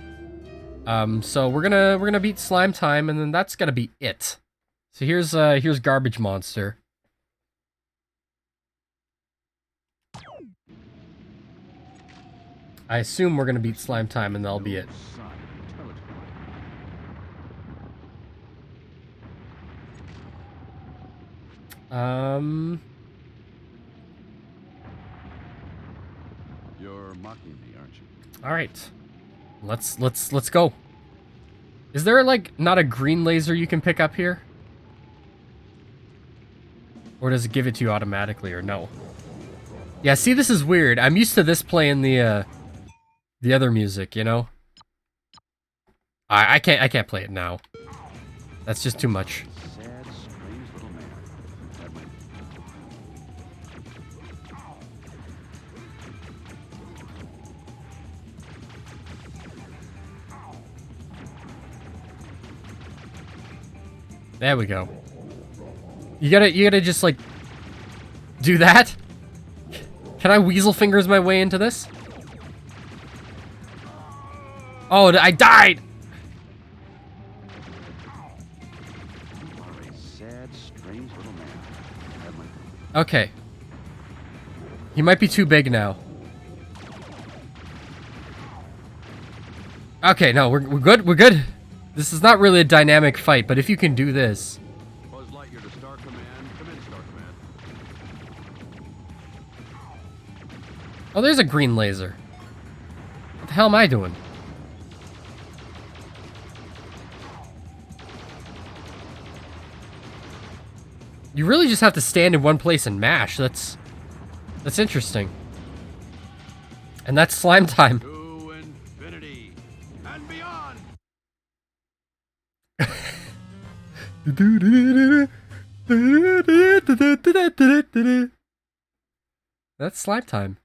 So we're gonna beat Slime Time, and then that's gonna be it. So here's Garbage Monster. I assume we're gonna beat Slime Time, and that'll be it. You're mocking me, aren't you? All right. Let's go. Is there like not a green laser you can pick up here? Or does it give it to you automatically, or no? Yeah, see, this is weird. I'm used to this playing the other music, you know? I can't play it now. That's just too much. Sad, strange little man. That might... There we go. You gotta just like do that? Can I weasel fingers my way into this? Oh, I died! You are a sad, strange little man. That might... Okay. He might be too big now. Okay, no, we're good, we're good. This is not really a dynamic fight, but if you can do this... Buzz Lightyear to Star Command. Come in, Star Command. Oh, there's a green laser. What the hell am I doing? You really just have to stand in one place and mash. That's interesting. And that's Slime Time. To infinity and beyond. That's Slime Time.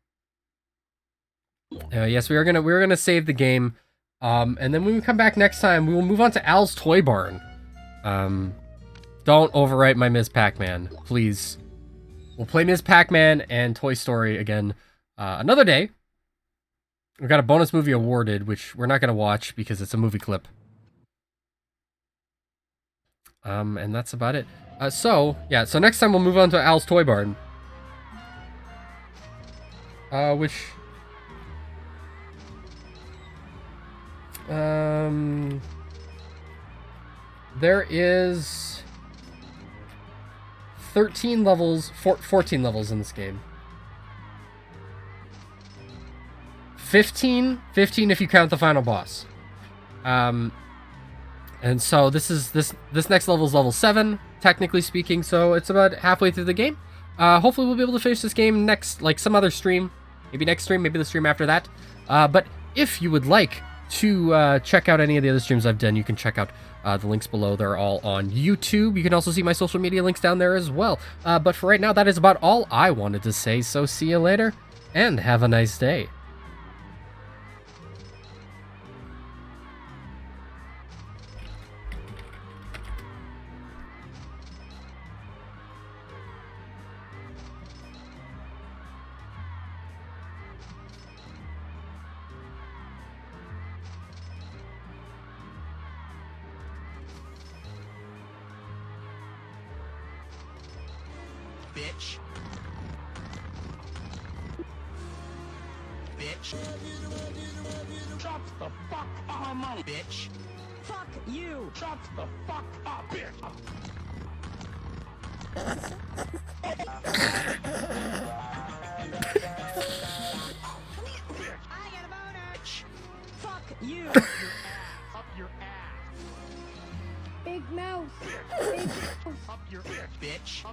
Yes, we're gonna save the game, and then when we come back next time, we will move on to Al's Toy Barn. Don't overwrite my Ms. Pac-Man, please. We'll play Ms. Pac-Man and Toy Story again another day. We've got a bonus movie awarded, which we're not gonna watch because it's a movie clip. And that's about it. So next time we'll move on to Al's Toy Barn. Which... there is 13 levels, 14 levels in this game. 15 if you count the final boss. And so this next level is level 7, technically speaking, so it's about halfway through the game. Hopefully we'll be able to finish this game next, like some other stream. Maybe next stream, maybe the stream after that. But if you would like to check out any of the other streams I've done, you can check out the links below. They're all on YouTube. You can also see my social media links down there as well. But for right now, that is about all I wanted to say. So see you later, and have a nice day. Bitch. Bitch. Shut the fuck up, bitch. Fuck you! Shut the fuck up, bitch. I got a boner! Fuck you! Up your ass. Big mouse. Up your bitch.